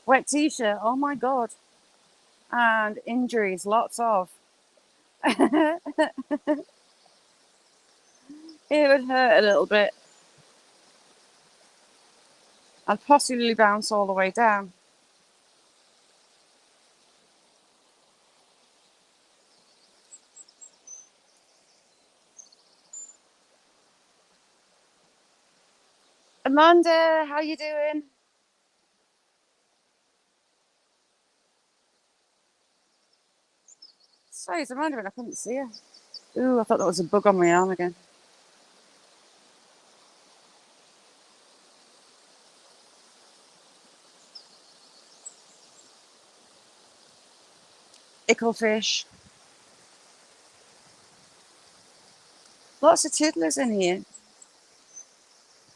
Wet t-shirt, oh my God. And injuries, lots of. It would hurt a little bit. I'd possibly bounce all the way down. Amanda, how you doing? Sorry, it's Amanda, and I couldn't see her. Ooh, I thought that was a bug on my arm again. Icklefish. Lots of tiddlers in here.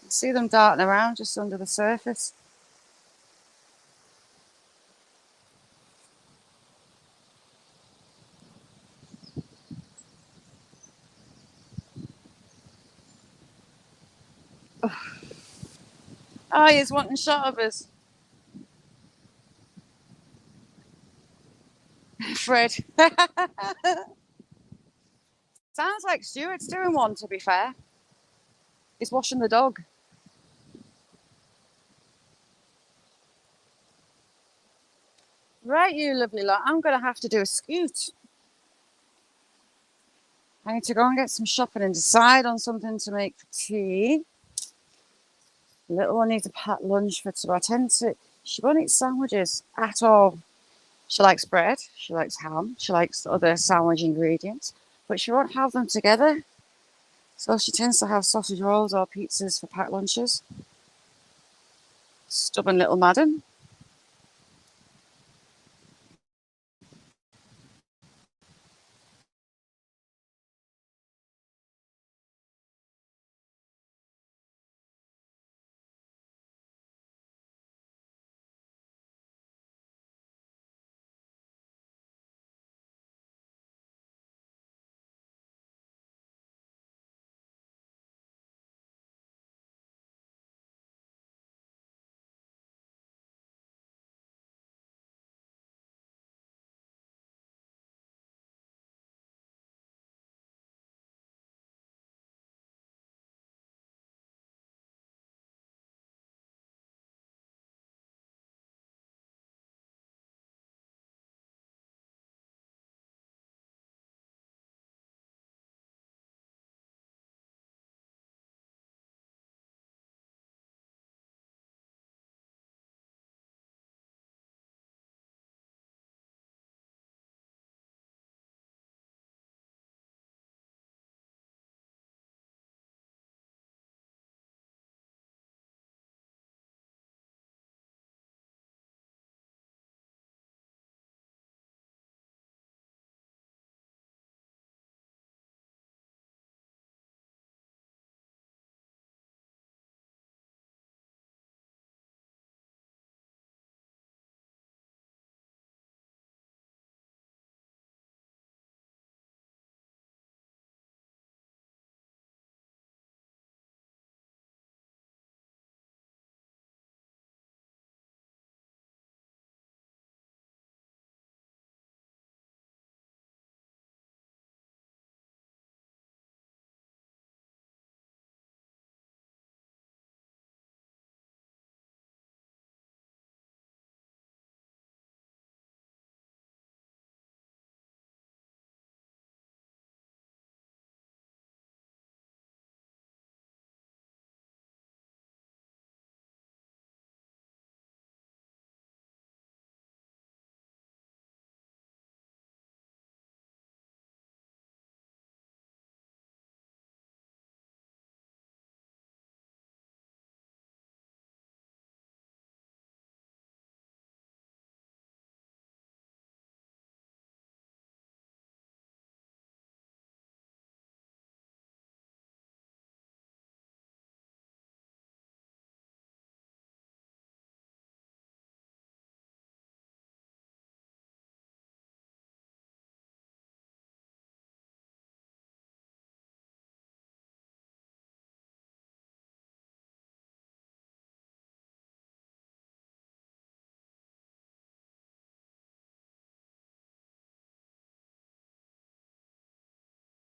I see them darting around just under the surface. Oh, he's wanting shot of us. Fred. Sounds like Stuart's doing one, to be fair. He's washing the dog. Right, you lovely lot. I'm going to have to do a scoot. I need to go and get some shopping and decide on something to make for tea. Little one needs a packed lunch for tomorrow. She won't eat sandwiches at all. She likes bread, she likes ham, she likes other sandwich ingredients, but she won't have them together. So she tends to have sausage rolls or pizzas for packed lunches. Stubborn little madam.